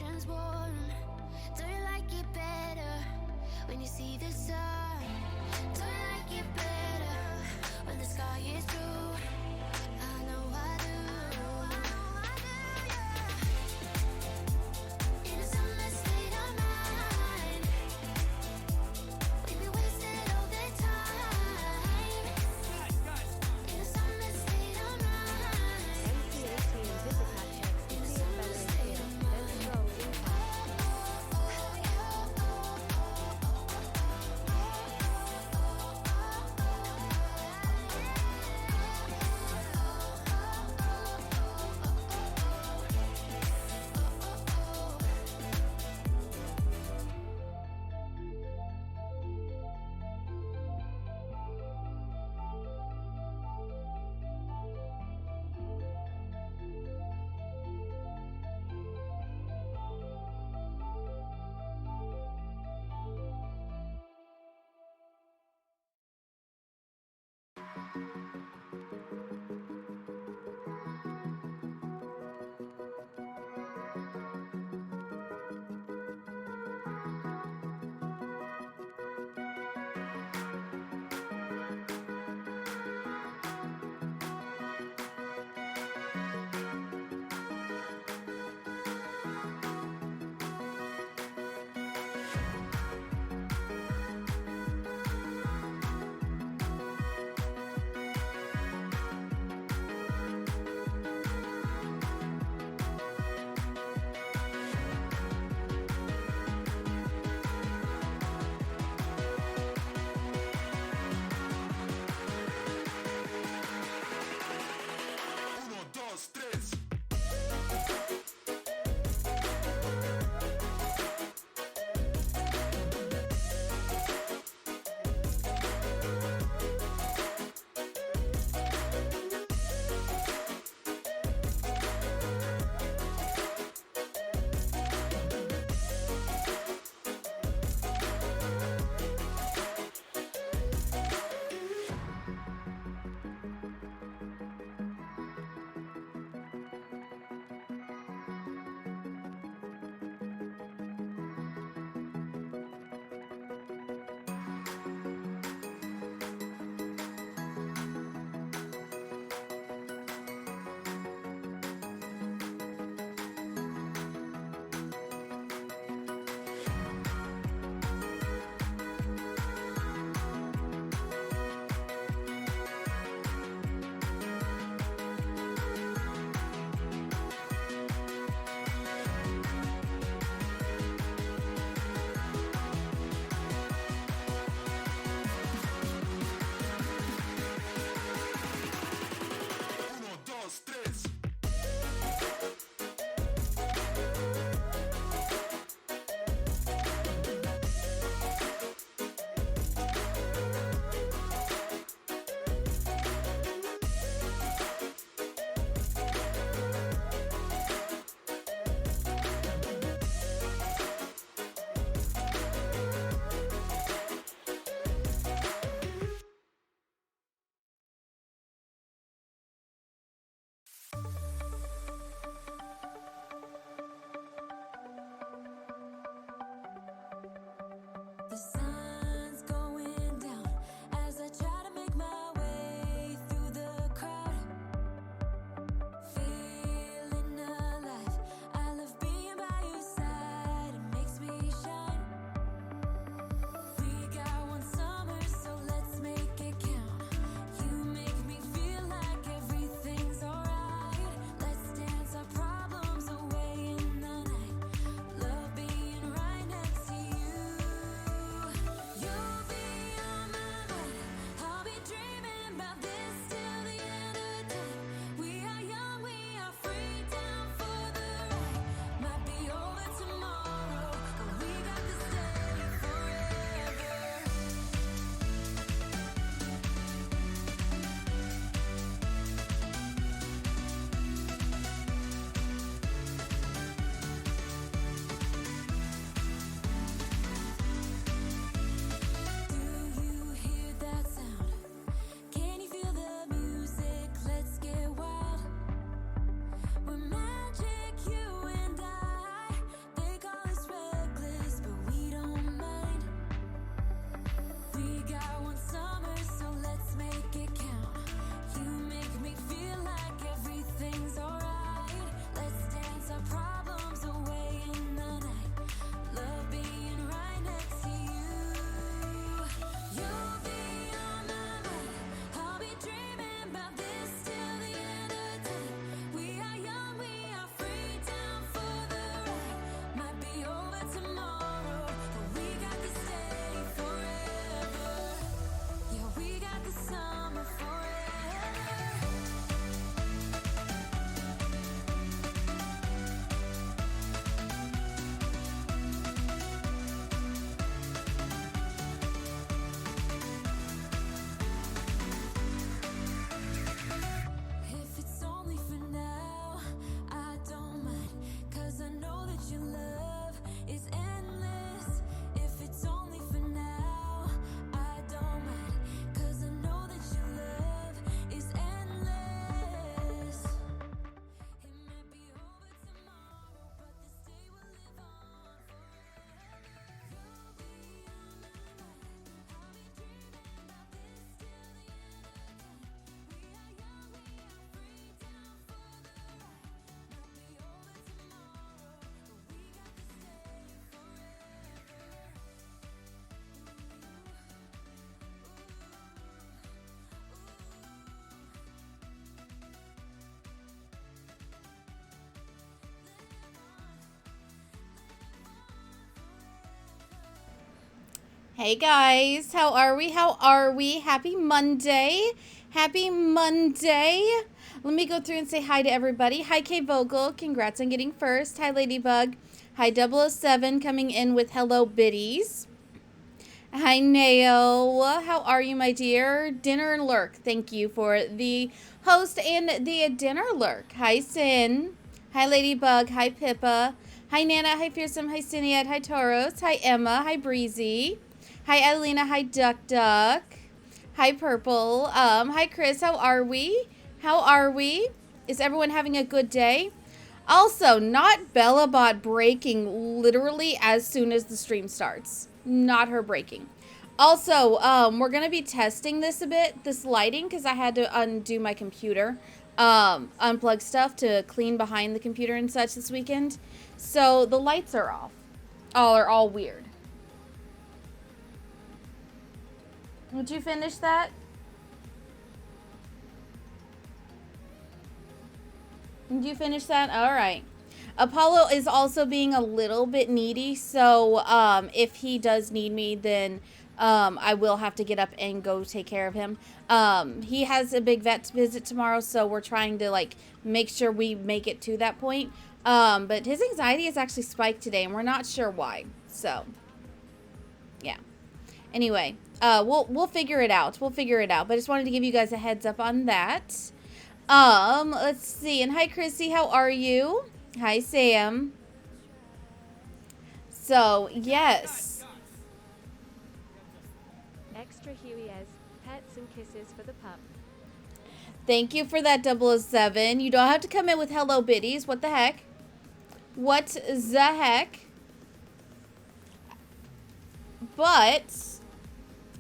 emotions warm? Do you like it better when you see the sun? Do you like it better when the sky is blue? I know I do. In a summer state of mind, we be wasted all the time. In a summer state of mind. MCAT and Visipack checks to see if BellaLessai is roll impact. Hey guys, how are we? How are we? Happy Monday. Happy Monday. Let me go through and say hi to everybody. Hi Kay Vogel, congrats on getting first. Hi Ladybug. Hi 007 coming in with hello biddies. Hi Nao, how are you my dear? Dinner and lurk, thank you for the host and the dinner lurk. Hi Sin. Hi Ladybug. Hi Pippa. Hi Nana. Hi Fearsome. Hi Cinead. Hi Tauros. Hi Emma. Hi Breezy. Hi Adelina. Hi Duck Duck. Hi Purple. Hi Chris. How are we? How are we? Is everyone having a good day? Also, not BellaBot breaking literally as soon as the stream starts. Not her breaking. Also, we're going to be testing this a bit, this lighting, because I had to undo my computer, unplug stuff to clean behind the computer and such this weekend. So the lights are off. Are all weird. Would you finish that? Did you finish that? All right. Apollo is also being a little bit needy, so if he does need me, then I will have to get up and go take care of him. He has a big vet visit tomorrow, so we're trying to like make sure we make it to that point. But his anxiety is actually spiked today, and we're not sure why. So, yeah. Anyway, we'll figure it out. We'll figure it out. But I just wanted to give you guys a heads up on that. Let's see. And hi, Chrissy. How are you? Hi, Sam. So, yes. Extra Huey as pets and kisses for the pup. Thank you for that 007. You don't have to come in with hello biddies. What the heck? What the heck? But,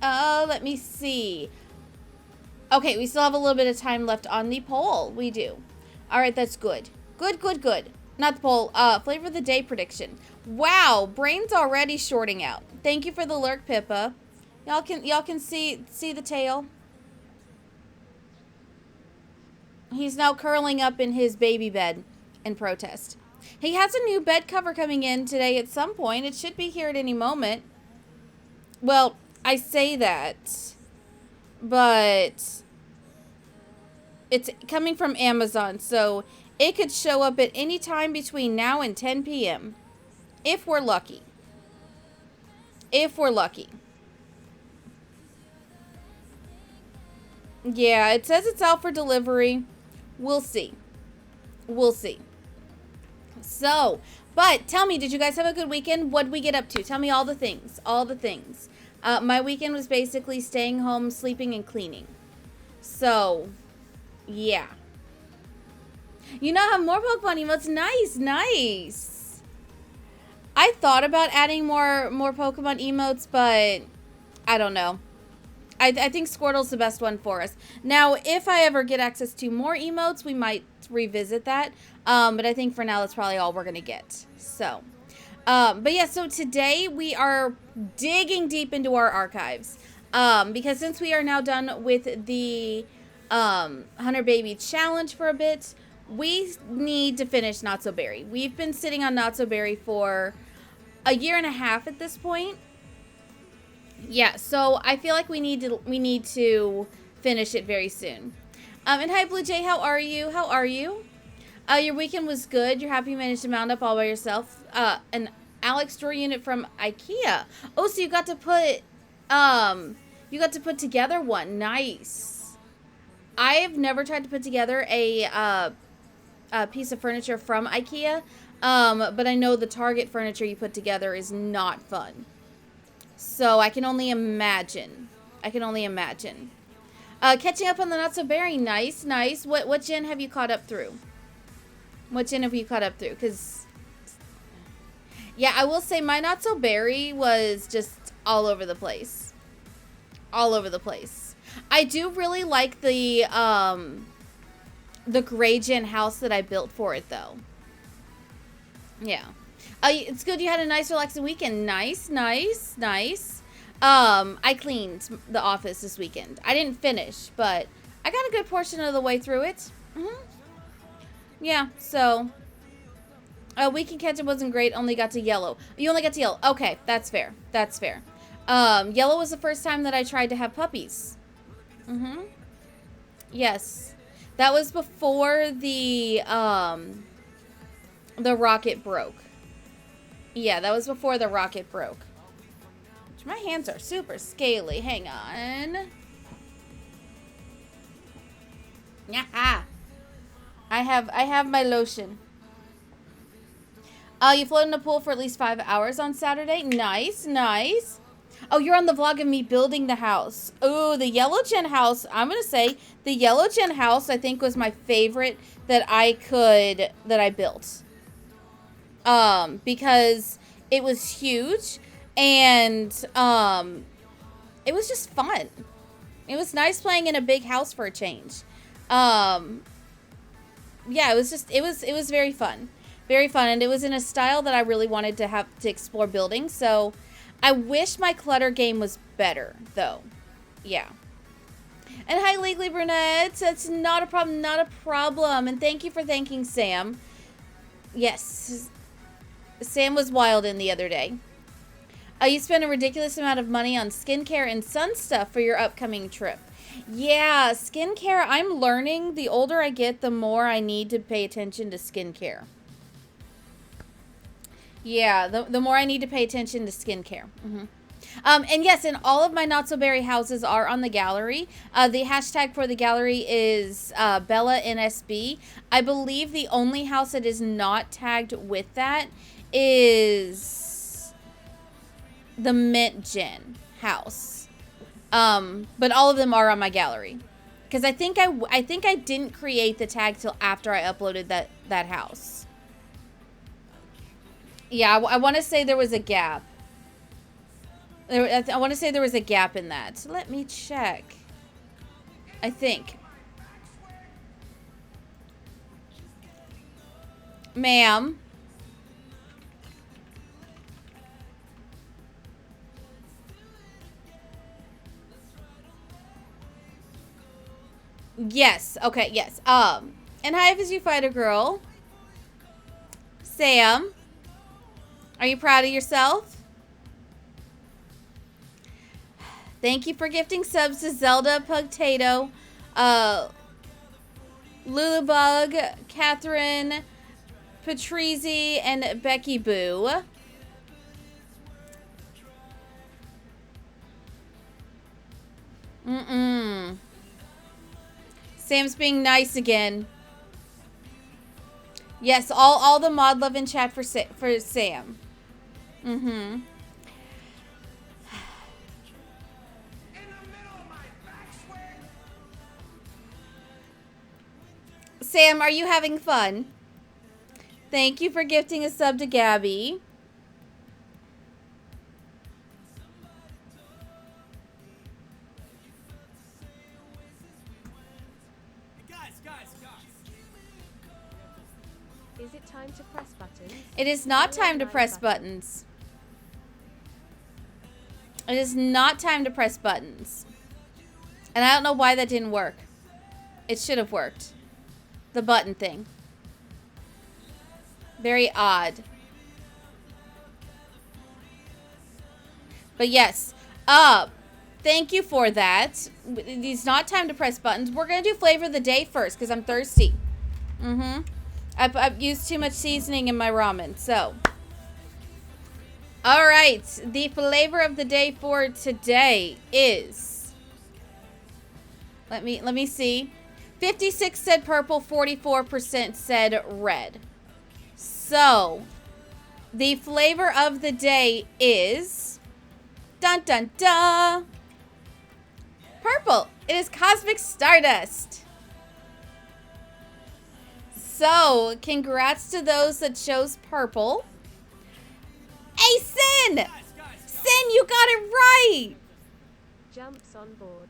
let me see. Okay, we still have a little bit of time left on the poll. We do. All right, that's good. Good, good, good. Not the poll. Flavor of the day prediction. Wow, brain's already shorting out. Thank you for the lurk, Pippa. Y'all can see the tail. He's now curling up in his baby bed in protest. He has a new bed cover coming in today at some point. It should be here at any moment. Well, I say that, but it's coming from Amazon, so it could show up at any time between now and 10 p.m. If we're lucky. If we're lucky. Yeah, it says it's out for delivery. We'll see. We'll see. So, but tell me, did you guys have a good weekend? What'd we get up to? Tell me all the things. All the things. My weekend was basically staying home, sleeping, and cleaning. So, yeah. You now have more Pokemon emotes. Nice, nice. I thought about adding more Pokemon emotes, but I don't know. I think Squirtle's the best one for us. Now, if I ever get access to more emotes, we might revisit that. But I think for now, that's probably all we're going to get. So, but yeah, so today we are digging deep into our archives. Because since we are now done with the Hunter Baby Challenge for a bit, we need to finish Not So Berry. We've been sitting on Not So Berry for a year and a half at this point. Yeah, so I feel like we need to finish it very soon. And hi Blue Jay, how are you? How are you? Your weekend was good. You're happy you managed to mount up all by yourself. An Alex store unit from IKEA. Oh, so you got to put together one. Nice. I have never tried to put together a piece of furniture from IKEA. But I know the Target furniture you put together is not fun. So I can only imagine. Catching up on the Not So Berry. Nice, nice. What gen have you caught up through? Because, yeah, I will say my Not So Berry was just all over the place. I do really like the gray gen house that I built for it, though. Yeah. It's good you had a nice relaxing weekend. Nice. I cleaned the office this weekend. I didn't finish, but I got a good portion of the way through it. Yeah, so weekend catch-up wasn't great. Only got to yellow. You only got to yellow. Okay, that's fair. Yellow was the first time that I tried to have puppies. Mm-hmm. Yes. That was before the rocket broke. Yeah, that was before the rocket broke. My hands are super scaly. Hang on. Yeah. I have my lotion. You floated in a pool for at least 5 hours on Saturday. Nice, nice. Oh, you're on the vlog of me building the house. Oh, the yellow gen house. I'm gonna say the yellow gen house, I think, was my favorite that I built. Because it was huge and it was just fun. It was nice playing in a big house for a change. Yeah, it was very fun. Very fun, and it was in a style that I really wanted to explore building. So I wish my clutter game was better, though. Yeah. And hi, Legally Brunette. That's not a problem, not a problem. And thank you for thanking Sam. Yes. Sam was wild in the other day. You spent a ridiculous amount of money on skincare and sun stuff for your upcoming trip. Yeah, skincare, I'm learning. The older I get, the more I need to pay attention to skincare. Yeah, the more I need to pay attention to skincare. Mm-hmm. And yes, and all of my Not So Berry houses are on the gallery. The hashtag for the gallery is BellaNSB. I believe the only house that is not tagged with that is the Mint Gen house. But all of them are on my gallery. Because I think I didn't create the tag till after I uploaded that house. Yeah, I want to say there was a gap. I want to say there was a gap in that. Let me check. I think. Ma'am. Yes. Okay, yes. And hi, if you fighter girl. Sam. Are you proud of yourself? Thank you for gifting subs to Zelda, Pugtato, Lulubug, Catherine, Patrizi, and Becky Boo. Sam's being nice again. Yes, all the mod love in chat for Sam. Mm-hmm. Sam, are you having fun? Thank you for gifting a sub to Gabby. Is it time to press buttons? It is not time to press buttons. It is not time to press buttons. And I don't know why that didn't work. It should have worked. The button thing. Very odd. But yes. Thank you for that. It's not time to press buttons. We're going to do flavor of the day first because I'm thirsty. Mm-hmm. I've used too much seasoning in my ramen, so. All right, the flavor of the day for today is. Let me see. 56 said purple, 44% said red. So, the flavor of the day is. Dun dun dun. Purple. It is Cosmic Stardust. So, congrats to those that chose purple. Hey, Sin! Sin, you got it right! Jumps on board.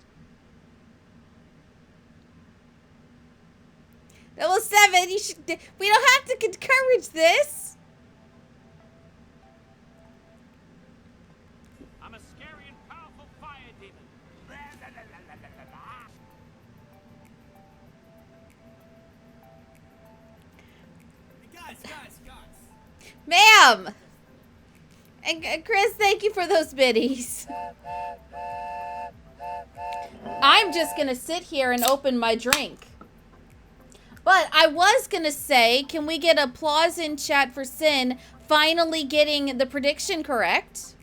Level 7, you should. We don't have to encourage this. I'm a scary and powerful fire demon. Guys. Ma'am! And Chris, thank you for those biddies. I'm just going to sit here and open my drink. But I was going to say, can we get applause in chat for Sin finally getting the prediction correct?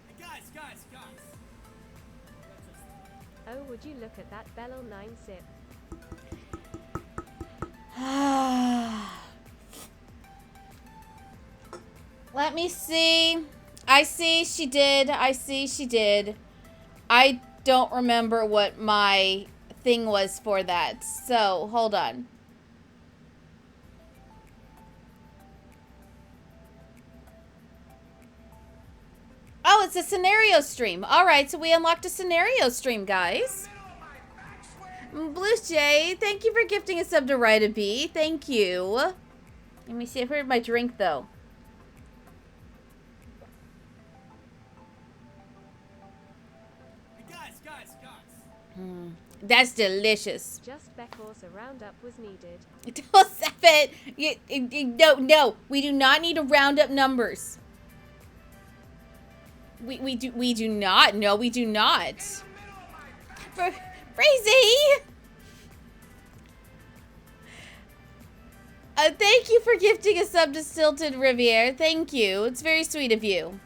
Hey guys. Oh, would you look at that BellaLessai sip? Let me see. I see she did. I don't remember what my thing was for that. So, hold on. Oh, it's a scenario stream. All right, so we unlocked a scenario stream, guys. Blue Jay, thank you for gifting a sub to Ride a Bee. Thank you. Let me see. I heard my drink, though. Hey guys. That's delicious. Just because a roundup was needed. Don't stop it. No. We do not need to round up numbers. We do not. No, we do not. Crazy. Thank you for gifting a sub to Stilted Riviere. Thank you. It's very sweet of you.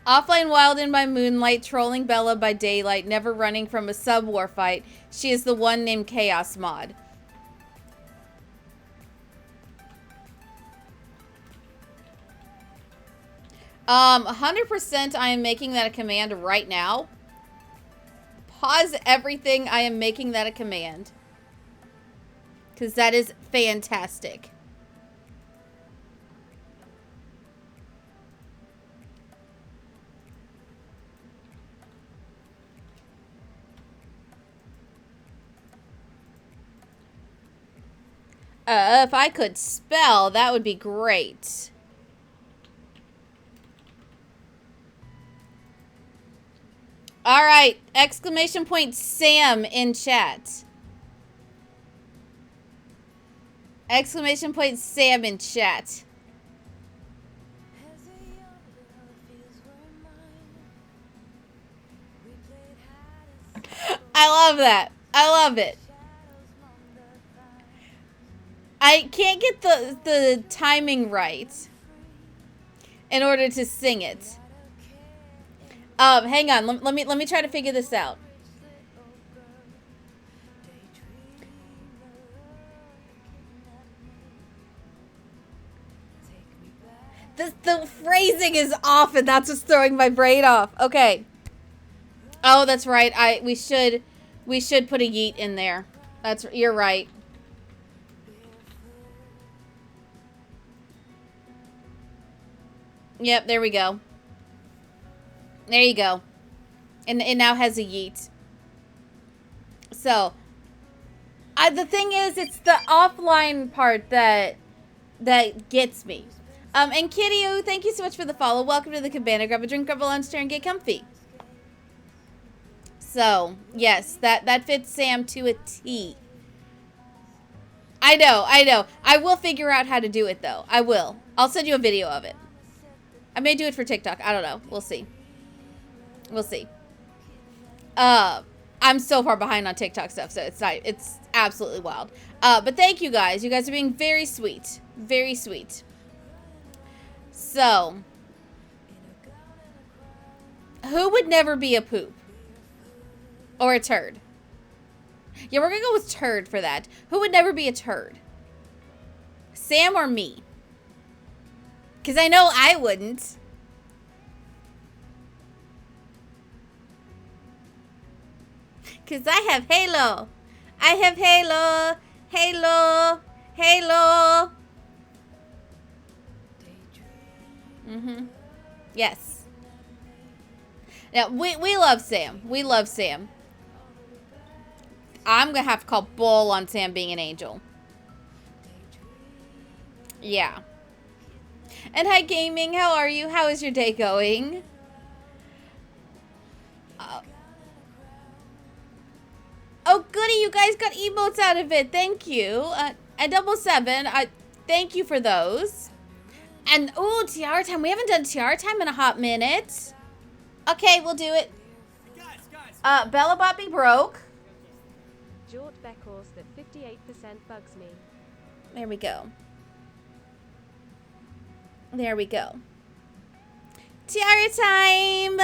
Offline wild in by moonlight, trolling Bella by daylight, never running from a sub-war fight. She is the one named Chaos Mod. Um, 100% I am making that a command right now. Pause everything. I am making that a command. Because that is fantastic. If I could spell, that would be great. All right, exclamation point Sam in chat. Exclamation point Sam in chat. I love that. I love it. I can't get the timing right in order to sing it. Hang on. Let me try to figure this out. The phrasing is off, and that's what's throwing my brain off. Okay. Oh, that's right. We should put a yeet in there. You're right. Yep, there we go. There you go. And it now has a yeet. So, the thing is, it's the offline part that gets me. And Kitty, thank you so much for the follow. Welcome to the Cabana. Grab a drink, grab a lunch chair, and get comfy. So, yes, that fits Sam to a T. I know. I will figure out how to do it, though. I will. I'll send you a video of it. I may do it for TikTok. I don't know. We'll see. We'll see. I'm so far behind on TikTok stuff, so it's absolutely wild. But thank you guys. You guys are being very sweet. Very sweet. So, who would never be a poop? Or a turd? Yeah, we're gonna go with turd for that. Who would never be a turd? Sam or me? Because I know I wouldn't. Because I have Halo. I have Halo. Halo. Halo. Yes. Now, we love Sam. We love Sam. I'm going to have to call bull on Sam being an angel. Yeah. And hi, gaming. How are you? How is your day going? Oh, goody. You guys got emotes out of it. Thank you. And 777, thank you for those. And, ooh, tiara time. We haven't done tiara time in a hot minute. Okay, we'll do it. Guys. Bella Boppy broke. Jort Beckles that 58% bugs me. There we go. There we go. Tiara time.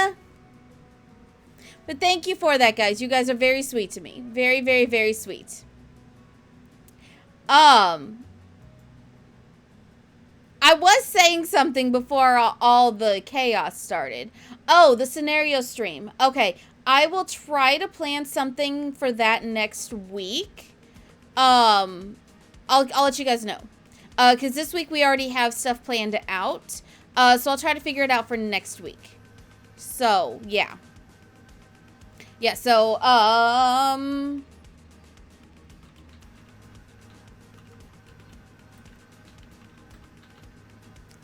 But thank you for that, guys. You guys are very sweet to me. Very, very, very sweet. I was saying something before all the chaos started. Oh, the scenario stream. Okay, I will try to plan something for that next week. I'll let you guys know. Because this week we already have stuff planned out. So I'll try to figure it out for next week. So, yeah. Yeah, so,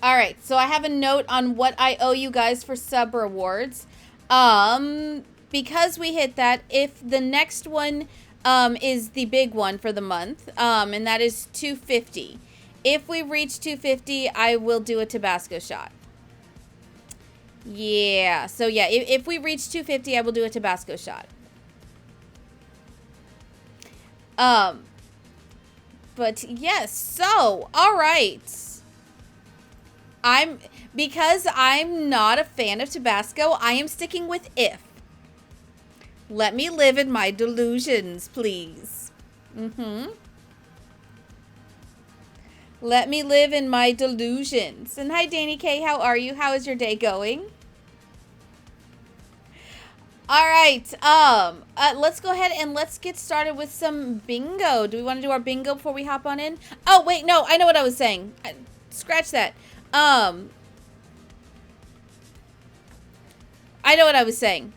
Alright, so I have a note on what I owe you guys for sub rewards. Because we hit that, if the next one is the big one for the month, and that is 250. If we reach 250, I will do a Tabasco shot. Yeah, so yeah, if we reach 250, I will do a Tabasco shot. But yes, so, alright. Because I'm not a fan of Tabasco, I am sticking with if. Let me live in my delusions, please. Let me live in my delusions. And hi, Danny K, how are you? How is your day going? All right, let's go ahead and let's get started with some bingo. Do we want to do our bingo before we hop on in? Oh, wait, no, I know what I was saying. Scratch that. I know what I was saying.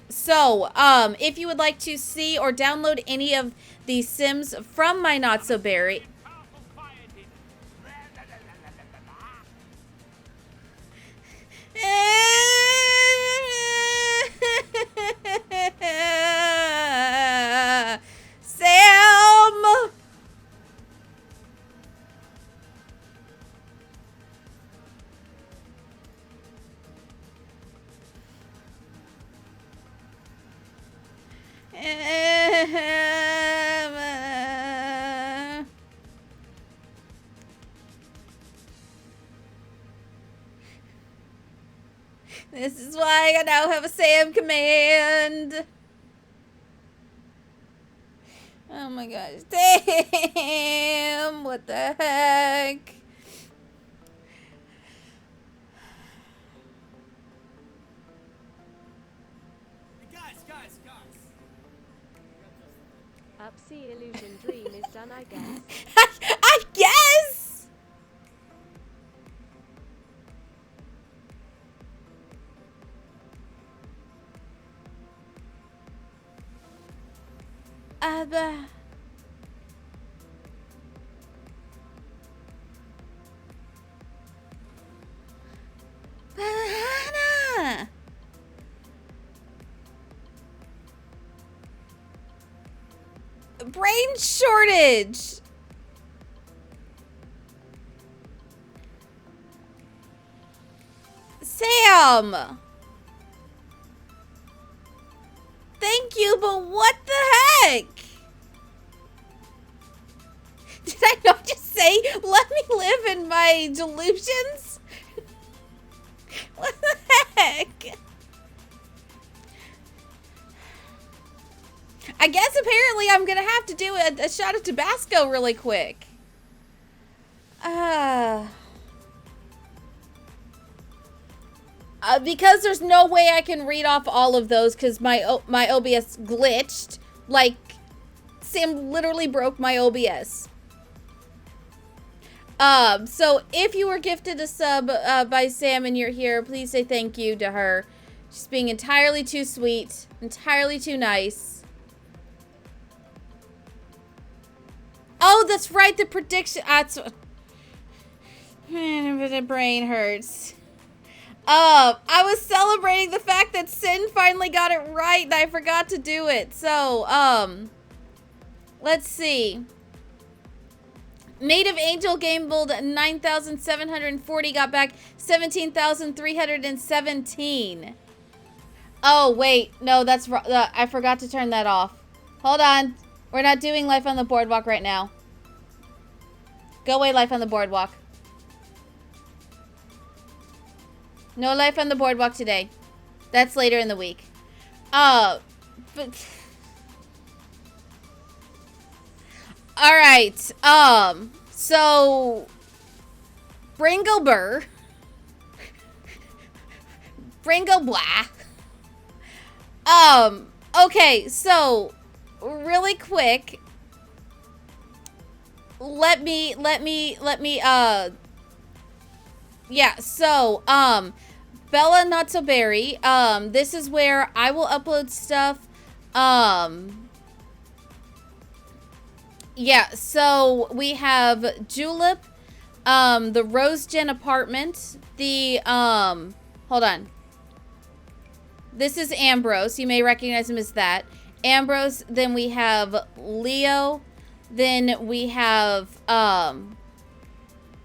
So, if you would like to see or download any of the Sims from my Not So Berry. Sam! This is why I now have a Sam command. Oh my gosh. Damn. What the heck? Guys. Upsea illusion dream is done, I guess. I guess. Banana. Brain shortage. Sam. Thank you, but what the heck? Did I not just say, let me live in my delusions? What the heck? I guess apparently I'm gonna have to do a shot of Tabasco really quick. Because there's no way I can read off all of those because my OBS glitched. Like, Sam literally broke my OBS. So if you were gifted a sub by Sam and you're here, please say thank you to her. She's being entirely too sweet, entirely too nice. Oh, that's right, the prediction. That's the brain hurts. I was celebrating the fact that Sin finally got it right and I forgot to do it. So, let's see. Native Angel gambled 9,740, got back 17,317. Oh, wait. No, that's... I forgot to turn that off. Hold on. We're not doing Life on the Boardwalk right now. Go away, Life on the Boardwalk. No Life on the Boardwalk today. That's later in the week. But... Alright, so... Bringo Burr. Bringo Blah. Okay, so... Really quick... Let me, yeah, so, Bella Not So Berry, this is where I will upload stuff, yeah, so we have Julep, the Rose Gen apartment, the, hold on. This is Ambrose, you may recognize him as that. Ambrose, then we have Leo, then we have,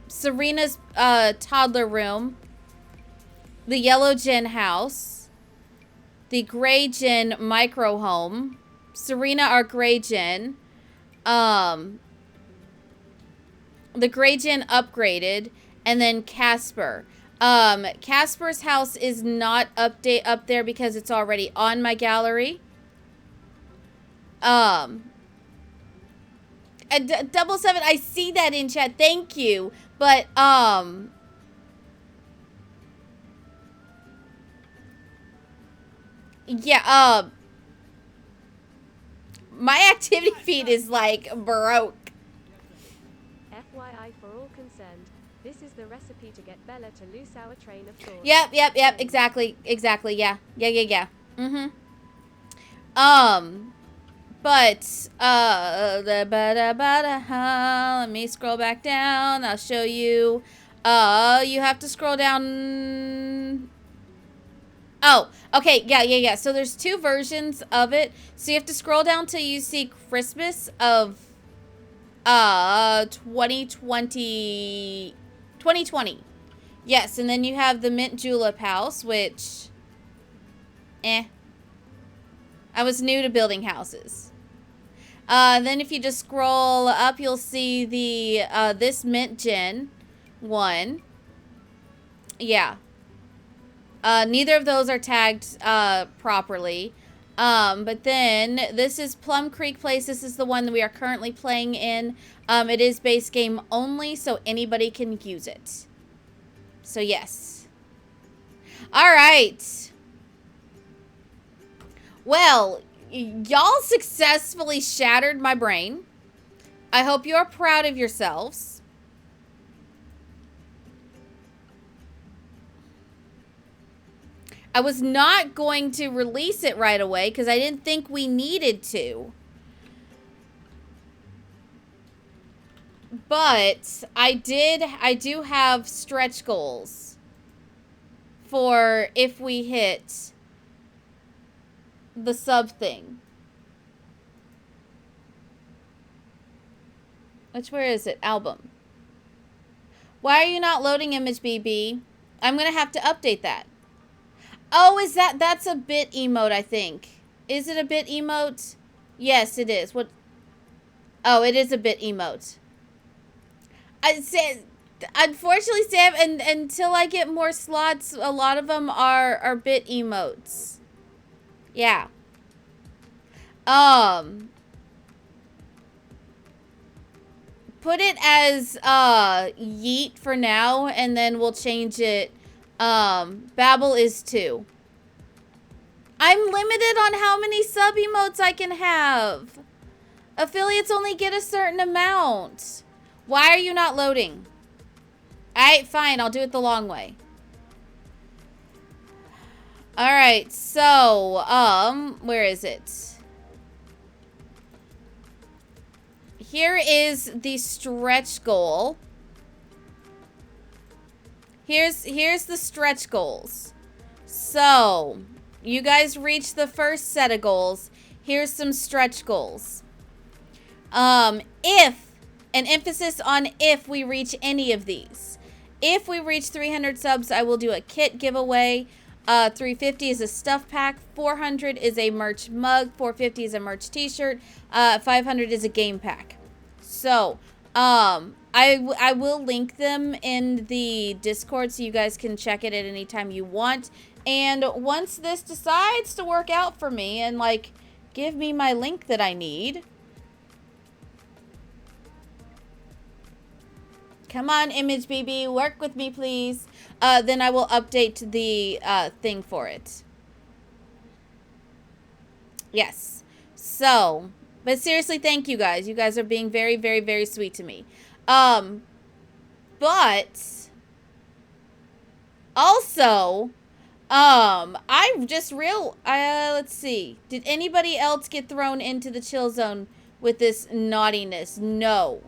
Serena's, toddler room, the Yellow Gen house, the Gray Gen micro home, Serena, our Gray Gen, the Gray Gen upgraded, and then Casper. Casper's house is not up there because it's already on my gallery. Double seven, I see that in chat. Thank you. But, yeah, my activity feed is, like, broke. FYI for all concerned, this is the recipe to get Bella to lose our train of thought. Yep, exactly, yeah. Mm-hmm. But, let me scroll back down. I'll show you. You have to scroll down. Oh, okay, yeah. So there's two versions of it. So you have to scroll down till you see Christmas of 2020. Yes, and then you have the Mint Julep house, which, I was new to building houses. Then if you just scroll up, you'll see the, this Mint Gen one. Yeah. Neither of those are tagged, properly. But then this is Plum Creek Place. This is the one that we are currently playing in. It is base game only, so anybody can use it. So yes. All right. Well, y'all successfully shattered my brain. I hope you're proud of yourselves. I was not going to release it right away because I didn't think we needed to. But I do have stretch goals for if we hit the sub thing. Where is it? Album. Why are you not loading image, BB? I'm going to have to update that. Oh, that's a bit emote, I think. Is it a bit emote? Yes, it is. What? Oh, it is a bit emote. Unfortunately, Sam, until I get more slots, a lot of them are bit emotes. Yeah. Put it as yeet for now, and then we'll change it. Babel is 2. I'm limited on how many sub emotes I can have. Affiliates only get a certain amount. Why are you not loading? Alright, fine. I'll do it the long way. Alright, so, where is it? Here is the stretch goal. Here's the stretch goals. So, you guys reached the first set of goals. Here's some stretch goals. If An emphasis on if we reach any of these. If we reach 300 subs, I will do a kit giveaway. 350 is a stuff pack. 400 is a merch mug. 450 is a merch t-shirt. 500 is a game pack. So, I will link them in the Discord so you guys can check it at any time you want. And once this decides to work out for me and, like, give me my link that I need. Come on, Image BB, work with me, please. Then I will update the thing for it. Yes. So, but seriously, thank you guys. You guys are being very, very, very sweet to me. But also, let's see. Did anybody else get thrown into the chill zone with this naughtiness? No.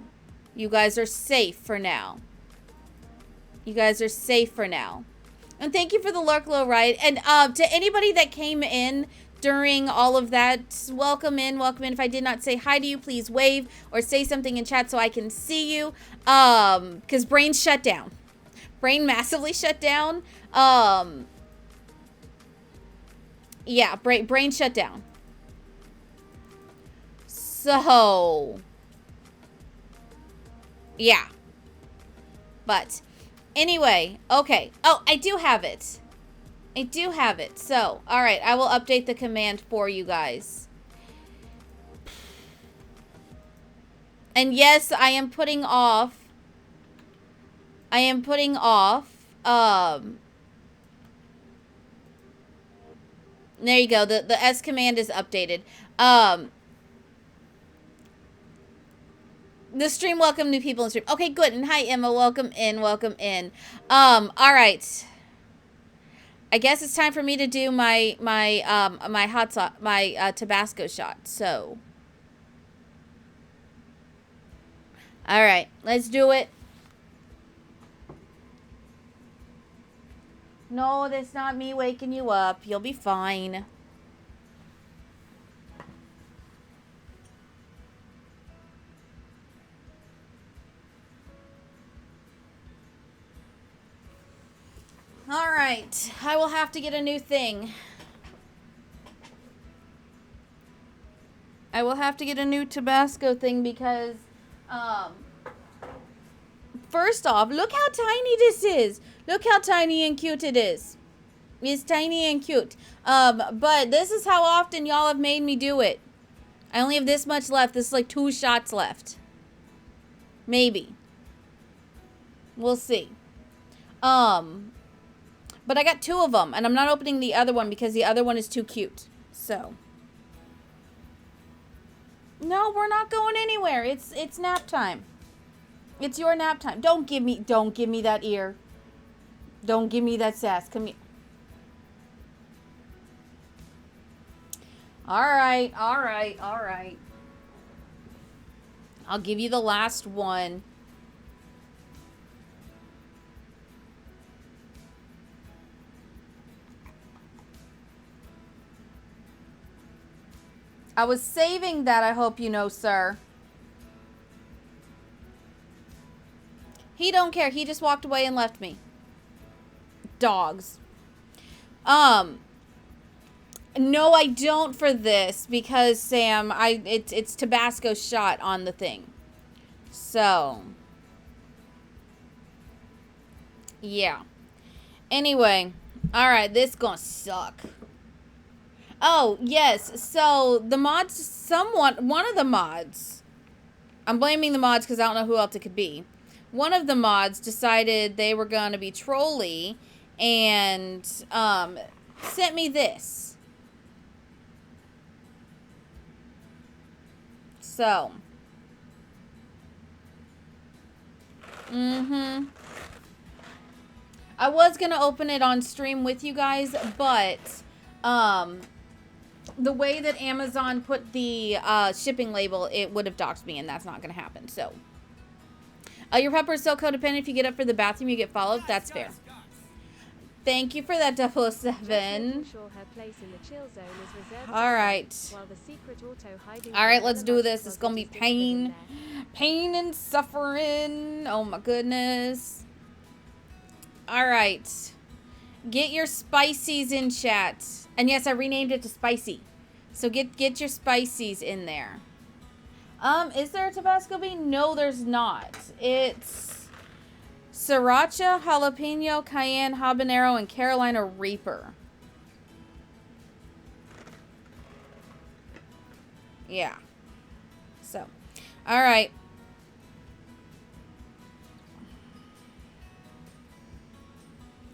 You guys are safe for now. You guys are safe for now. And thank you for the lurk low ride. And to anybody that came in during all of that, welcome in, welcome in. If I did not say hi to you, please wave or say something in chat so I can see you. Because brain shut down. Brain massively shut down. Yeah, brain shut down. So, yeah. But anyway, okay. Oh, I do have it. I do have it. So, all right, I will update the command for you guys. And yes, I am putting off. There you go. The S command is updated. The stream welcome new people in stream. Okay, good. And hi Emma, welcome in, welcome in. All right. I guess it's time for me to do my hot sauce, my Tabasco shot. So, all right, let's do it. No, that's not me waking you up. You'll be fine. All right, I will have to get a new thing. I will have to get a new Tabasco thing because, first off, look how tiny this is. Look how tiny and cute it is. It's tiny and cute. But this is how often y'all have made me do it. I only have this much left. This is like 2 shots left. Maybe. We'll see. But I got 2 of them, and I'm not opening the other one because the other one is too cute. So, no, we're not going anywhere. It's nap time. It's your nap time. Don't give me that ear. Don't give me that sass. Come here. All right. I'll give you the last one. I was saving that, I hope you know, sir. He don't care. He just walked away and left me. Dogs. No, I don't for this because Sam, it's Tabasco shot on the thing. So, yeah. Anyway, all right, this gonna suck. Oh, yes. So, the mods, one of the mods, I'm blaming the mods because I don't know who else it could be. One of the mods decided they were going to be trolly and sent me this. So, I was going to open it on stream with you guys, but the way that Amazon put the shipping label, it would have doxed me, and that's not going to happen. So, your pepper is so codependent. If you get up for the bathroom, you get followed. That's fair. Thank you for that, Just 007. making sure her place in the chill zone is reserved to All her, right. while the secret auto hiding All right, from let's Bella do Love's this. It's closet gonna be is whispered in pain. there. Pain and suffering. Oh my goodness. All right. Get your spicies in chat. And yes, I renamed it to spicy. So get your spicies in there. Is there a Tabasco bean? No, there's not. It's sriracha, jalapeno, cayenne, habanero, and Carolina Reaper. Yeah. So, all right.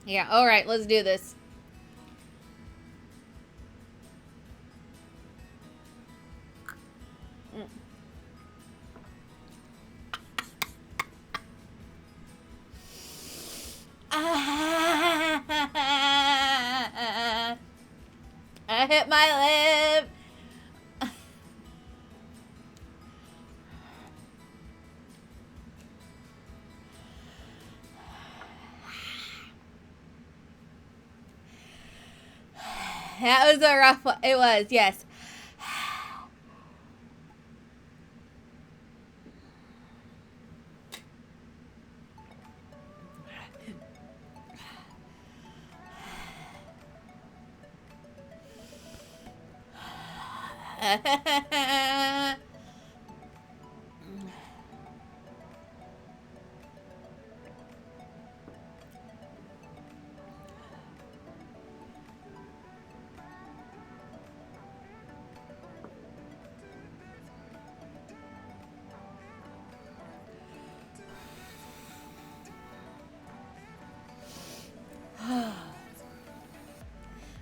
Yeah, all right, let's do this. I hit my lip. That was a rough one. It was, yes.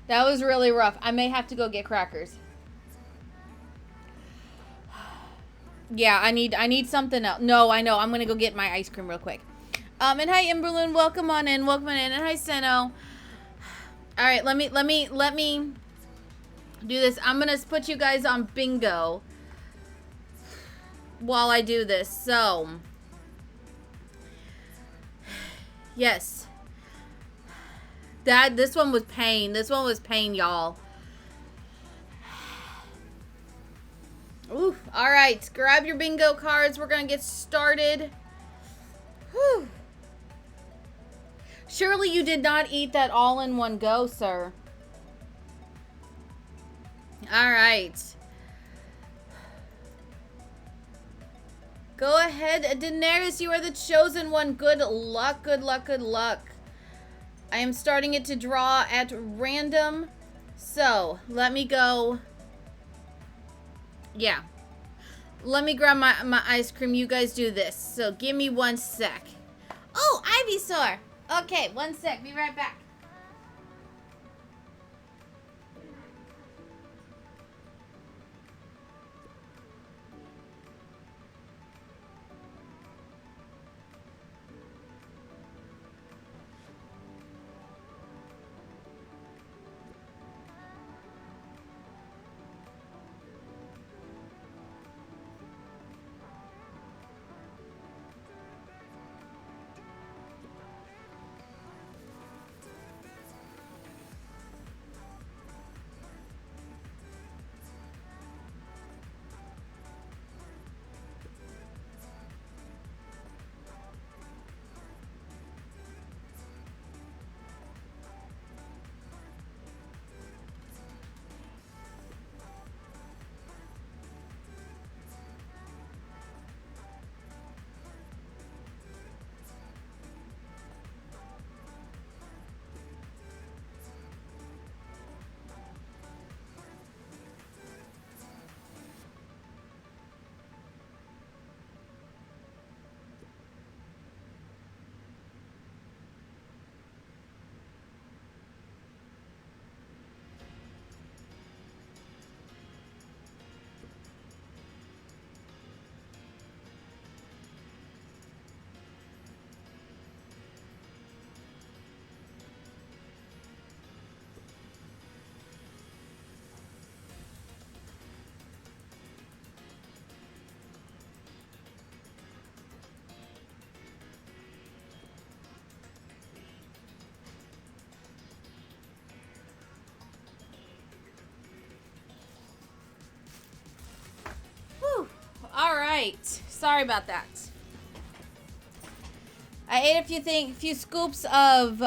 That was really rough. I may have to go get crackers. Yeah, I need something else. No, I know. I'm gonna go get my ice cream real quick. And hi Imberlin, welcome on in, and hi Seno. All right, let me do this. I'm gonna put you guys on bingo while I do this. So, yes, this one was pain. This one was pain, y'all. Ooh, all right, grab your bingo cards. We're gonna get started. Whew. Surely you did not eat that all in one go, sir. All right. Go ahead, Daenerys. You are the chosen one. Good luck, good luck, good luck. I am starting it to draw at random. So, let me go. Yeah. Let me grab my ice cream. You guys do this. So, give me 1 sec. Oh, Ivysaur. Okay, 1 sec. Be right back. right. Sorry about that. I ate a few scoops of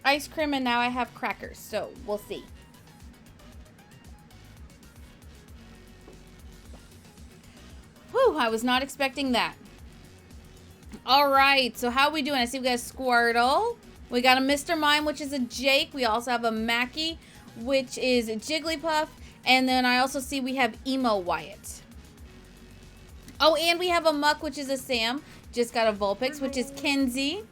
ice cream, and now I have crackers. So we'll see. Whew, I was not expecting that. All right, so how are we doing? I see we got a Squirtle. We got a Mr. Mime, which is a Jake. We also have a Mackie, which is a Jigglypuff. And then I also see we have Emo Wyatt. Oh, and we have a Muck, which is a Sam. Just got a Vulpix, which is Kenzie.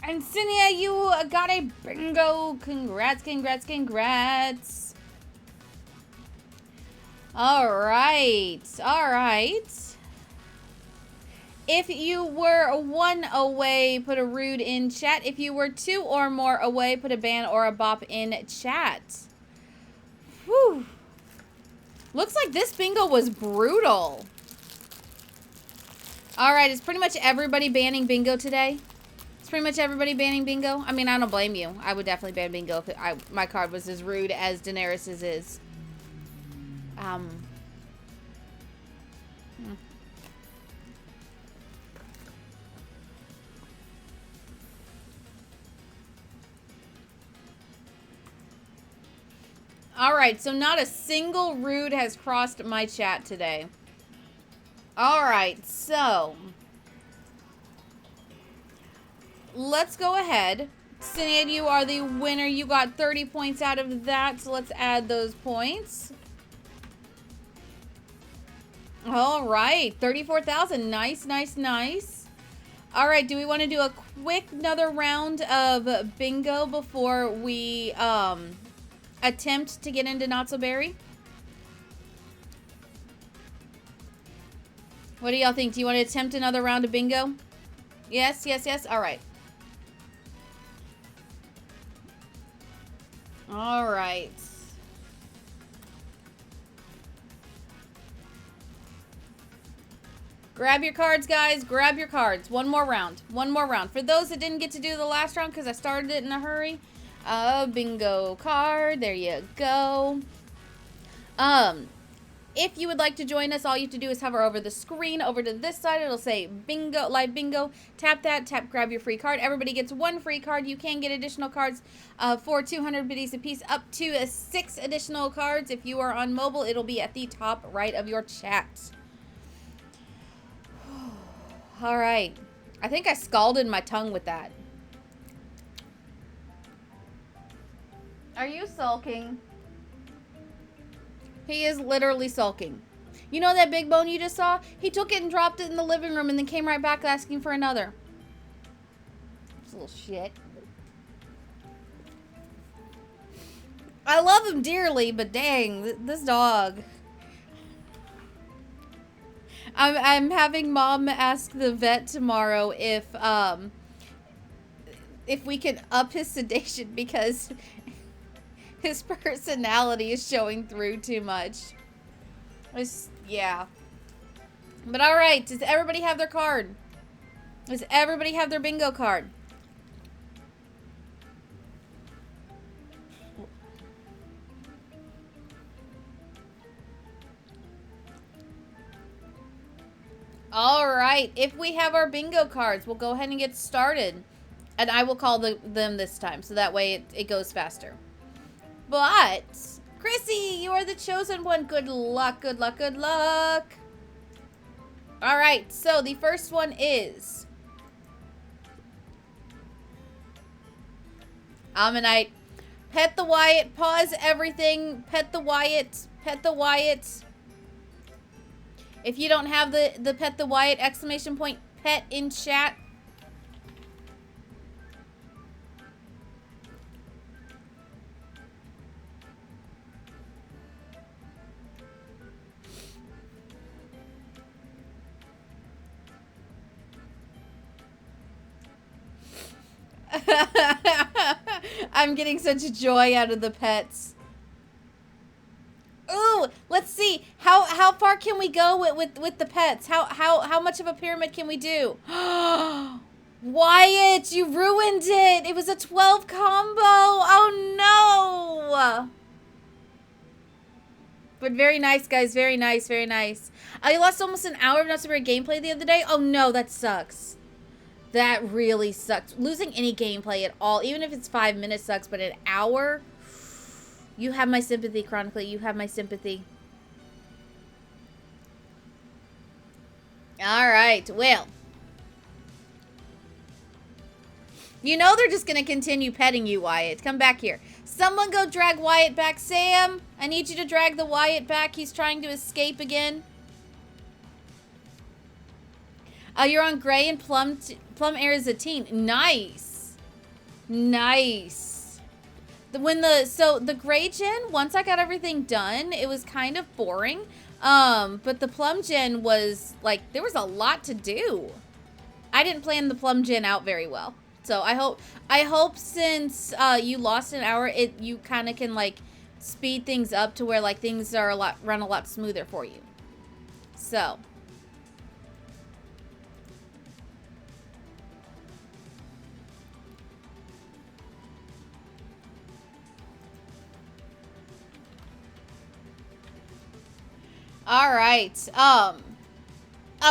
And Cinia, you got a bingo. Congrats, congrats, congrats. All right, all right. If you were 1 away, put a rude in chat. If you were 2 or more away, put a ban or a bop in chat. Whew. Looks like this bingo was brutal. All right, is pretty much everybody banning bingo today? Is pretty much everybody banning bingo? I mean, I don't blame you. I would definitely ban bingo if my card was as rude as Daenerys's is. All right, so not a single rude has crossed my chat today. All right, so let's go ahead. Sinead, you are the winner. You got 30 points out of that, so let's add those points. All right, 34,000. Nice, nice, nice. All right, do we want to do a quick another round of bingo before we attempt to get into Not So Berry? What do y'all think? Do you want to attempt another round of bingo? Yes, yes, yes. All right. All right. Grab your cards, guys. Grab your cards. One more round. One more round. For those that didn't get to do the last round because I started it in a hurry, bingo card. There you go. If you would like to join us, all you have to do is hover over the screen over to this side. It'll say bingo, live bingo. Tap that, grab your free card. Everybody gets 1 free card. You can get additional cards for 200 biddies a piece, up to 6 additional cards. If you are on mobile, it'll be at the top right of your chat. All right. I think I scalded my tongue with that. Are you sulking? He is literally sulking. You know that big bone you just saw? He took it and dropped it in the living room and then came right back asking for another. This little shit. I love him dearly, but dang, this dog. I'm having Mom ask the vet tomorrow if we can up his sedation because his personality is showing through too much. Yeah. But all right, does everybody have their card? Does everybody have their bingo card? All right, if we have our bingo cards, we'll go ahead and get started. And I will call them this time, so that way it goes faster. But, Chrissy, you are the chosen one. Good luck, good luck, good luck. All right, so the first one is Ammonite. Pet the Wyatt. Pause everything. Pet the Wyatt. Pet the Wyatt. If you don't have the Pet the Wyatt exclamation point pet in chat. I'm getting such joy out of the pets. Ooh, let's see. How far can we go with the pets? How much of a pyramid can we do? Wyatt, you ruined it. It was a 12 combo. Oh no. But very nice, guys. Very nice. Very nice. I lost almost an hour of not super gameplay the other day. Oh, no. That sucks. That really sucks. Losing any gameplay at all, even if it's 5 minutes, sucks. But an hour? You have my sympathy, Chronically. You have my sympathy. All right. Well. You know they're just going to continue petting you, Wyatt. Come back here. Someone go drag Wyatt back. Sam, I need you to drag the Wyatt back. He's trying to escape again. You're on Gray and Plum Air is a teen. Nice. Nice. The Gray gen, once I got everything done, it was kind of boring. But the Plum gen was, like, there was a lot to do. I didn't plan the Plum gen out very well. So I hope since you lost an hour, you kind of can like speed things up to where like things are run a lot smoother for you. So. All right. Oh,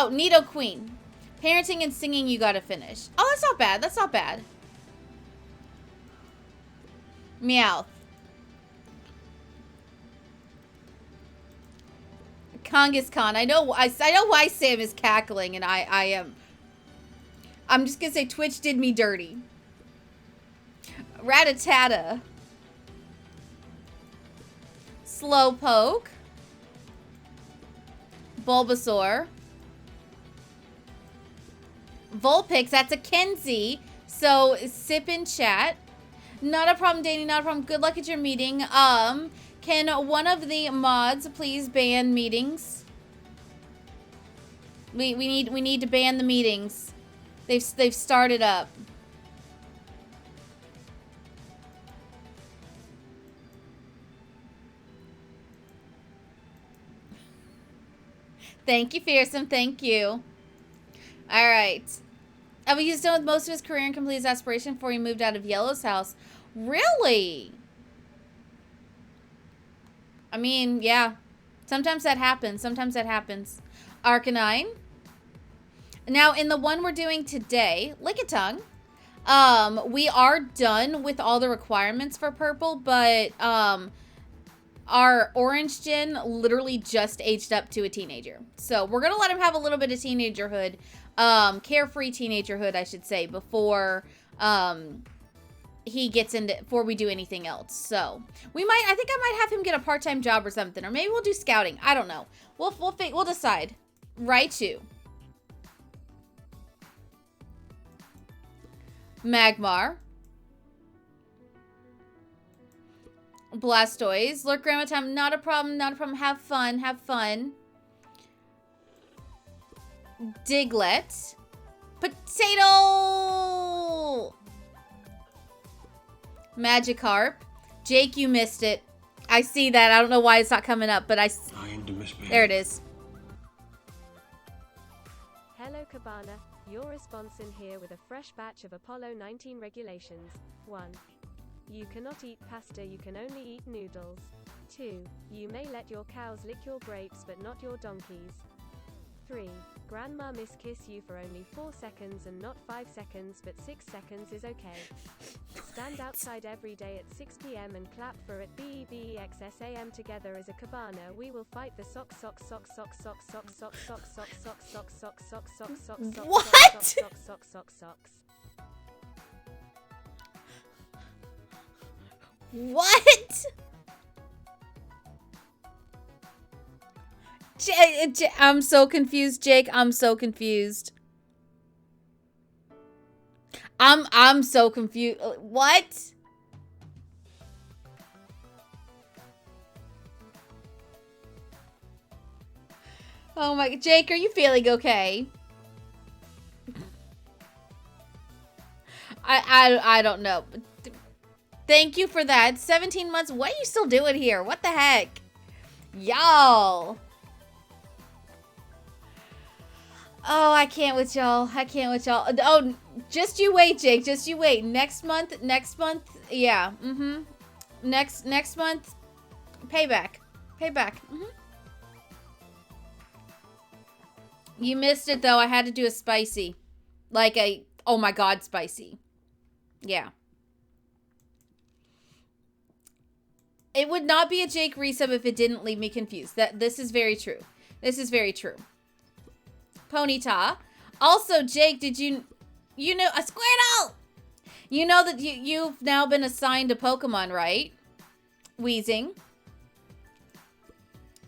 Nido Queen. Parenting and singing you gotta finish. Oh, that's not bad. That's not bad. Meowth. Kangaskhan. I know why Sam is cackling, and I am. I'm just gonna say Twitch did me dirty. Ratatata. Slowpoke. Bulbasaur. Vulpix, that's a Kenzie. So, sip in chat. Not a problem, Danny, not a problem. Good luck at your meeting. Can one of the mods please ban meetings? We need to ban the meetings. They've started up. Thank you, Fearsome. Thank you. All right. He was done with most of his career and completed his aspiration before he moved out of Yellow's house. Really? I mean, yeah. Sometimes that happens. Sometimes that happens. Arcanine. Now, in the one we're doing today, Lickitung, we are done with all the requirements for purple, but our orange gen literally just aged up to a teenager. So we're going to let him have a little bit of teenagerhood. Carefree teenagerhood, I should say, before he gets into, before we do anything else. So I think I might have him get a part-time job or something, or maybe we'll do scouting. I don't know. We'll decide. Raichu. Magmar. Blastoise. Lurk Grandma Time. Not a problem. Not a problem. Have fun. Have fun. Diglett. Potato! Magikarp. Jake, you missed it. I see that. I don't know why it's not coming up, but there it is. Hello, Cabana. Your response in here with a fresh batch of Apollo 19 regulations. 1. You cannot eat pasta, you can only eat noodles. 2. You may let your cows lick your grapes but not your donkeys. 3. Grandma miskiss you for only 4 seconds and not 5 seconds, but 6 seconds is okay. Stand outside every day at 6 p.m. and clap for it. BEBEXSAM together as a cabana. We will fight the sock. What? What? I'm so confused, Jake. I'm so confused. I'm so confused. What? Oh my, Jake, are you feeling okay? I don't know. Thank you for that. 17 months. What are you still doing here? What the heck? Y'all. Oh, I can't with y'all. I can't with y'all. Oh, just you wait, Jake. Just you wait. Next month. Yeah. Next month. Payback. Hey, back. You missed it, though. I had to do a spicy. Like a, oh my god, spicy. Yeah. It would not be a Jake resub if it didn't leave me confused. This is very true. This is very true. Ponyta. Also, Jake, did you know a Squirtle? You know that you've now been assigned a Pokemon, right? Weezing.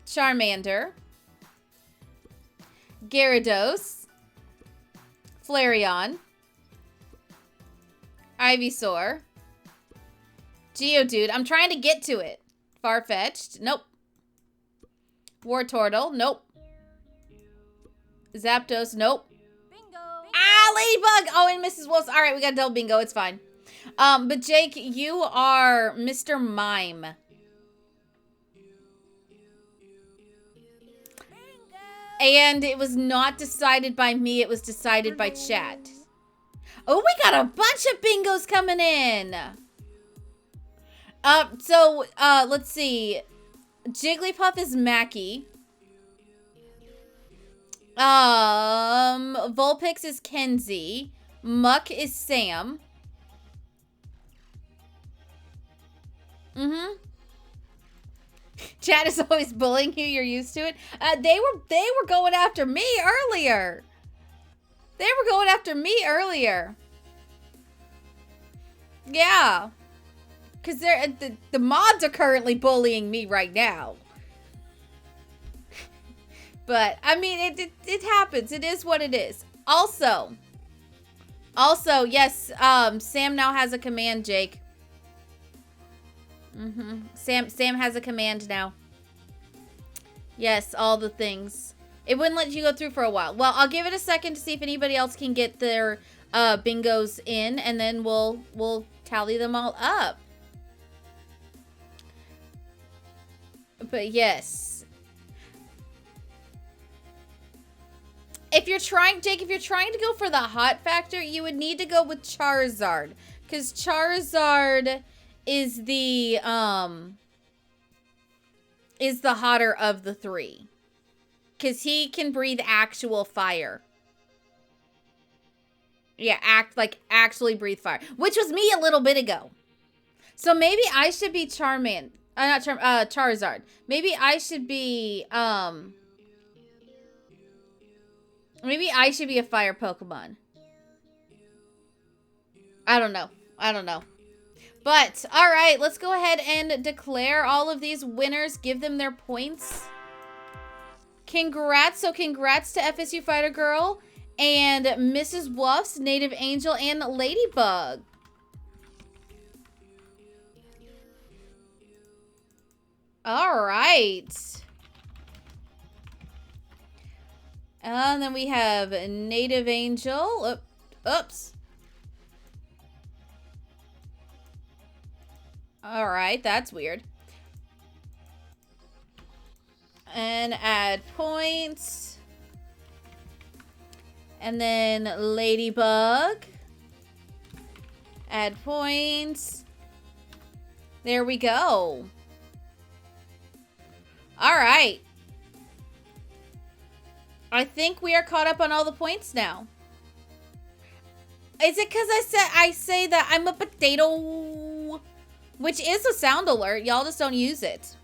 Charmander. Gyarados. Flareon. Ivysaur. Geodude. I'm trying to get to it. Farfetch'd. Nope. Wartortle. Nope. Zapdos. Nope. Bingo. Ah, Ladybug. Oh, and Mrs. Wolf. All right, we got double bingo. It's fine. But Jake, you are Mr. Mime. And it was not decided by me. It was decided by chat. Oh, we got a bunch of bingos coming in. Let's see. Jigglypuff is Mackie. Vulpix is Kenzie. Muck is Sam. Chat is always bullying you. You're used to it. They were going after me earlier. They were going after me earlier. Yeah. Because the mods are currently bullying me right now. But, I mean, it happens. It is what it is. Also, yes, Sam now has a command, Jake. Sam has a command now. Yes, all the things. It wouldn't let you go through for a while. Well, I'll give it a second to see if anybody else can get their bingos in, and then we'll tally them all up. But yes. If you're trying, Jake, if you're trying to go for the hot factor, you would need to go with Charizard. Because Charizard is the hotter of the three. Because he can breathe actual fire. Yeah, actually breathe fire. Which was me a little bit ago. So maybe I should be Charizard. Maybe I should be, maybe I should be a fire Pokemon. I don't know. But, alright, let's go ahead and declare all of these winners. Give them their points. Congrats. So congrats to FSU Fighter Girl and Mrs. Wolf's Native Angel and Ladybug. Alright. And then we have Native Angel. Oops. Alright, that's weird. And add points. And then Ladybug. Add points. There we go. Alright. I think we are caught up on all the points now. Is it because I say that I'm a potato? Which is a sound alert. Y'all just don't use it.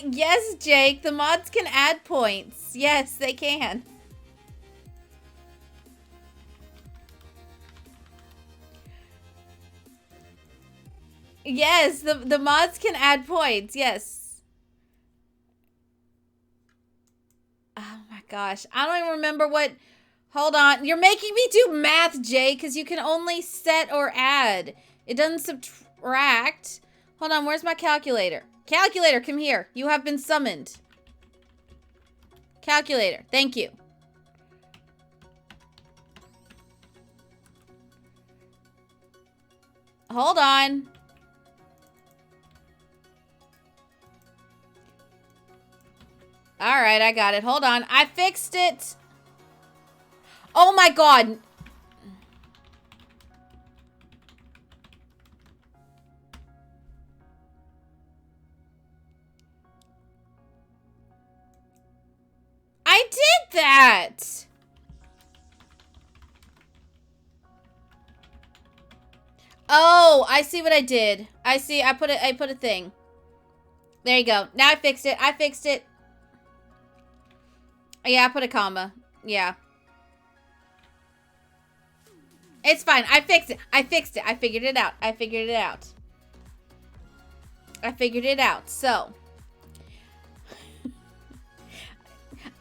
Yes, Jake. The mods can add points. Yes, they can. Yes, the mods can add points. Yes. Oh my gosh. I don't even remember what... Hold on. You're making me do math, Jay, because you can only set or add. It doesn't subtract. Hold on. Where's my calculator? Calculator, come here. You have been summoned. Calculator. Thank you. Hold on. All right, I got it. Hold on. I fixed it. Oh my god. I did that. Oh, I see what I did. I see. I put a thing. There you go. Now I fixed it. I fixed it. Yeah, I put a comma. Yeah. It's fine. I fixed it. I fixed it. I figured it out. I figured it out. I figured it out. So.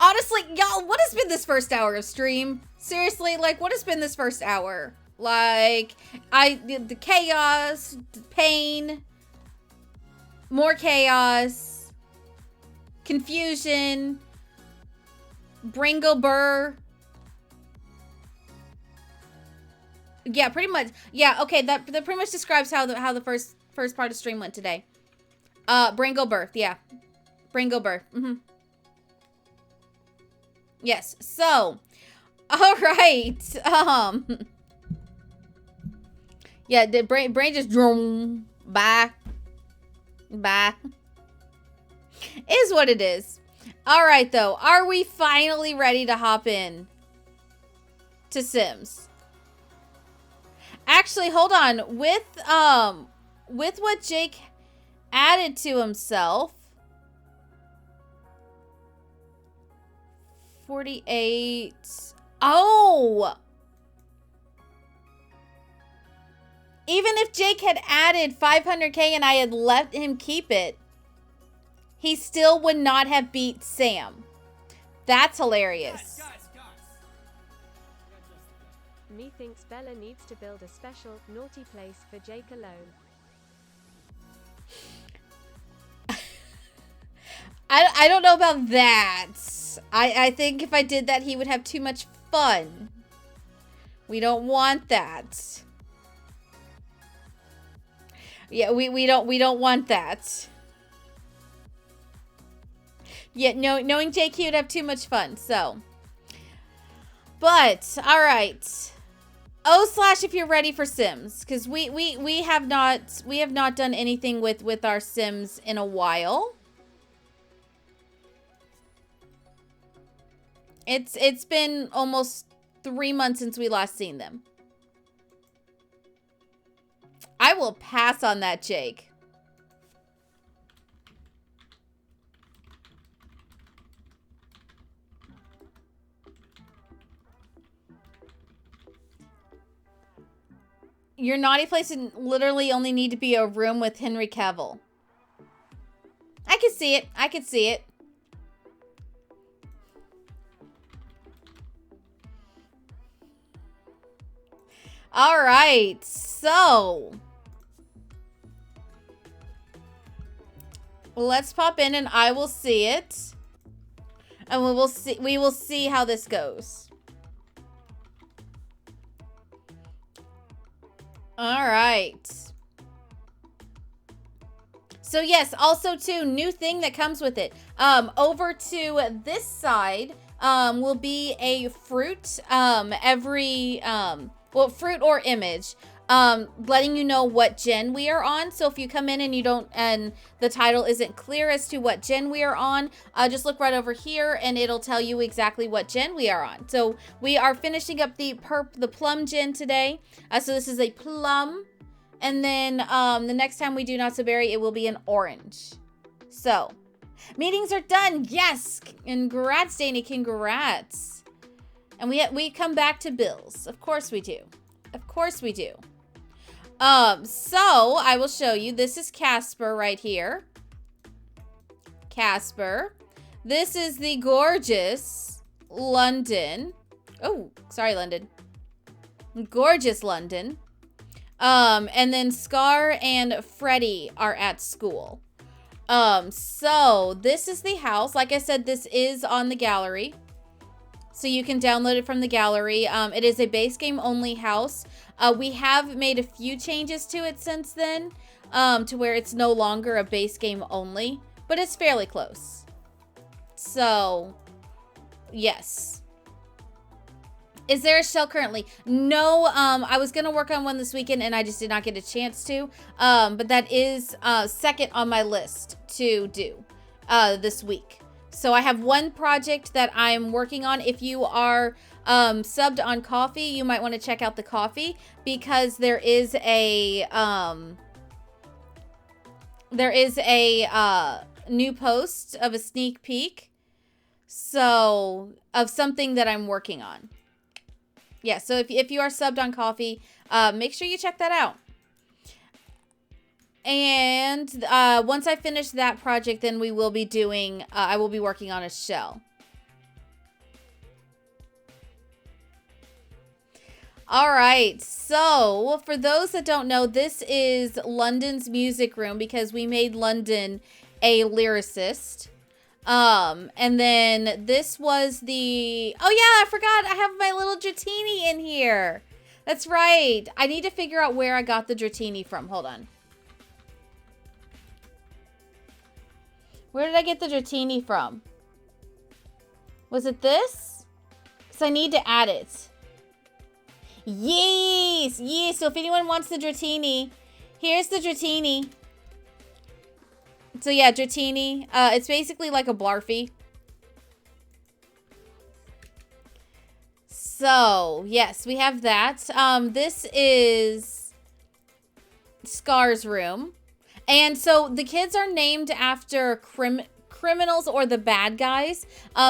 Honestly, y'all, what has been this first hour of stream? Seriously, like, what has been this first hour? Like, the chaos, the pain, more chaos, confusion, Bringle Burr. Yeah, pretty much. Yeah, okay, that pretty much describes how the first part of stream went today. Bringle Burr, yeah. Bringle Burr. Mm-hmm. Yes. So, all right. Yeah, the brain just drum back. Is what it is. All right, though. Are we finally ready to hop in to Sims? Actually, hold on. With what Jake added to himself, 48. Oh! Even if Jake had added 500k and I had let him keep it, he still would not have beat Sam. That's hilarious. Guys. Methinks Bella needs to build a special, naughty place for Jake alone. I don't know about that. I think if I did that, he would have too much fun. We don't want that. Yeah, we don't want that. Yeah, knowing Jake, he would have too much fun, so. But, alright. If you're ready for Sims. Because we have not done anything with our Sims in a while. It's been almost 3 months since we last seen them. I will pass on that, Jake. Your naughty place would literally only need to be a room with Henry Cavill. I can see it. I can see it. All right, so let's pop in and I will see it. And we will see how this goes. All right. So yes, also too, new thing that comes with it. Over to this side will be a fruit well, fruit or image, letting you know what gen we are on. So if you come in and the title isn't clear as to what gen we are on, just look right over here and it'll tell you exactly what gen we are on. So we are finishing up the Plum gen today. So this is a Plum. And then the next time we do Not So Berry, it will be an orange. So meetings are done. Yes. Congrats, Danny. Congrats. And we come back to bills. Of course we do. Of course we do. So I will show you. This is Casper right here. Casper. This is the gorgeous London. Oh, sorry, London. Gorgeous London. And then Scar and Freddy are at school. So this is the house. Like I said, this is on the gallery. So you can download it from the gallery. It is a base game only house. We have made a few changes to it since then, to where it's no longer a base game only, but it's fairly close. So, yes. Is there a shell currently? No, I was going to work on one this weekend and I just did not get a chance to. But that is second on my list to do this week. So I have one project that I'm working on. If you are subbed on coffee, you might want to check out the coffee, because there is a new post of a sneak peek, so of something that I'm working on. Yeah, so if you are subbed on coffee, make sure you check that out. And once I finish that project, then we will be doing, I will be working on a shell. All right, so for those that don't know, this is London's music room, because we made London a lyricist. And then this was the, oh yeah, I forgot, I have my little Dratini in here. That's right. I need to figure out where I got the Dratini from. Hold on. Where did I get the Dratini from? Was it this? Because I need to add it. Yes! Yes! So if anyone wants the Dratini, here's the Dratini. So yeah, Dratini. It's basically like a Blarfy. So, yes, we have that. This is Scar's room. And so the kids are named after criminals or the bad guys.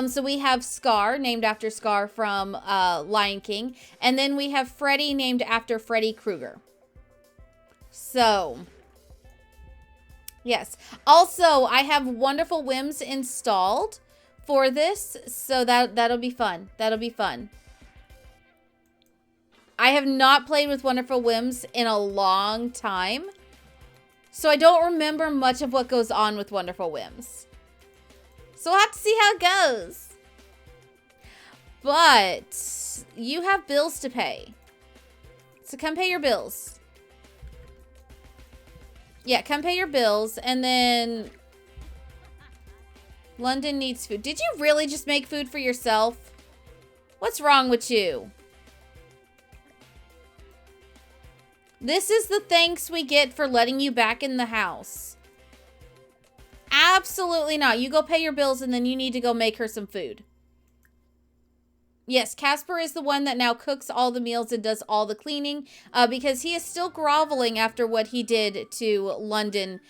So we have Scar, named after Scar from Lion King. And then we have Freddy, named after Freddy Krueger. So, yes. Also, I have Wonderful Whims installed for this. So that'll be fun. That'll be fun. I have not played with Wonderful Whims in a long time, so I don't remember much of what goes on with Wonderful Whims. So we'll have to see how it goes. But you have bills to pay. So come pay your bills. Yeah, come pay your bills, and then London needs food. Did you really just make food for yourself? What's wrong with you? This is the thanks we get for letting you back in the house. Absolutely not. You go pay your bills, and then you need to go make her some food. Yes, Casper is the one that now cooks all the meals and does all the cleaning, because he is still groveling after what he did to London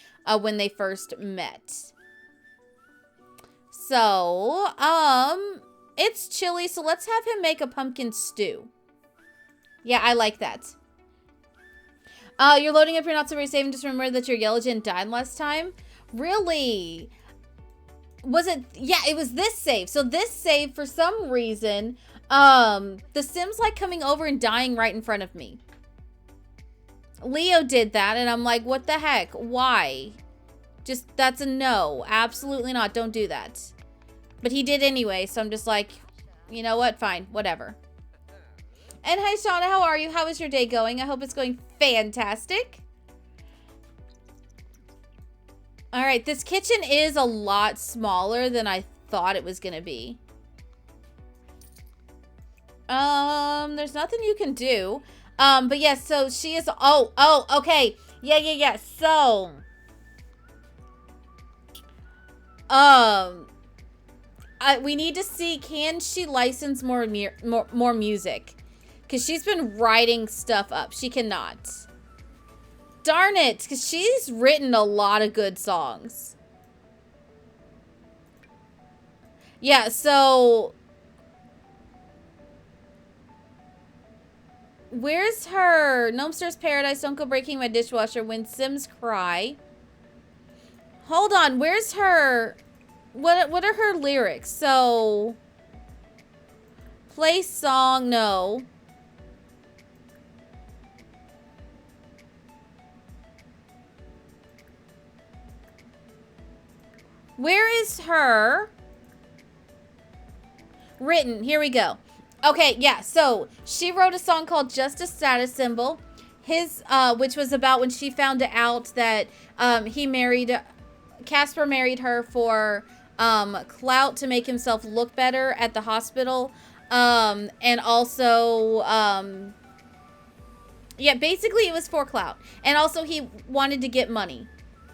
when they first met. So, it's chilly, so let's have him make a pumpkin stew. Yeah, I like that. You're loading up your not so very save, and just remember that your yellow gen died last time. Really? Was it? Yeah, it was this save. So this save, for some reason, the Sims like coming over and dying right in front of me. Leo did that, and I'm like, what the heck? Why? Just, that's a no. Absolutely not. Don't do that. But he did anyway, so I'm just like, you know what? Fine. Whatever. And hi, Shauna, how are you? How is your day going? I hope it's going fantastic. All right, this kitchen is a lot smaller than I thought it was going to be. There's nothing you can do. But yes, so she is, okay. Yeah. So, we need to see, can she license more music? Because she's been writing stuff up. She cannot. Darn it. Because she's written a lot of good songs. Yeah, so... Where's her? Gnomester's Paradise, Don't Go Breaking My Dishwasher, When Sims Cry. Hold on. Where's her... What are her lyrics? So... Play song, no. Where is her written? Here we go. Okay, yeah, so she wrote a song called Just a Status Symbol. Which was about when she found out that Casper married her for clout to make himself look better at the hospital. And also, yeah, basically it was for clout. And also he wanted to get money.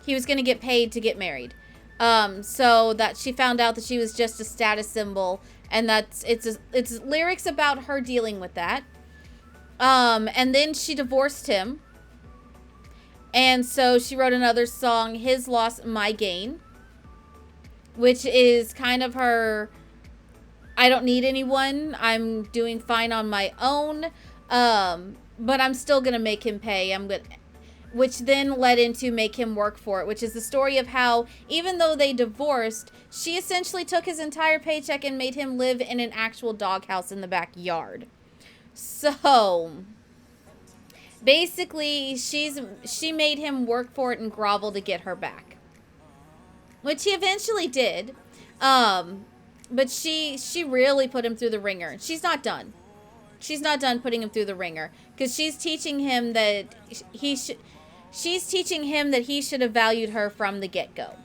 He was going to get paid to get married. So that she found out that she was just a status symbol, and it's lyrics about her dealing with that. And then she divorced him. And so she wrote another song, His Loss, My Gain, which is kind of her, I don't need anyone. I'm doing fine on my own. But I'm still going to make him pay. Which then led into Make Him Work For It, which is the story of how, even though they divorced, she essentially took his entire paycheck and made him live in an actual doghouse in the backyard. So basically, she made him work for it and grovel to get her back, which he eventually did. But she really put him through the ringer. She's not done. She's not done putting him through the ringer, because she's teaching him that he should have valued her from the get-go,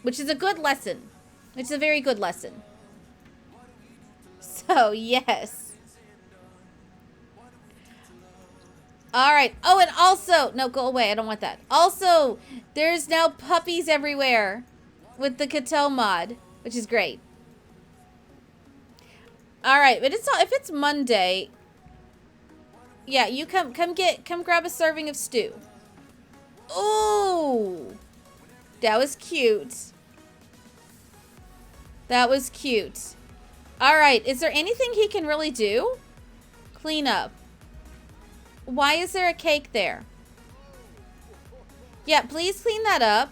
which is a good lesson. It's a very good lesson. So yes. All right. Oh, and also, no, go away. I don't want that. Also, there's now puppies everywhere with the Cateau mod, which is great. All right, but it's not, if it's Monday, yeah, you come grab a serving of stew. Ooh, that was cute. That was cute. All right, is there anything he can really do? Clean up. Why is there a cake there? Yeah, please clean that up.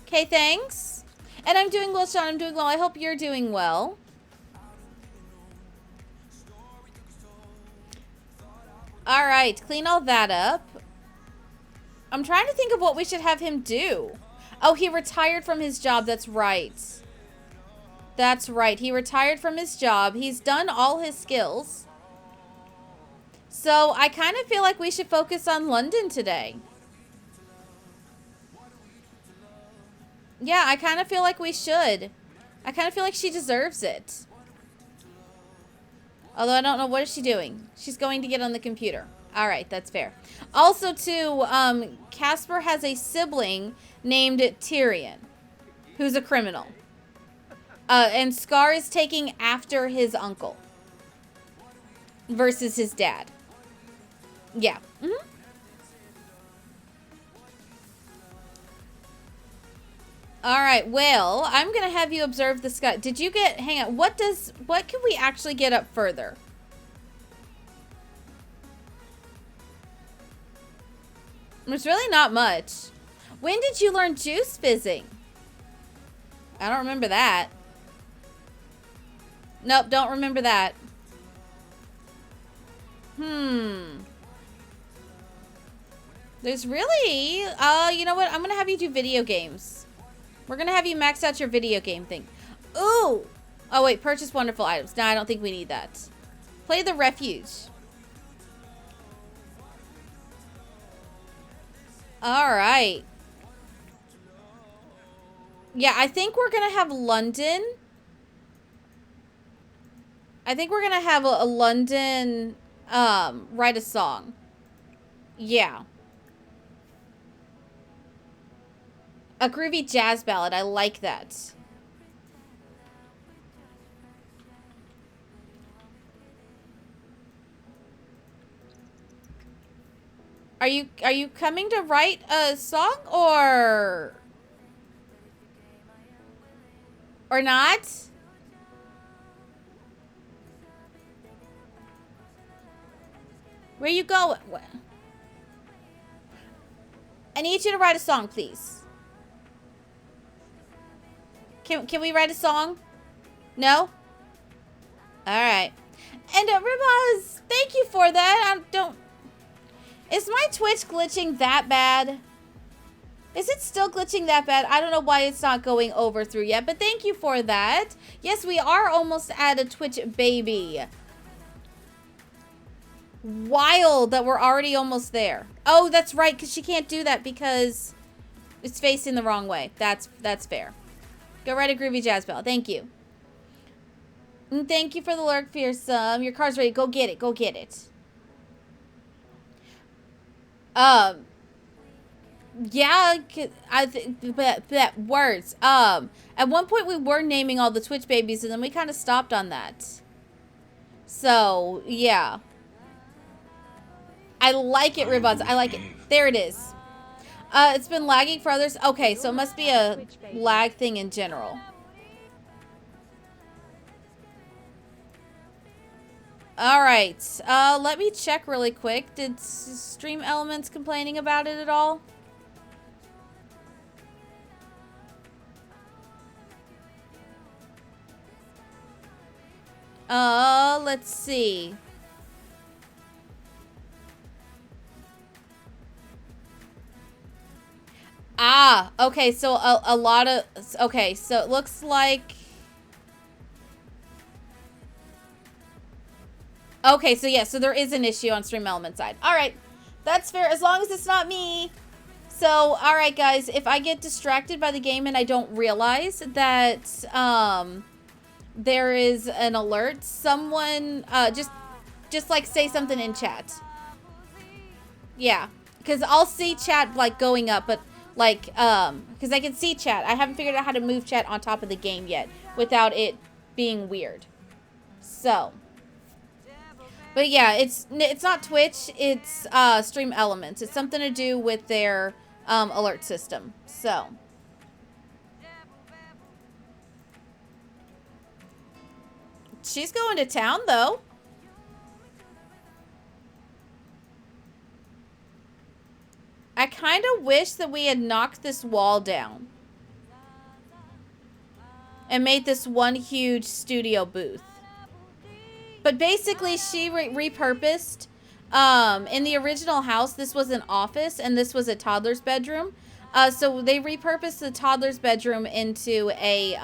Okay, thanks. And I'm doing well, Sean. I'm doing well. I hope you're doing well. All right, clean all that up. I'm trying to think of what we should have him do. Oh, he retired from his job. That's right. That's right. He retired from his job. He's done all his skills. So I kind of feel like we should focus on London today. Yeah, I kind of feel like we should. I kind of feel like she deserves it. Although I don't know, what is she doing? She's going to get on the computer. All right, that's fair. Also, too, Casper has a sibling named Tyrion, who's a criminal. And Scar is taking after his uncle versus his dad. Yeah. Mm-hmm. All right, well, I'm going to have you observe the sky. Did you get, hang on, what can we actually get up further? There's really not much. When did you learn juice fizzing? I don't remember that. Nope, don't remember that. There's really, you know what? I'm going to have you do video games. We're going to have you max out your video game thing. Ooh. Oh, wait. Purchase wonderful items. No, I don't think we need that. Play the refuge. All right. Yeah, I think we're going to have London. I think we're going to have a London write a song. Yeah. A groovy jazz ballad. I like that. Are you coming to write a song or not? Where you going? I need you to write a song, please. Can we write a song? No? Alright. And Ribaz, thank you for that. Is my Twitch glitching that bad? Is it still glitching that bad? I don't know why it's not going over through yet, but thank you for that. Yes, we are almost at a Twitch baby. Wild that we're already almost there. Oh, that's right, because she can't do that because it's facing the wrong way. That's fair. Go write a groovy jazz bell. Thank you. And thank you for the lurk, Fearsome. Your car's ready. Go get it. Go get it. Yeah, I think that words. At one point we were naming all the Twitch babies, and then we kind of stopped on that. So yeah, I like it, Ribbons. I like it. There it is. It's been lagging for others. Okay, so it must be a lag thing in general. All right. Let me check really quick. Did Stream Elements complaining about it at all? Let's see. Ah, okay, so a lot of, okay, so it looks like, okay, so yeah, so there is an issue on Stream Element side. All right, that's fair, as long as it's not me. So, all right, guys, if I get distracted by the game and I don't realize that, there is an alert, someone, just like say something in chat. Yeah, because I'll see chat, like, going up, but, like, because I can see chat. I haven't figured out how to move chat on top of the game yet without it being weird. So, but yeah, it's not Twitch, it's Stream Elements. It's something to do with their alert system. So, she's going to town though. I kind of wish that we had knocked this wall down and made this one huge studio booth. But basically, she repurposed, in the original house, this was an office and this was a toddler's bedroom. So they repurposed the toddler's bedroom into a,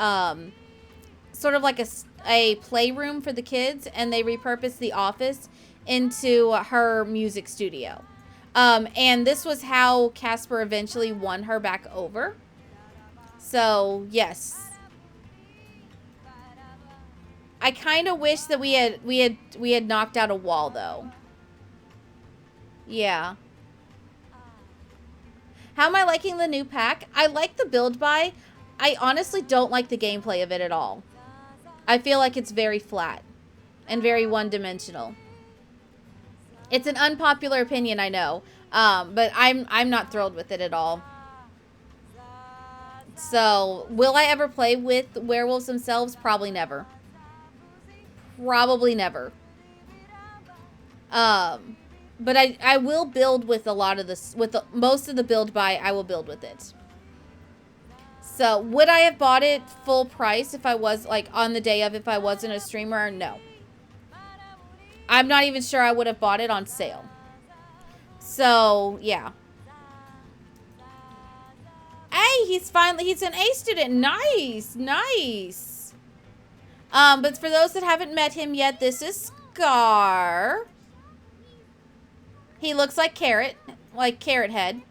sort of like a playroom for the kids, and they repurposed the office into her music studio. And this was how Casper eventually won her back over. So, yes. I kind of wish that we had knocked out a wall though. Yeah. How am I liking the new pack? I like the build buy. I honestly don't like the gameplay of it at all. I feel like it's very flat and very one-dimensional. It's an unpopular opinion, I know, but I'm not thrilled with it at all. So, will I ever play with werewolves themselves? Probably never. Probably never. But I will build with a lot of this, with most of the build buy, I will build with it. So, would I have bought it full price if I was, like, on the day of, if I wasn't a streamer? No. I'm not even sure I would have bought it on sale. So, yeah. Hey, he's an A student. Nice, nice. But for those that haven't met him yet, this is Scar. He looks like Carrot Head.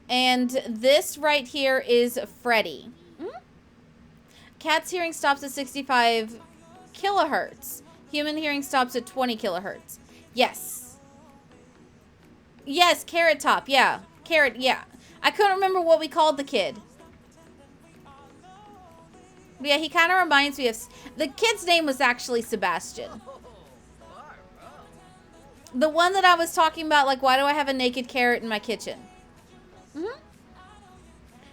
And this right here is Freddy. Cat's hearing stops at 65 kilohertz. Human hearing stops at 20 kilohertz. Yes. Yes, Carrot Top. Yeah. Carrot, yeah. I couldn't remember what we called the kid. But yeah, he kind of reminds me of... The kid's name was actually Sebastian. The one that I was talking about, like, why do I have a naked carrot in my kitchen?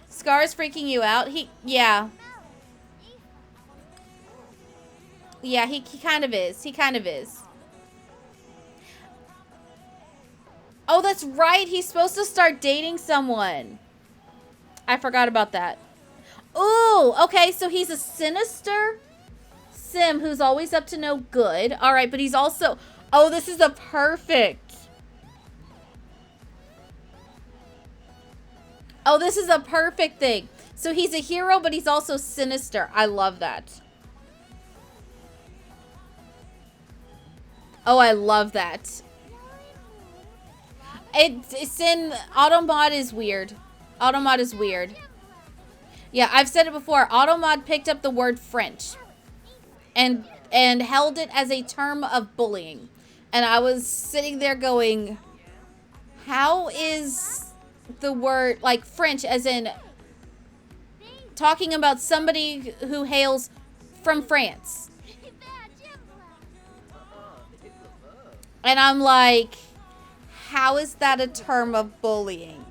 Scar's freaking you out? Yeah. Yeah, he kind of is. He kind of is. Oh, that's right. He's supposed to start dating someone. I forgot about that. Ooh, okay, so he's a sinister sim who's always up to no good. All right, but he's also... Oh, this is a perfect... Oh, this is a perfect thing. So he's a hero, but he's also sinister. I love that. Oh, I love that. It's in... Automod is weird. Automod is weird. Yeah, I've said it before. Automod picked up the word French and held it as a term of bullying. And I was sitting there going, how is the word, like French, as in talking about somebody who hails from France. And I'm like, how is that a term of bullying?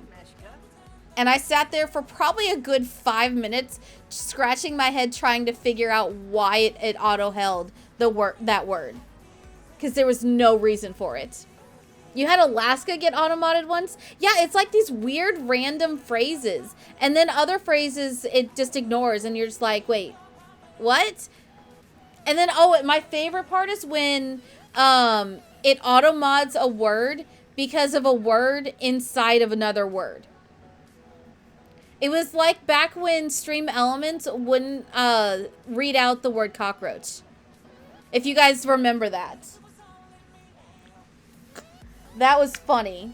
And I sat there for probably a good 5 minutes, scratching my head trying to figure out why it auto-held that word. Because there was no reason for it. You had Alaska get auto-modded once? Yeah, it's like these weird random phrases. And then other phrases it just ignores and you're just like, wait, what? And then, oh, my favorite part is when it auto-mods a word because of a word inside of another word. It was like back when Stream Elements wouldn't read out the word cockroach. If you guys remember that. That was funny.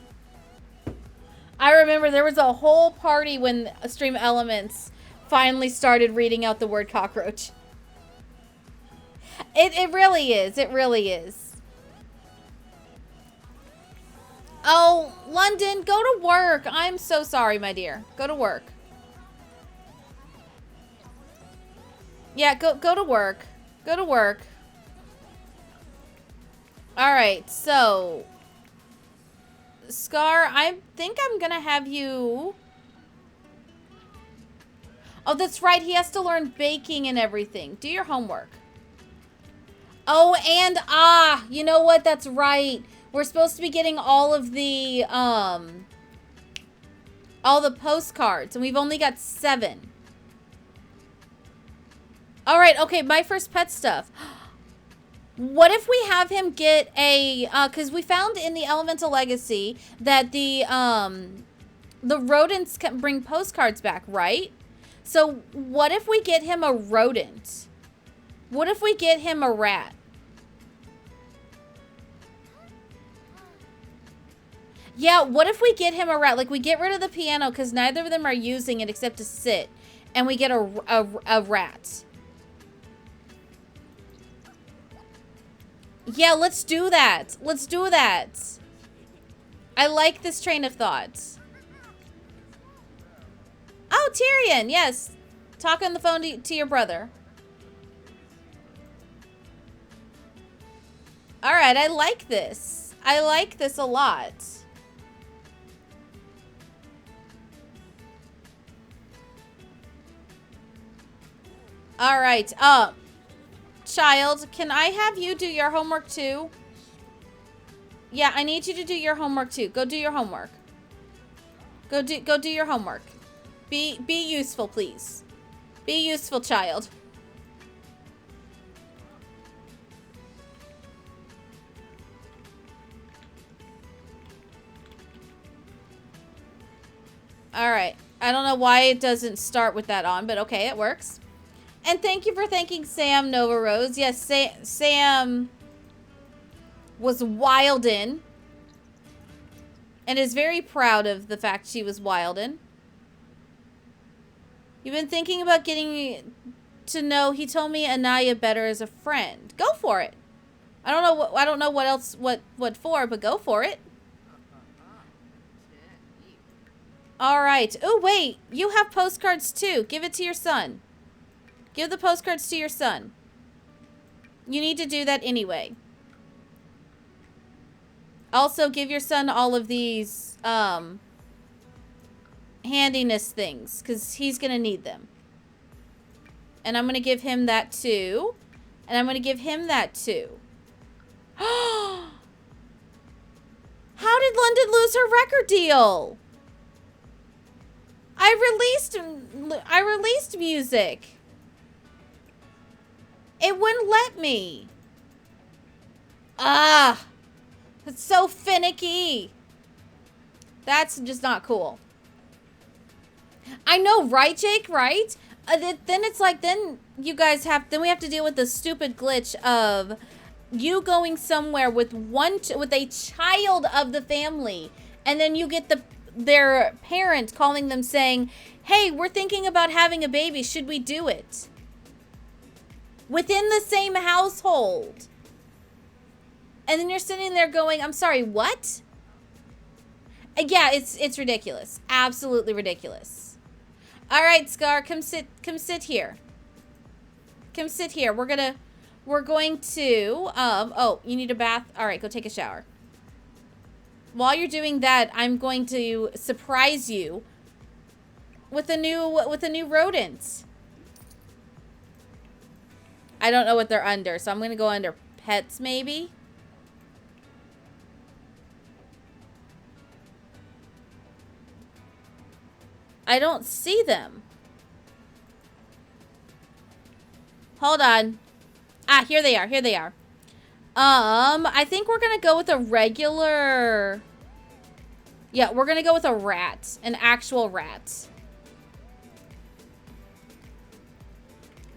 I remember there was a whole party when Stream Elements finally started reading out the word cockroach. It really is. It really is. Oh, London, go to work. I'm so sorry, my dear. Go to work. Yeah, go to work. Go to work. All right, so Scar, I think I'm gonna have you. Oh, that's right. He has to learn baking and everything. Do your homework. Oh, and you know what? That's right. We're supposed to be getting all the postcards, and we've only got 7. All right, okay, my first pet stuff. What if we have him get a, because we found in the Elemental Legacy that the rodents can bring postcards back, right? So what if we get him a rodent? What if we get him a rat? Yeah, what if we get him a rat? Like, we get rid of the piano because neither of them are using it except to sit. And we get a rat. Yeah, let's do that. Let's do that. I like this train of thought. Oh, Tyrion, yes. Talk on the phone to your brother. All right, I like this. I like this a lot. All right, child, can I have you do your homework too? Yeah, I need you to do your homework too. Go do your homework. Go do your homework. Be useful, please. Be useful, child. All right. I don't know why it doesn't start with that on, but okay, it works. And thank you for thanking Sam Nova Rose. Yes, Sam was Wilden and is very proud of the fact she was Wilden. You've been thinking about getting to know. He told me Anaya better as a friend. Go for it. I don't know what else what for, but go for it. All right. Oh wait, you have postcards too. Give it to your son. Give the postcards to your son. You need to do that anyway. Also, give your son all of these handiness things, because he's going to need them. And I'm going to give him that too. And I'm going to give him that too. How did London lose her record deal? I released music. It wouldn't let me. It's so finicky. That's just not cool. I know, right, Jake? Right? Then it's like, then you guys have, then we have to deal with the stupid glitch of you going somewhere with with a child of the family, and then you get their parent calling them saying, "Hey, we're thinking about having a baby. Should we do it?" Within the same household. And then you're sitting there going, I'm sorry, what? Yeah, it's ridiculous. Absolutely ridiculous. All right, Scar, come sit here. Come sit here. We're going to, oh, you need a bath? All right, go take a shower. While you're doing that, I'm going to surprise you with a new rodent. I don't know what they're under, so I'm going to go under pets maybe. I don't see them. Hold on. Ah, here they are. Here they are. I think we're gonna go with a regular... Yeah, we're gonna go with a rat. An actual rat.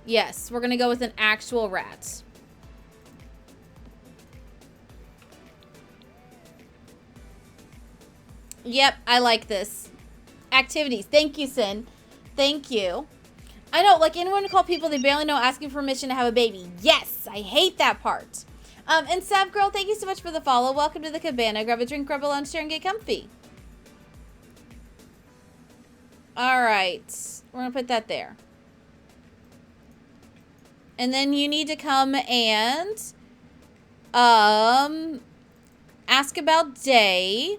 Yes, we're gonna go with an actual rat. Yep, I like this. Activities. Thank you, Sin. Thank you. I know, like anyone who call people they barely know asking permission to have a baby. Yes, I hate that part. And Sav Girl, thank you so much for the follow. Welcome to the Cabana. Grab a drink, grab a lunch, share, and get comfy. All right. We're going to put that there. And then you need to come and ask about Day,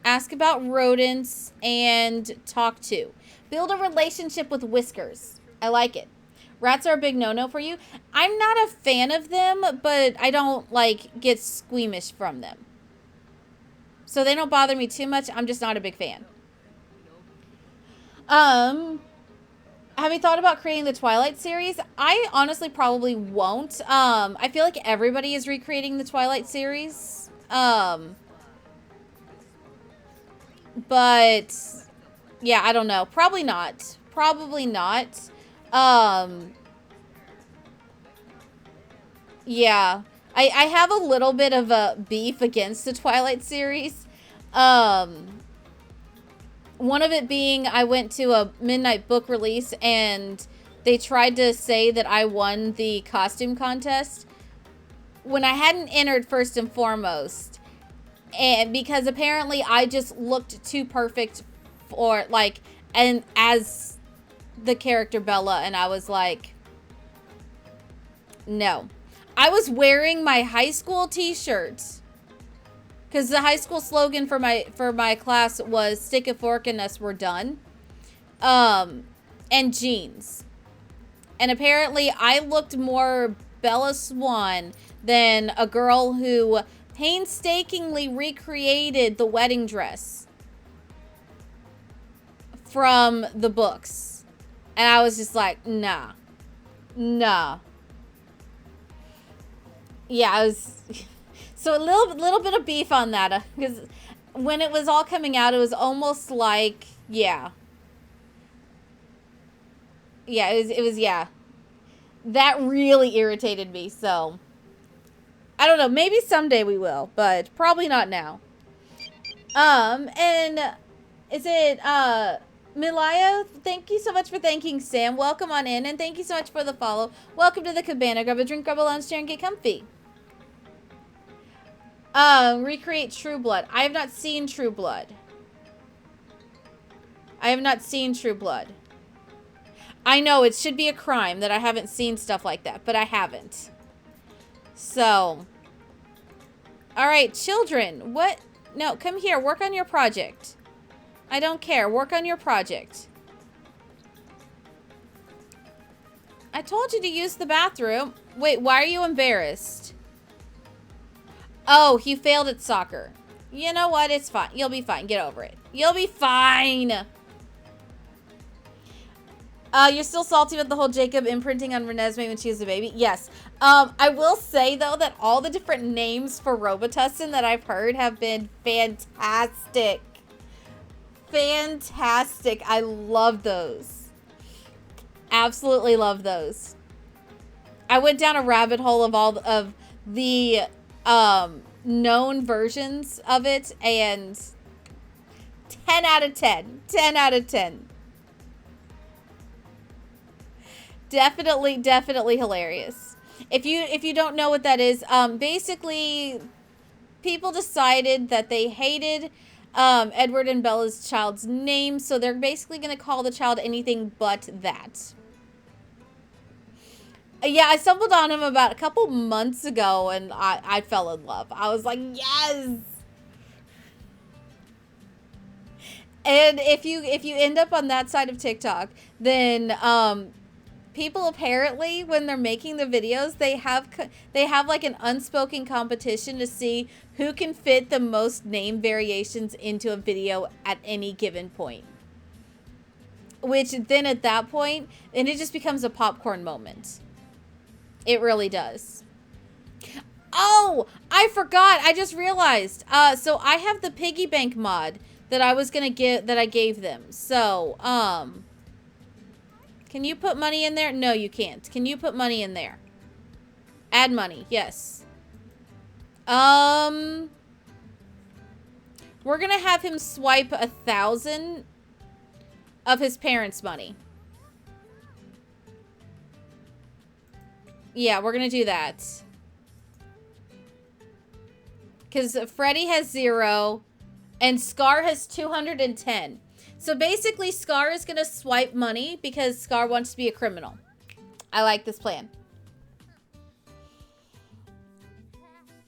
ask about rodents, and talk to. Build a relationship with Whiskers. I like it. Rats are a big no-no for you. I'm not a fan of them, but I don't, like, get squeamish from them. So they don't bother me too much. I'm just not a big fan. Have you thought about creating the Twilight series? I honestly probably won't. I feel like everybody is recreating the Twilight series. But, yeah, I don't know. Probably not. Probably not. Yeah, I have a little bit of a beef against the Twilight series. One of it being I went to a midnight book release and they tried to say that I won the costume contest when I hadn't entered first and foremost. And because apparently I just looked too perfect for like, and as the character Bella, and I was like, no. I was wearing my high school t-shirt because the high school slogan for my class was "Stick a fork in us, we're done," and jeans. And apparently I looked more Bella Swan than a girl who painstakingly recreated the wedding dress from the books. And I was just like, nah. Nah. Yeah, I was... So a little bit of beef on that. Because when it was all coming out, it was almost like, yeah. Yeah, it was, yeah. That really irritated me, so... I don't know, maybe someday we will, but probably not now. And is it, Milaya, thank you so much for thanking Sam. Welcome on in, and thank you so much for the follow. Welcome to the Cabana. Grab a drink, grab a lunch, share, and get comfy. Recreate True Blood. I have not seen True Blood. I have not seen True Blood. I know, it should be a crime that I haven't seen stuff like that, but I haven't. So. Alright, children. What? No, come here. Work on your project. I don't care. Work on your project. I told you to use the bathroom. Wait, why are you embarrassed? Oh, he failed at soccer. You know what? It's fine. You'll be fine. Get over it. You'll be fine. You're still salty with the whole Jacob imprinting on Renesmee when she was a baby? Yes. I will say, though, that all the different names for Robitussin that I've heard have been fantastic. Fantastic. I love those. Absolutely love those. I went down a rabbit hole of all of the known versions of it, and 10 out of 10. 10 out of 10. Definitely hilarious. If you don't know what that is, basically people decided that they hated Edward and Bella's child's name, so they're basically going to call the child anything but that. Yeah, I stumbled on him about a couple months ago, and I fell in love. I was like, yes! And if you end up on that side of TikTok, then people apparently, when they're making the videos, they have like an unspoken competition to see who can fit the most name variations into a video at any given point. Which then at that point, and it just becomes a popcorn moment. It really does. Oh, I forgot. I just realized. So I have the piggy bank mod that I was gonna give, that I gave them. So, can you put money in there? No, you can't. Can you put money in there? Add money. Yes. We're gonna have him swipe 1,000 of his parents' money. Yeah, we're gonna do that. Because Freddy has 0 and Scar has 210. So basically, Scar is gonna swipe money because Scar wants to be a criminal. I like this plan.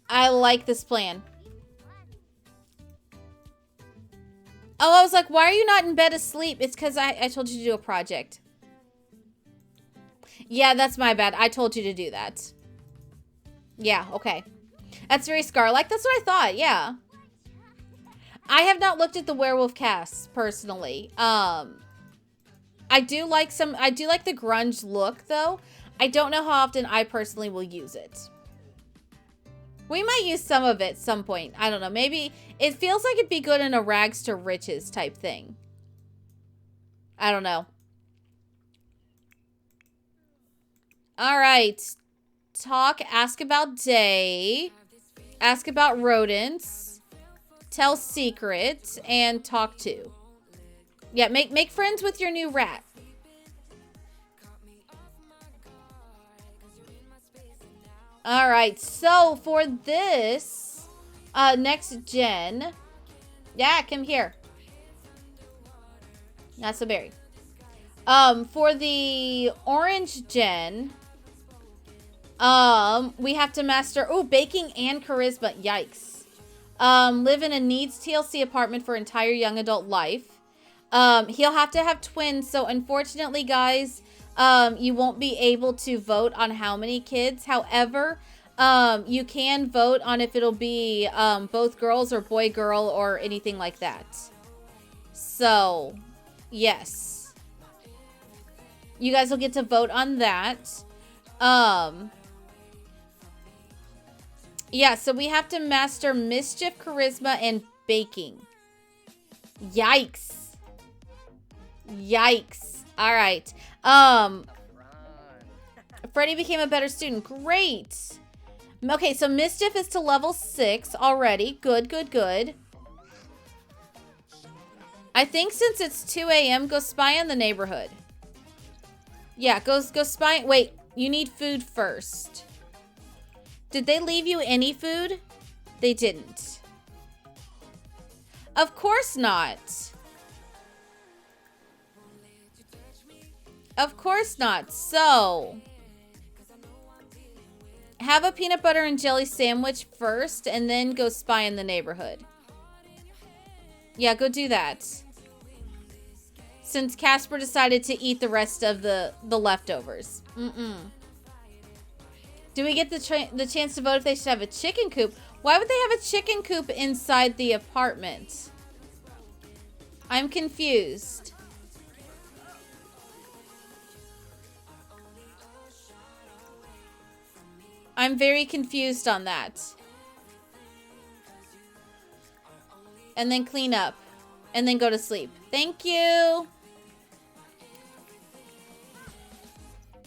I like this plan. Oh, I was like, why are you not in bed asleep? It's because I told you to do a project. Yeah, that's my bad. I told you to do that. Yeah, okay. That's very Scar-like. That's what I thought, yeah. I have not looked at the werewolf casts, personally. I do like the grunge look, though. I don't know how often I personally will use it. We might use some of it at some point. I don't know. Maybe it feels like it'd be good in a rags to riches type thing. I don't know. All right. Talk, ask about day. Ask about rodents. Tell secrets. And talk to. Yeah, make friends with your new rat. All right, so for this next gen, yeah, come here. That's a berry. For the orange gen, we have to master baking and charisma. Yikes. Live in a needs TLC apartment for entire young adult life. He'll have to have twins, so unfortunately, guys, you won't be able to vote on how many kids. However, you can vote on if it'll be both girls or boy-girl or anything like that. So, yes. You guys will get to vote on that. Yeah, so we have to master mischief, charisma, and baking. Yikes. Yikes. All right. Freddy became a better student. Great. Okay, so mischief is to level 6 already. Good, good, good. I think since it's 2 a.m., go spy on the neighborhood. Yeah, go spy. Wait, you need food first. Did they leave you any food? They didn't. Of course not. Of course not. So, have a peanut butter and jelly sandwich first and then go spy in the neighborhood. Yeah, go do that. Since Casper decided to eat the rest of the leftovers. Do we get the chance to vote if they should have a chicken coop? Why would they have a chicken coop inside the apartment? I'm confused. I'm very confused on that. And then clean up. And then go to sleep. Thank you.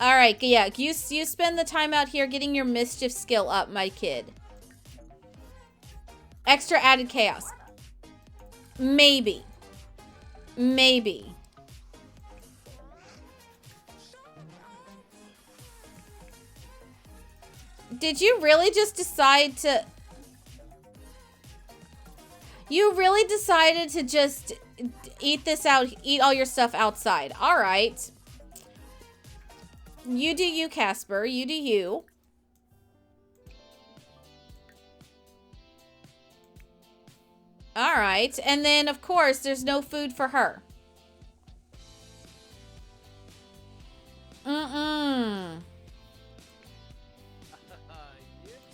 Alright, yeah. You spend the time out here getting your mischief skill up, my kid. Extra added chaos. Maybe. Maybe. Did you really just decide to... You really decided to just eat this out, eat all your stuff outside. All right. You do you, Casper. You do you. All right. And then, of course, there's no food for her.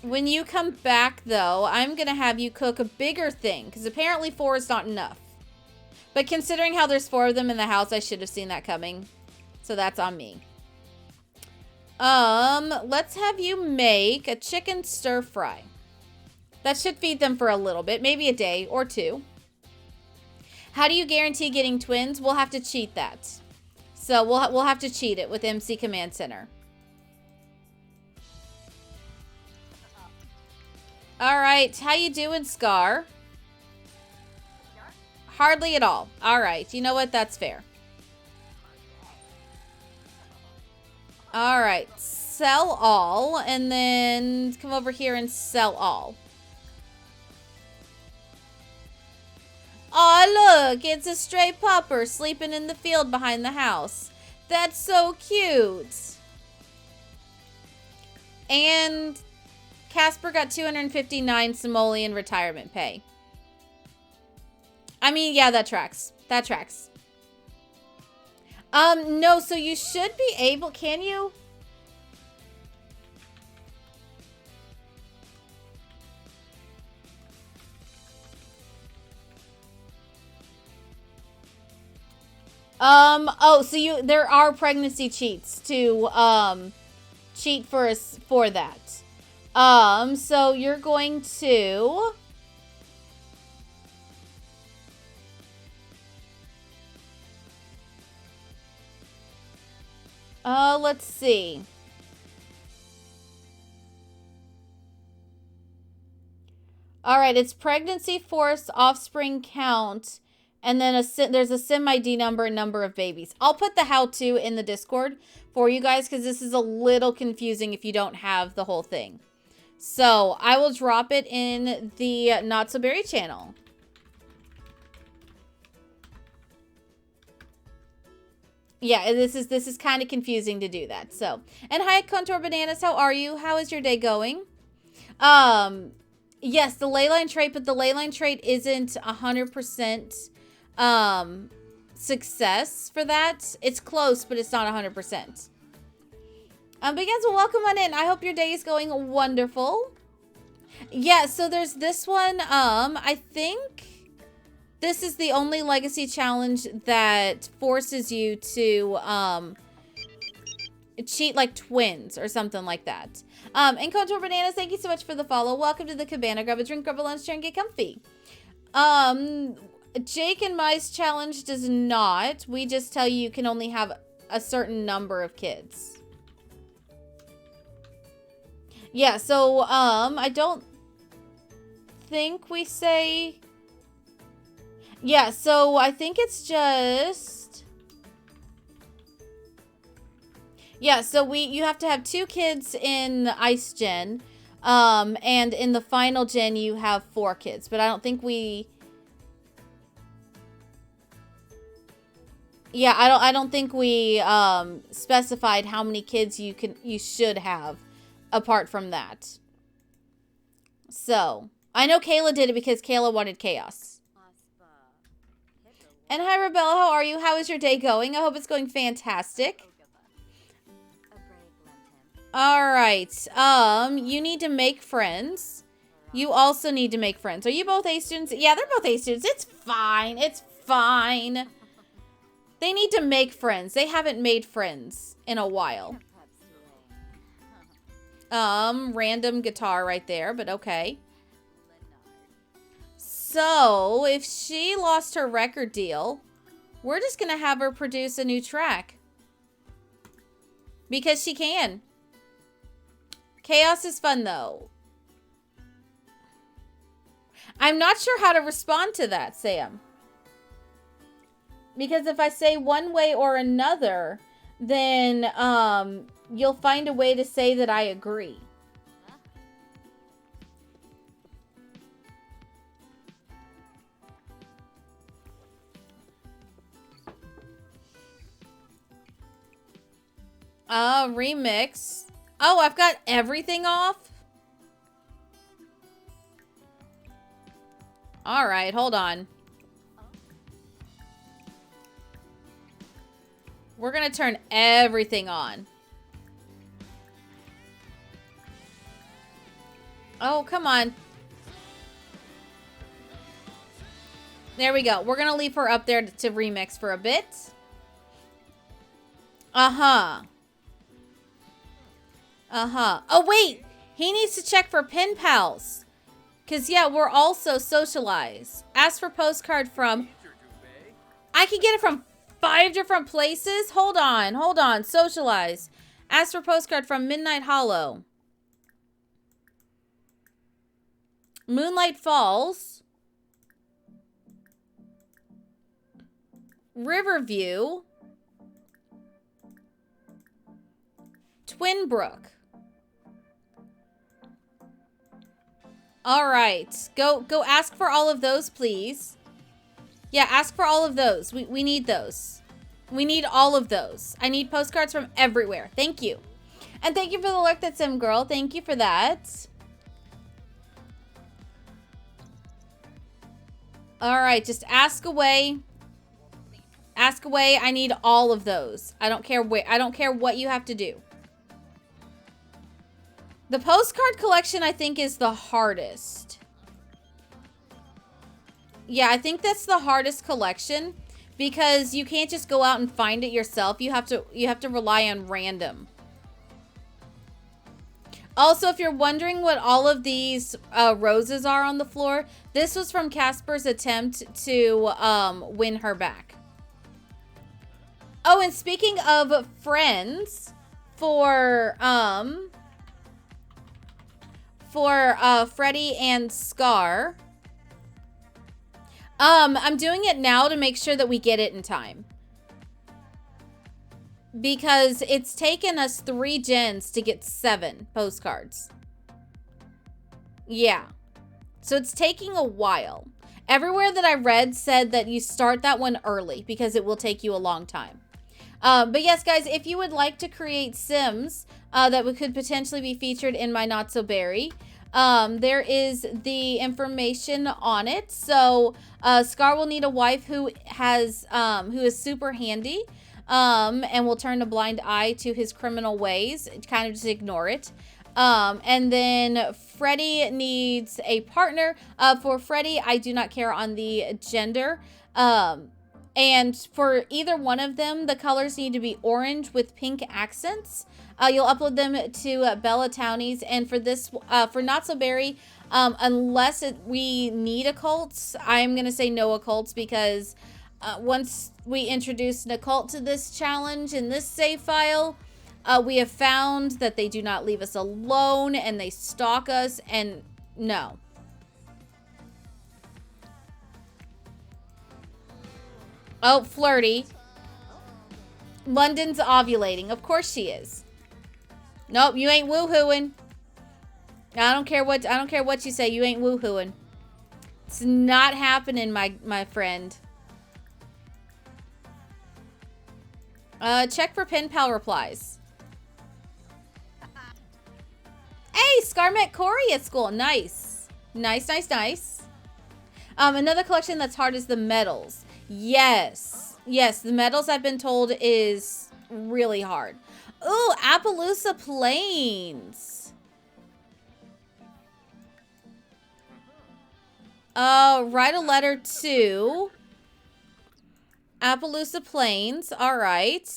When you come back, though, I'm going to have you cook a bigger thing, because apparently 4 is not enough. But considering how there's 4 of them in the house, I should have seen that coming. So that's on me. Let's have you make a chicken stir fry. That should feed them for a little bit, maybe a day or 2. How do you guarantee getting twins? We'll have to cheat that. So we'll have to cheat it with MC Command Center. All right, how you doing, Scar? Hardly at all. All right, you know what? That's fair. All right, sell all, and then come over here and sell all. Aw, look, it's a stray pupper sleeping in the field behind the house. That's so cute. And Casper got 259 simoleon retirement pay. I mean, yeah, that tracks. That tracks. No, so you should be able, can you? Oh, so there are pregnancy cheats to, cheat for us for that. So you're going to... let's see. All right, it's pregnancy force, offspring count, and then there's a sim ID number and number of babies. I'll put the how-to in the Discord for you guys because this is a little confusing if you don't have the whole thing. So I will drop it in the Not So Berry channel. Yeah, this is kind of confusing to do that. So, and hi, Contour Bananas. How are you? How is your day going? Yes, the leyline trait, but the leyline trait isn't 100% success for that. It's close, but it's not 100%. But yes, well, welcome on in. I hope your day is going wonderful. Yeah, so there's this one. I think this is the only legacy challenge that forces you to cheat like twins or something like that. And Contour Bananas, thank you so much for the follow. Welcome to the Cabana. Grab a drink, grab a lunch, chair, and get comfy. Jake and Mice challenge does not. We just tell you can only have a certain number of kids. Yeah, so I don't think we say... Yeah, so I think it's just... Yeah, so you have to have 2 kids in the Ice Gen. And in the final gen, you have 4 kids. But I don't think we... Yeah, I don't think we specified how many kids you should have apart from that. So, I know Kayla did it because Kayla wanted chaos. And hi, Rebella, how are you? How is your day going? I hope it's going fantastic. Alright, you need to make friends. You also need to make friends. Are you both A students? Yeah, they're both A students. It's fine. It's fine. They need to make friends. They haven't made friends in a while. Random guitar right there, but okay. So, if she lost her record deal, we're just going to have her produce a new track. Because she can. Chaos is fun, though. I'm not sure how to respond to that, Sam. Because if I say one way or another, then you'll find a way to say that I agree. Remix. Oh, I've got everything off? Alright, hold on. We're gonna turn everything on. Oh, come on. There we go. We're gonna leave her up there to remix for a bit. Uh-huh. Uh-huh. Oh, wait! He needs to check for pen pals. Because, yeah, we're also socialized. Ask for postcard from... I can get it from 5 different places? Hold on. Hold on. Socialize. Ask for postcard from Midnight Hollow. Moonlight Falls. Riverview. Twinbrook. All right. Go ask for all of those, please. Yeah, ask for all of those. We need those. We need all of those. I need postcards from everywhere. Thank you. And thank you for the look, that's Sim Girl. Thank you for that. All right, just ask away. Ask away. I need all of those. I don't care where. I don't care what you have to do. The postcard collection, I think, is the hardest. Yeah, I think that's the hardest collection because you can't just go out and find it yourself. You have to rely on random. Also, if you're wondering what all of these roses are on the floor, this was from Casper's attempt to win her back. Oh, and speaking of friends, for Freddy and Scar, I'm doing it now to make sure that we get it in time. Because it's taken us 3 gens to get 7 postcards. Yeah. So it's taking a while. Everywhere that I read said that you start that one early because it will take you a long time. But yes, guys, if you would like to create Sims that could potentially be featured in my Not So Berry, there is the information on it. So Scar will need a wife who is super handy. And will turn a blind eye to his criminal ways, kind of just ignore it. And then Freddy needs a partner. For Freddy, I do not care on the gender. And for either one of them, the colors need to be orange with pink accents. You'll upload them to Bella Townies. And for this, for Not So Berry, unless we need occults, I'm going to say no occults because once we introduce an occult to this challenge in this save file, we have found that they do not leave us alone and they stalk us, and no. Oh, flirty. London's ovulating. Of course she is. Nope, you ain't woohooing. I don't care what you say. You ain't woohooing. It's not happening, my friend. Check for pen pal replies. Hey, Scar met Corey at school. Nice. Nice, nice, nice. Another collection that's hard is the medals. Yes. Yes, the medals I've been told is really hard. Ooh, Appaloosa Plains. Write a letter to Appaloosa Plains. All right.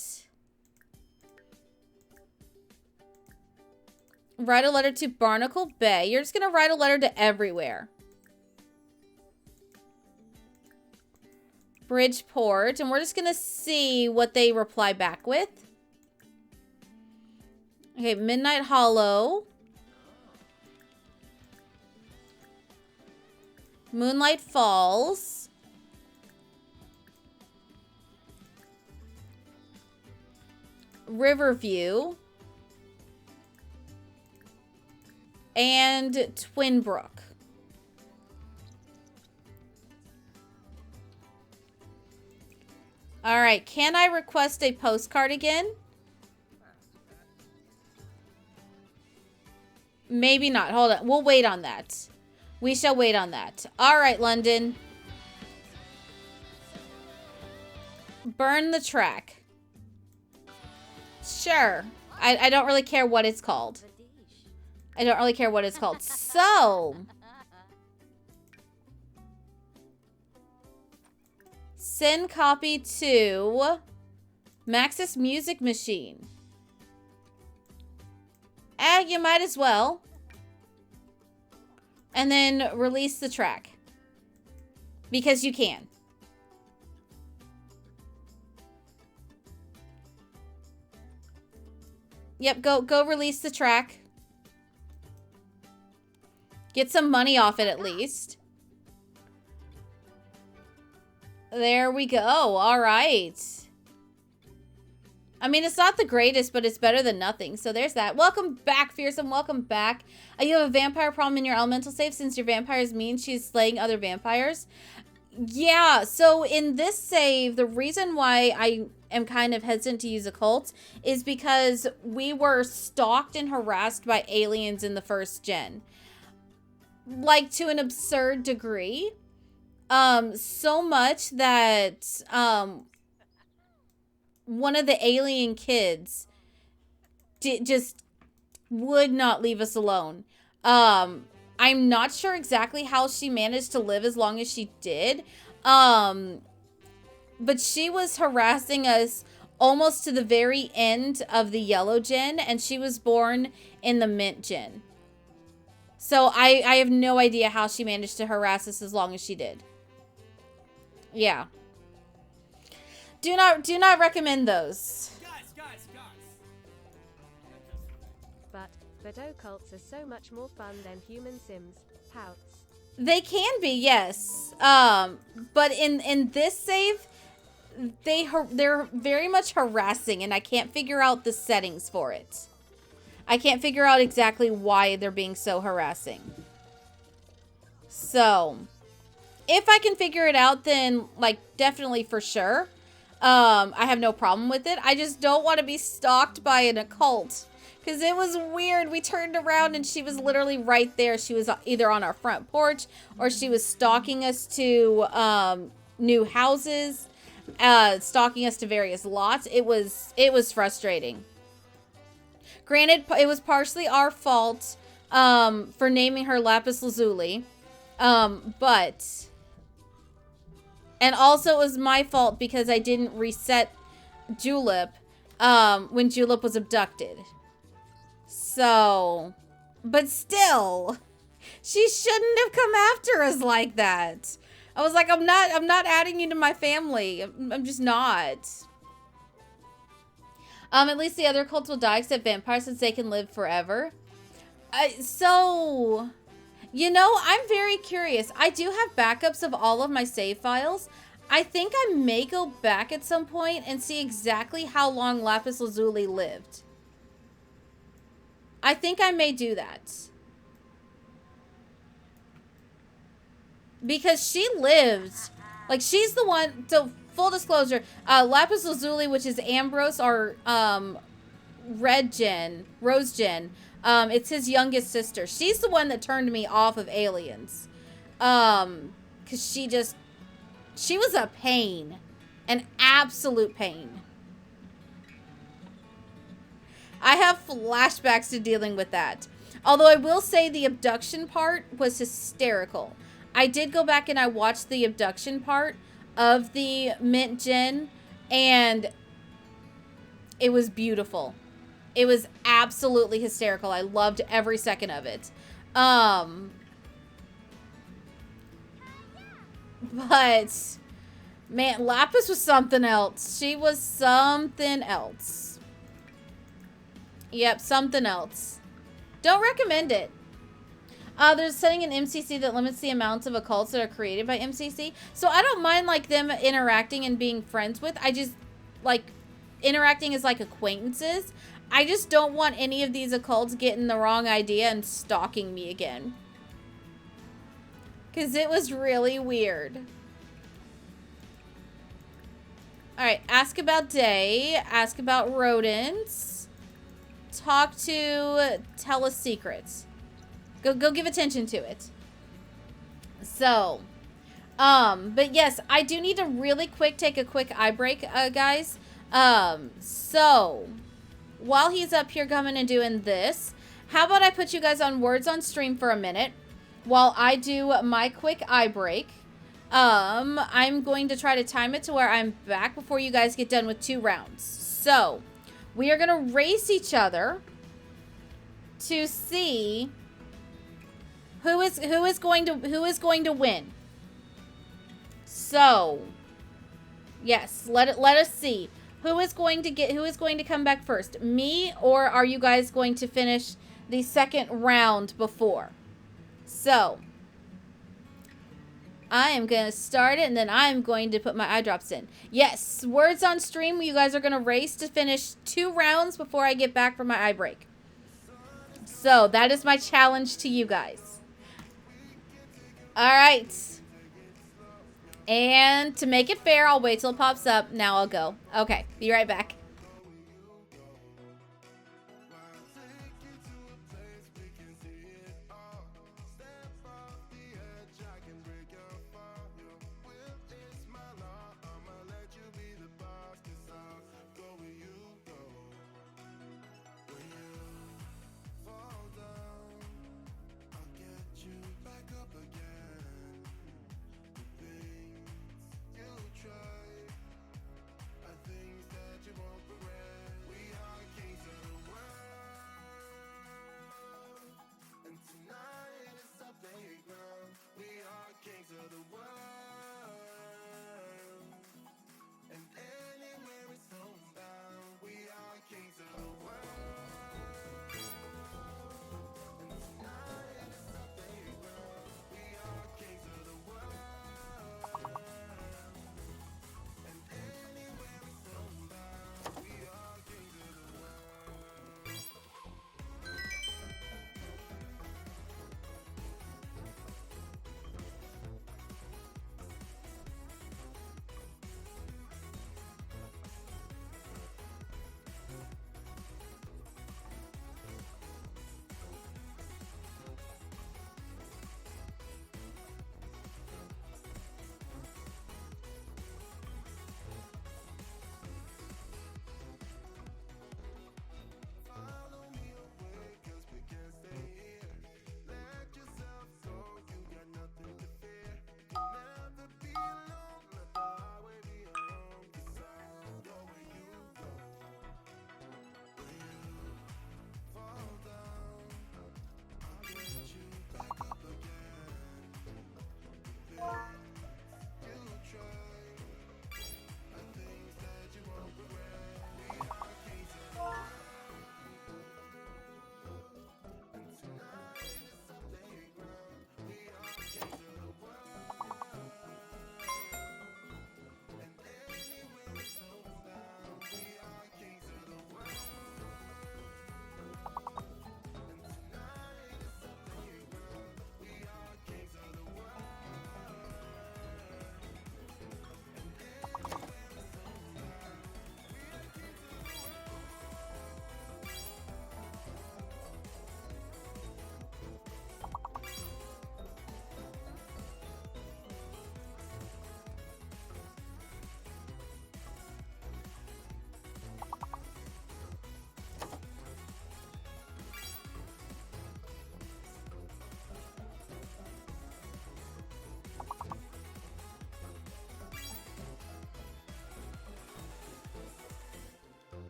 Write a letter to Barnacle Bay. You're just going to write a letter to everywhere. Bridgeport. And we're just going to see what they reply back with. Okay, Midnight Hollow. Moonlight Falls. Riverview. And Twinbrook. All right, can I request a postcard again? Maybe not. Hold on. We'll wait on that. We shall wait on that. All right, London. Burn the track. Sure. I don't really care what it's called. I don't really care what it's called. So, send copy to Maxis Music Machine. You might as well. And then release the track. Because you can. Yep, go release the track. Get some money off it at least. There we go. All right. I mean, it's not the greatest, but it's better than nothing. So there's that. Welcome back, Fearsome. Welcome back. You have a vampire problem in your elemental save since your vampire is mean. She's slaying other vampires. Yeah, so in this save, the reason why I am kind of hesitant to use occults is because we were stalked and harassed by aliens in the first gen. Like, to an absurd degree. So much that one of the alien kids just would not leave us alone. I'm not sure exactly how she managed to live as long as she did. But she was harassing us almost to the very end of the yellow gen, and she was born in the mint gen. So I have no idea how she managed to harass us as long as she did. Yeah. Do not recommend those. Guys. But occults are so much more fun than human sims. Pouts. They can be, yes. But in this save, they're very much harassing, and I can't figure out the settings for it. I can't figure out exactly why they're being so harassing. So, if I can figure it out, then, like, definitely for sure. I have no problem with it. I just don't want to be stalked by an occult. Because it was weird. We turned around and she was literally right there. She was either on our front porch or she was stalking us to new houses, stalking us to various lots. It was frustrating. Granted, it was partially our fault for naming her Lapis Lazuli. But... And also it was my fault because I didn't reset Julep when Julep was abducted. So, but still, she shouldn't have come after us like that. I was like, I'm not adding you to my family. I'm just not. At least the other cults will die except vampires since they can live forever. So, you know, I'm very curious. I do have backups of all of my save files. I think I may go back at some point and see exactly how long Lapis Lazuli lived. I think I may do that. Because she lived, like, she's the one, so full disclosure, Lapis Lazuli, which is Ambrose, or Rose Gen, it's his youngest sister. She's the one that turned me off of aliens. Because she was a pain. An absolute pain. I have flashbacks to dealing with that. Although I will say the abduction part was hysterical. I did go back and I watched the abduction part of the Mint Gen, and it was beautiful. It was absolutely hysterical. I loved every second of it. But, man, Lapis was something else. She was something else. Yep, something else. Don't recommend it. They're setting an MCC that limits the amounts of occults that are created by MCC. So I don't mind, like, them interacting and being friends with. I just, like, interacting as, like, acquaintances. I just don't want any of these occults getting the wrong idea and stalking me again. Because it was really weird. Alright, ask about day. Ask about rodents. Talk to tell us secrets. Go give attention to it. So, but yes, I do need to really take a quick eye break, guys. So, while he's up here coming and doing this, how about I put you guys on words on stream for a minute while I do my quick eye break. I'm going to try to time it to where I'm back before you guys get done with 2 rounds. So, we are going to race each other to see who is going to win. So, yes, let us see. Who is going to come back first? Me, or are you guys going to finish the second round before? So, I am going to start it, and then I'm going to put my eye drops in. Yes, words on stream, you guys are going to race to finish 2 rounds before I get back from my eye break. So, that is my challenge to you guys. All right. And to make it fair, I'll wait till it pops up. Now I'll go. Okay, be right back.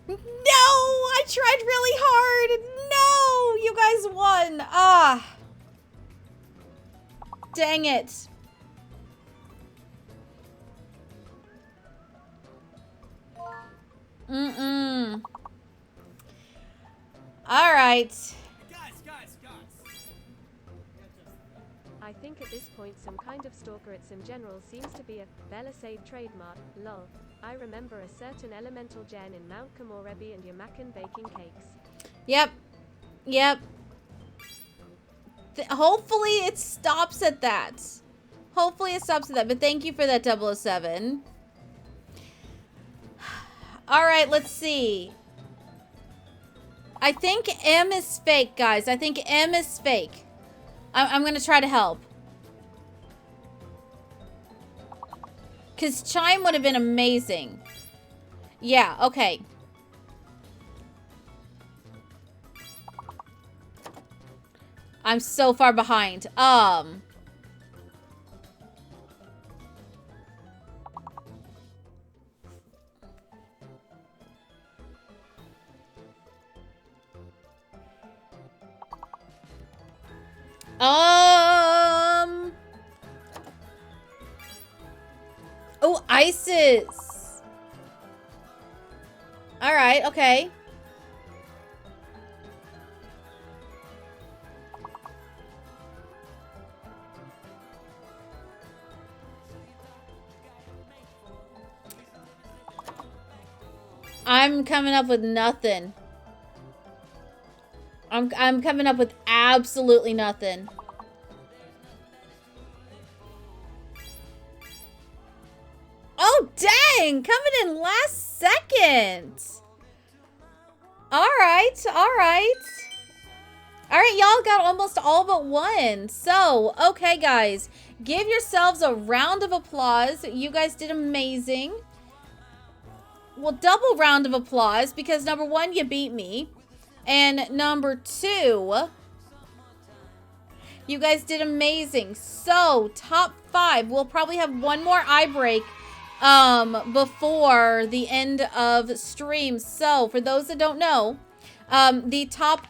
No, I tried really hard. No, you guys won. Ah. Dang it. Mm-mm. All right. Guys. I think at this point some kind of stalker at Sim General seems to be a BellaLessai trademark, lol. I remember a certain elemental gen in Mount Komorebi and Yamakan baking cakes. Yep. Hopefully it stops at that. But thank you for that 007. All right, let's see. I think M is fake, guys. I think M is fake. I'm going to try to help. Because Chime would have been amazing. Yeah, okay. I'm so far behind. Oh, ISIS. All right, okay. I'm coming up with nothing. I'm coming up with absolutely nothing. Oh, dang! Coming in last second. All right. All right, y'all got almost all but one. So, okay, guys. Give yourselves a round of applause. You guys did amazing. Well, double round of applause because number one, you beat me. And number two, you guys did amazing. So, top 5. We'll probably have one more eye break before the end of stream. So, for those that don't know, the top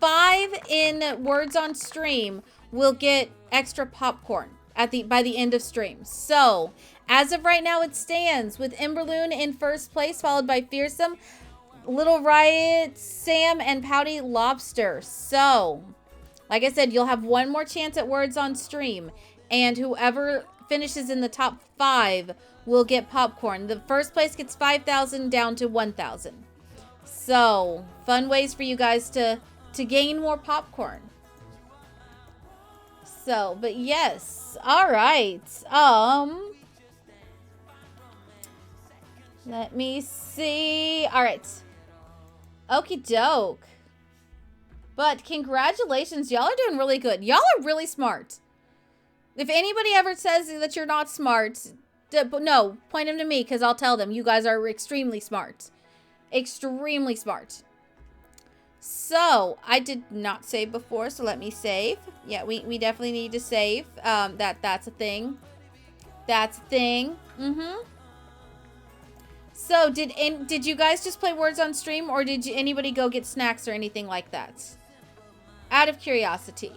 5 in words on stream will get extra popcorn by the end of stream. So, as of right now, it stands with Emberloon in first place, followed by Fearsome, Little Riot, Sam, and Pouty Lobster. So, like I said, you'll have one more chance at words on stream, and whoever finishes in the top 5 will get popcorn. The first place gets 5,000 down to 1,000. So, fun ways for you guys to gain more popcorn. So, but yes. All right. Let me see. All right. Okie doke. But congratulations. Y'all are doing really good. Y'all are really smart. If anybody ever says that you're not smart, no, point them to me because I'll tell them you guys are extremely smart. Extremely smart. So, I did not save before, so let me save. Yeah, we definitely need to save. That's a thing. That's a thing. So, did you guys just play words on stream, or did anybody go get snacks or anything like that? Out of curiosity.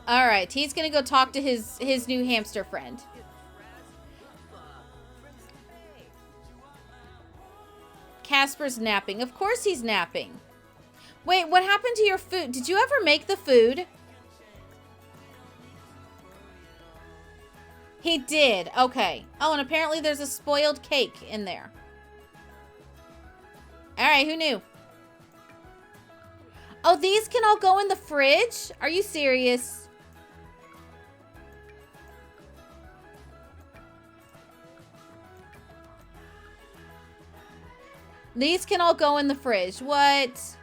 All right, he's gonna go talk to his new hamster friend. Casper's napping. Of course he's napping. Wait, what happened to your food? Did you ever make the food? He did. Okay. Oh, and apparently there's a spoiled cake in there. All right, who knew? Oh, these can all go in the fridge? Are you serious? These can all go in the fridge. What?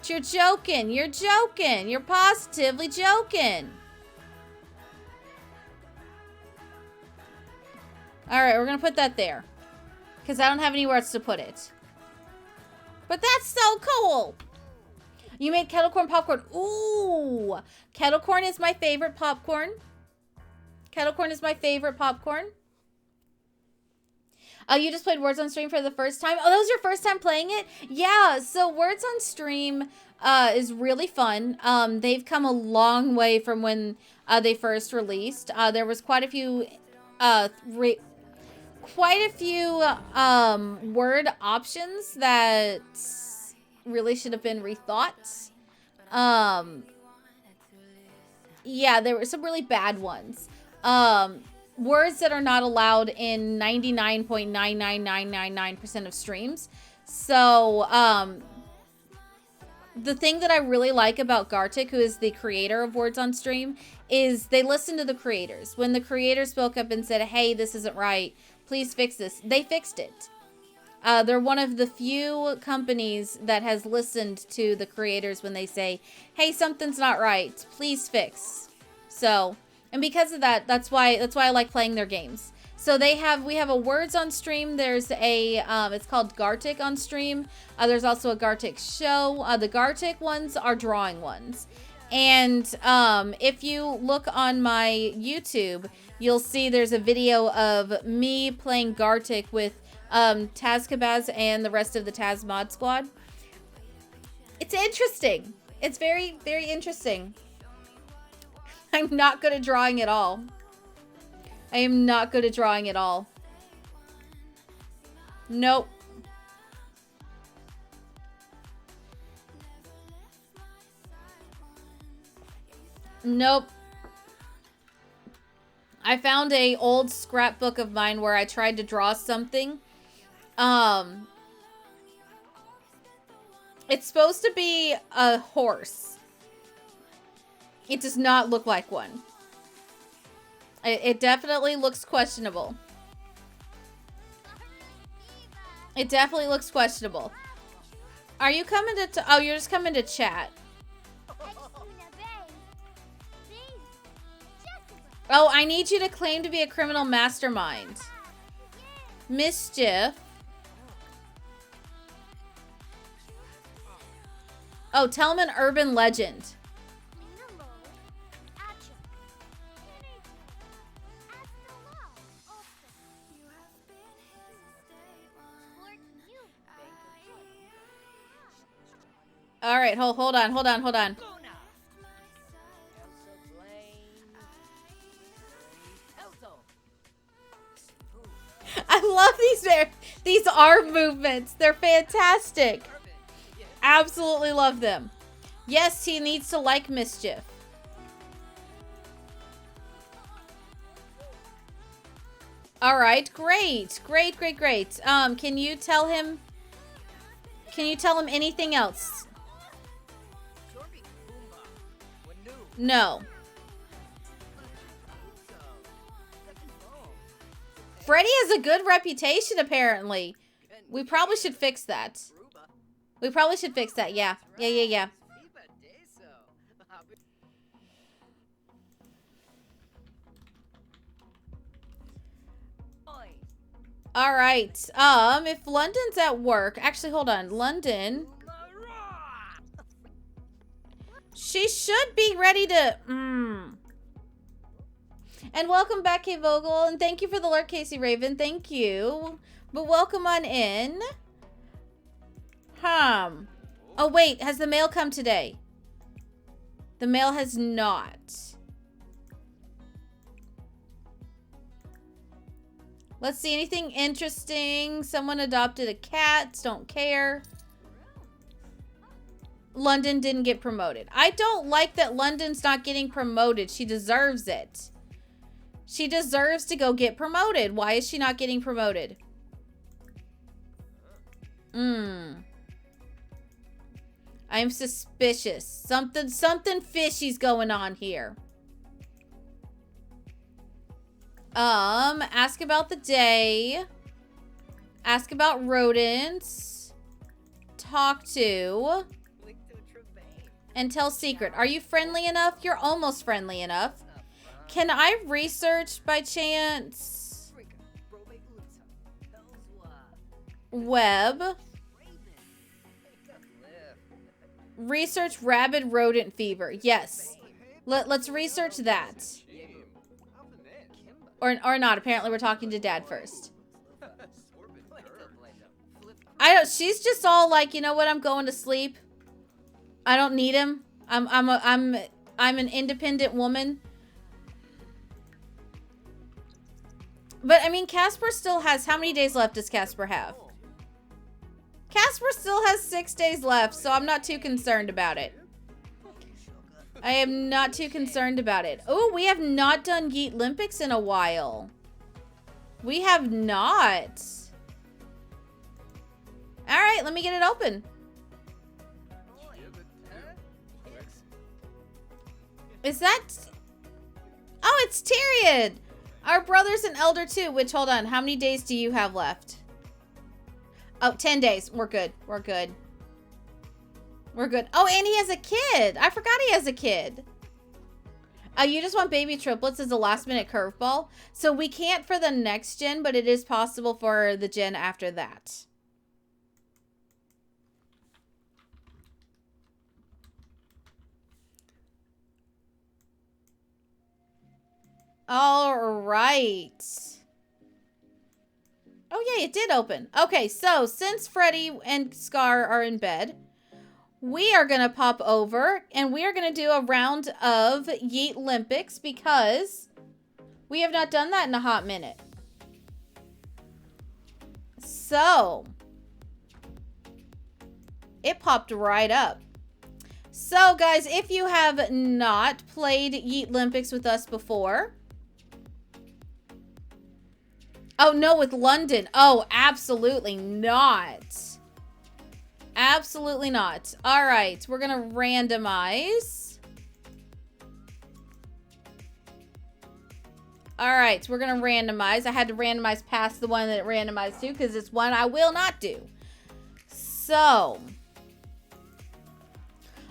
You're joking. You're joking. You're positively joking. All right, we're going to put that there. Because I don't have anywhere else to put it. But that's so cool. You made kettle corn popcorn. Ooh. Kettle corn is my favorite popcorn. Kettle corn is my favorite popcorn. Oh, you just played Words on Stream for the first time? Oh, that was your first time playing it? Yeah, so Words on Stream is really fun. They've come a long way from when they first released. There was quite a few word options that really should have been rethought. Yeah, there were some really bad ones. Words that are not allowed in 99.99999% of streams. So, the thing that I really like about Gartic, who is the creator of Words on Stream, is they listen to the creators. When the creators spoke up and said, hey, this isn't right, please fix this, they fixed it. They're one of the few companies that has listened to the creators when they say, hey, something's not right, please fix. So, and because of that, that's why I like playing their games. So we have a Words on Stream. There's a, it's called Gartic on Stream. There's also a Gartic show. The Gartic ones are drawing ones. And if you look on my YouTube, you'll see there's a video of me playing Gartic with Taz Kabaz and the rest of the Taz Mod Squad. It's interesting. It's very, very interesting. I'm not good at drawing at all. I am not good at drawing at all. Nope. Nope. I found a old scrapbook of mine where I tried to draw something. It's supposed to be a horse. It does not look like one. It definitely looks questionable. It definitely looks questionable. Are you coming to... Oh, you're just coming to chat. Oh, I need you to claim to be a criminal mastermind. Mischief. Oh, tell him an urban legend. All right, hold on. I love these arm movements. They're fantastic. Absolutely love them. Yes, he needs to like Mischief. All right, great. Can you tell him anything else? No. Freddy has a good reputation, apparently. We probably should fix that. Yeah. All right. If London's at work... Actually, hold on. London... She should be ready to... And welcome back, Kay Vogel. And thank you for the lurk, Casey Raven. Thank you. But welcome on in. Oh, wait. Has the mail come today? The mail has not. Let's see. Anything interesting? Someone adopted a cat. Don't care. London didn't get promoted. I don't like that London's not getting promoted. She deserves it. She deserves to go get promoted. Why is she not getting promoted? I'm suspicious. Something fishy's going on here. Ask about the day. Ask about rodents. Talk to. And tell secret. Are you friendly enough? You're almost friendly enough. Can I research by chance? Web. Research rabid rodent fever. Yes. Let's research that. Or not. Apparently we're talking to Dad first. I don't, she's just all like, you know what, I'm going to sleep. I don't need him. I'm an independent woman. But I mean, Casper still has, how many days left does Casper have? Casper still has 6 days left, so I'm not too concerned about it. I am not too concerned about it. Oh, we have not done Yeet Olympics in a while. We have not. All right, let me get it open. Is that... Oh, it's Tyrion. Our brother's an elder too, which, hold on. How many days do you have left? Oh, 10 days. We're good. We're good. We're good. Oh, and he has a kid. I forgot he has a kid. You just want baby triplets as a last minute curveball. So we can't for the next gen, but it is possible for the gen after that. All right. Oh, yeah, it did open. Okay, so since Freddy and Scar are in bed, we are going to pop over and we are going to do a round of Yeet Olympics because we have not done that in a hot minute. So, it popped right up. So, guys, if you have not played Yeet Olympics with us before... Oh, no, with London. Oh, absolutely not. Absolutely not. All right, we're going to randomize. All right, we're going to randomize. I had to randomize past the one that it randomized to because it's one I will not do. So,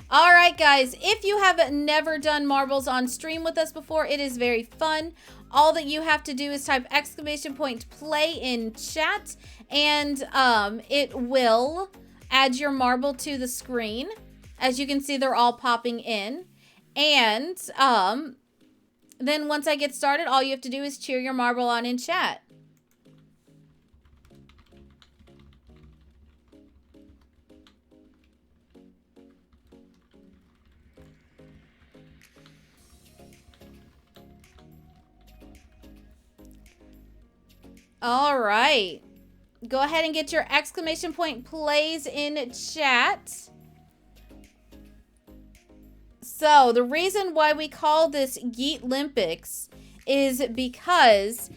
all right, guys, if you have never done marbles on stream with us before, it is very fun. All that you have to do is type !play in chat, and it will add your marble to the screen. As you can see, they're all popping in. And then once I get started, all you have to do is cheer your marble on in chat. All right. Go ahead and get your !plays in chat. So, the reason why we call this Yeet Olympics is because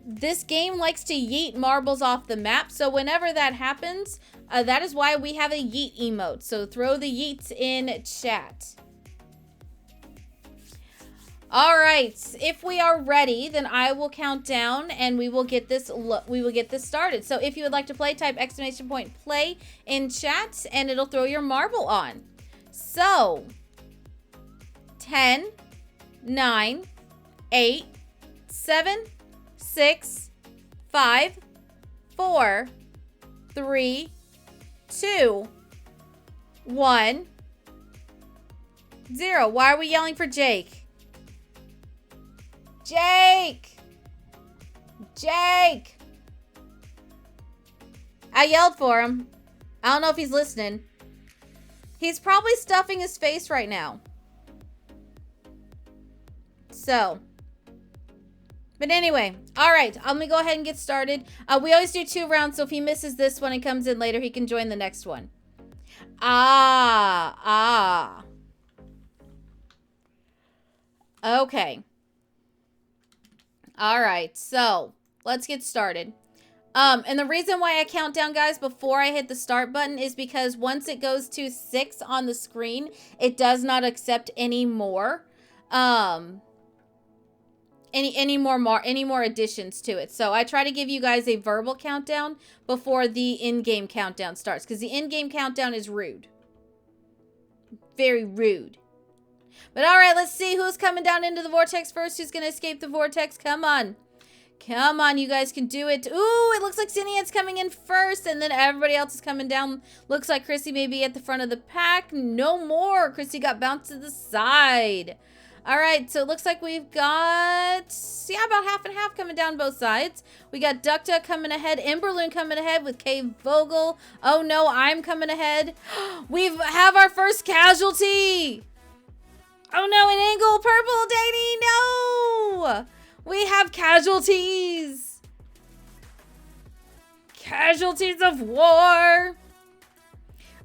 this game likes to yeet marbles off the map. So, whenever that happens, that is why we have a yeet emote. So, throw the yeets in chat. All right, if we are ready, then I will count down and we will get this started. So if you would like to play, type !play in chat and it'll throw your marble on. So 10, 9, 8, 7, 6, 5, 4, 3, 2, 1, 0. Why are we yelling for Jake? Jake! Jake! I yelled for him. I don't know if he's listening. He's probably stuffing his face right now. So. But anyway. Alright. Let me go ahead and get started. We always do 2 rounds, so if he misses this one and comes in later, he can join the next one. Okay. All right, so let's get started. And the reason why I count down, guys, before I hit the start button is because once it goes to 6 on the screen, it does not accept any more, any more additions to it. So I try to give you guys a verbal countdown before the in-game countdown starts, because the in-game countdown is rude, very rude. But all right, let's see who's coming down into the vortex first. Who's going to escape the vortex? Come on. Come on, you guys can do it. Ooh, it looks like Cinead's coming in first, and then everybody else is coming down. Looks like Chrissy may be at the front of the pack. No more. Chrissy got bounced to the side. All right, so it looks like we've got, yeah, about half and half coming down both sides. We got Duck Duck coming ahead, Emberloon coming ahead with Cave Vogel. Oh no, I'm coming ahead. We have our first casualty. Oh no, an angle purple, Danny, no. We have casualties. Casualties of war.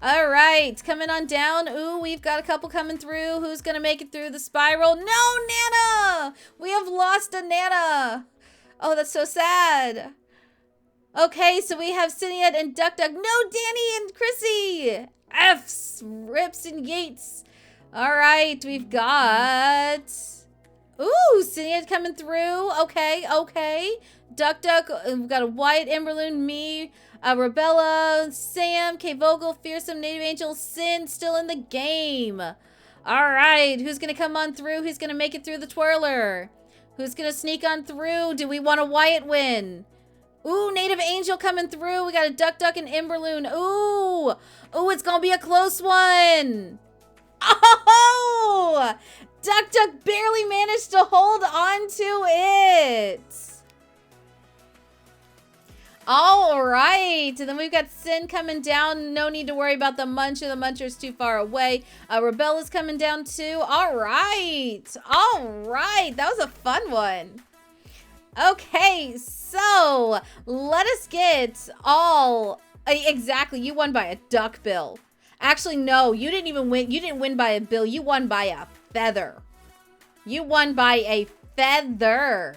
All right, coming on down. Ooh, we've got a couple coming through. Who's going to make it through the spiral? No, Nana! We have lost a Nana. Oh, that's so sad. Okay, so we have Cinead and Duck Duck. No, Danny and Chrissy. F's, Rips, and Yates. All right, we've got... Ooh, Cinead coming through. Okay, okay. Duck Duck, we've got a Wyatt, Emberloon, me, Rebella, Sam, K Vogel, Fearsome, Native Angel, Sin, still in the game. All right, who's going to come on through? Who's going to make it through the twirler? Who's going to sneak on through? Do we want a Wyatt win? Ooh, Native Angel coming through. We got a Duck Duck and Emberloon. Ooh, ooh, it's going to be a close one. Oh, Duck Duck barely managed to hold on to it. All right, and then we've got Sin coming down. No need to worry about the Muncher. The Muncher's too far away. Rebella's coming down too. All right. That was a fun one. Okay, so let us get all... Exactly, you won by a duck bill. Actually, no, you didn't even win. You didn't win by a bill. You won by a feather. You won by a feather.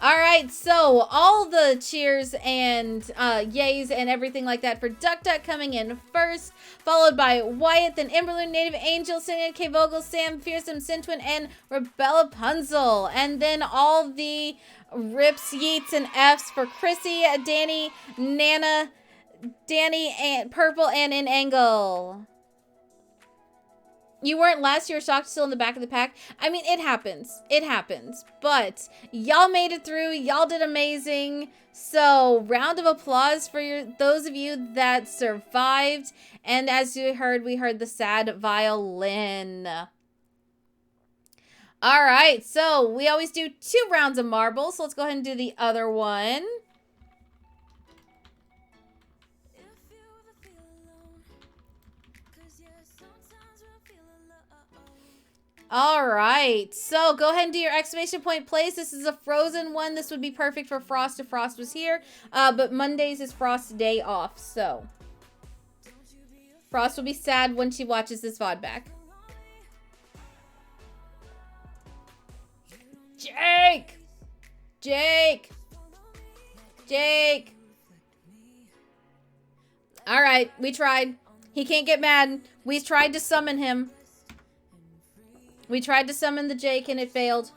All right, so all the cheers and yays and everything like that for Duck Duck coming in first, followed by Wyatt, then Emberloon, Native Angel, Cinead, K Vogel, Sam, Fearsome, Sintwin, and Rebella Punzel. And then all the rips, yeets, and Fs for Chrissy, Danny, Nana, Danny, and Purple, and an Angle. You weren't last, you were shocked still in the back of the pack. I mean, it happens. It happens. But y'all made it through. Y'all did amazing. So, round of applause for those of you that survived. And as you heard, we heard the sad violin. All right, so we always do 2 rounds of marbles. So let's go ahead and do the other one. All right, so go ahead and do your exclamation point plays. This is a frozen one. This would be perfect for Frost if Frost was here. But Mondays is Frost's day off, so Frost will be sad when she watches this VOD back. Jake! Jake! Jake! All right, we tried. He can't get mad. We tried to summon him. We tried to summon the Jake and it failed.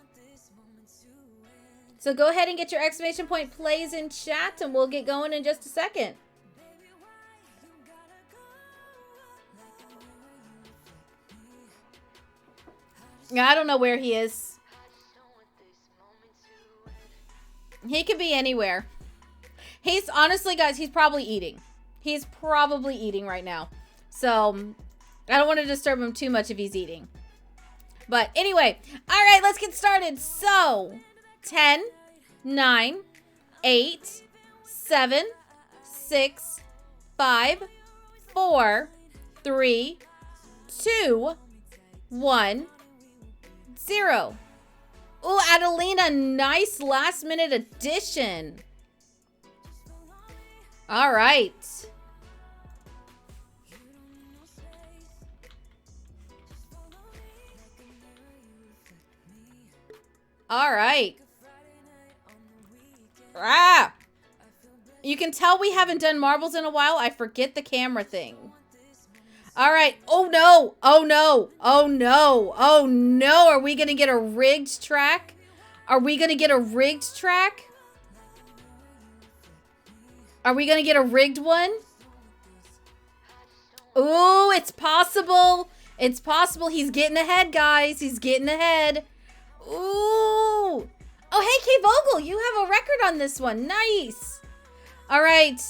So go ahead and get your exclamation point plays in chat and we'll get going in just a second. I don't know where he is. He could be anywhere. He's honestly, guys, he's probably eating. He's probably eating right now. So I don't want to disturb him too much if he's eating. But anyway, all right, let's get started. So 10, 9, 8, 7, 6, 5, 4, 3, 2, 1, 0. Ooh, Adelina, nice last minute addition. All right. All right. Ah! You can tell we haven't done marbles in a while. I forget the camera thing. All right. Oh, no. Oh, no. Oh, no. Oh, no. Are we going to get a rigged track? Are we going to get a rigged track? Are we going to get a rigged one? Ooh, it's possible. It's possible. He's getting ahead, guys. He's getting ahead. Ooh. Oh, hey, K Vogel, you have a record on this one. Nice. All right.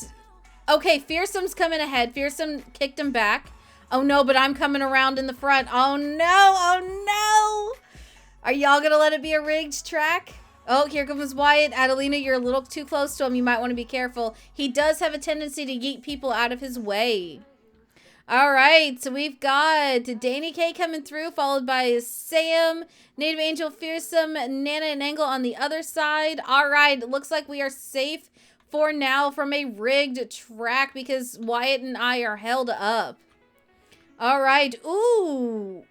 Okay, Fearsome's coming ahead. Fearsome kicked him back. Oh, no, but I'm coming around in the front. Oh, no. Oh, no. Are y'all gonna let it be a rigged track? Oh, here comes Wyatt. Adelina, you're a little too close to him. You might want to be careful. He does have a tendency to yeet people out of his way. All right, so we've got Danny K coming through, followed by Sam, Native Angel, Fearsome, Nana, and Angle on the other side. All right, it looks like we are safe for now from a rigged track because Wyatt and I are held up. All right, ooh.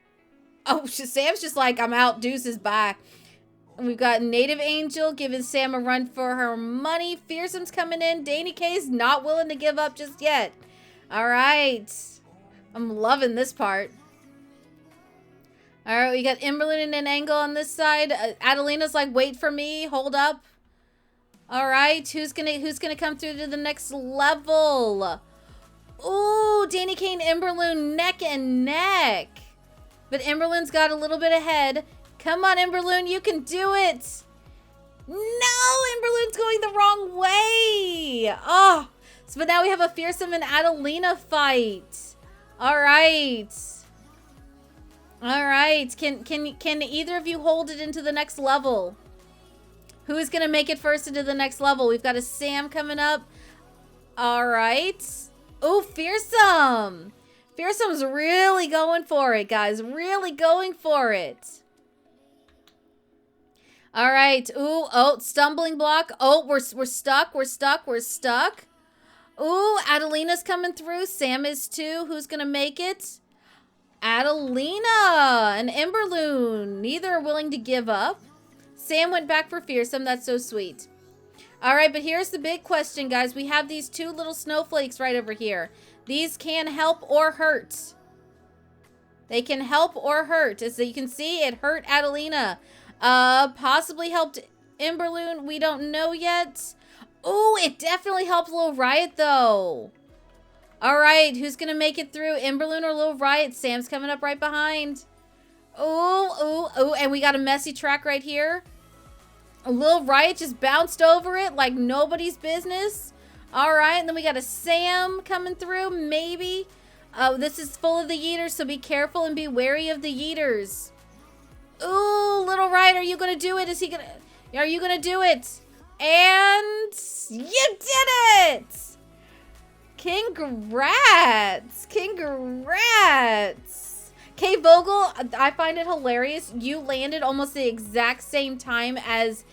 Oh, Sam's just like, I'm out, deuces, bye. And we've got Native Angel giving Sam a run for her money. Fearsome's coming in. Danny K's not willing to give up just yet. All right. I'm loving this part. All right, we got Emberlyn and an Angle on this side. Adelina's like, wait for me. Hold up. All right, who's gonna come through to the next level? Ooh, Danny K and Emberlyn neck and neck. But Emberlyn's got a little bit ahead. Come on, Emberlyn, you can do it. No, Emberlyn's going the wrong way. Oh, so but now we have a Fearsome and Adelina fight. All right. All right. Can either of you hold it into the next level? Who is going to make it first into the next level? We've got a Sam coming up. All right. Oh, Fearsome. Fearsome's really going for it, guys. Really going for it. All right. Ooh, oh, stumbling block. Oh, we're stuck. We're stuck. We're stuck. Ooh, Adelina's coming through. Sam is too. Who's going to make it? Adelina and Emberloon. Neither are willing to give up. Sam went back for Fearsome. That's so sweet. All right, but here's the big question, guys. We have these two little snowflakes right over here. These can help or hurt. They can help or hurt. As you can see, it hurt Adelina. Possibly helped Emberloon. We don't know yet. Ooh, it definitely helped Little Riot, though. All right, who's going to make it through? Emberloon or Little Riot? Sam's coming up right behind. Ooh, ooh, ooh, and we got a messy track right here. Little Riot just bounced over it like nobody's business. All right, and then we got a Sam coming through, maybe. This is full of the yeeters, so be careful and be wary of the yeeters. Ooh, Little Riot, are you going to do it? Are you going to do it? And you did it! Congrats! Congrats! Kay Vogel, I find it hilarious. You landed almost the exact same time as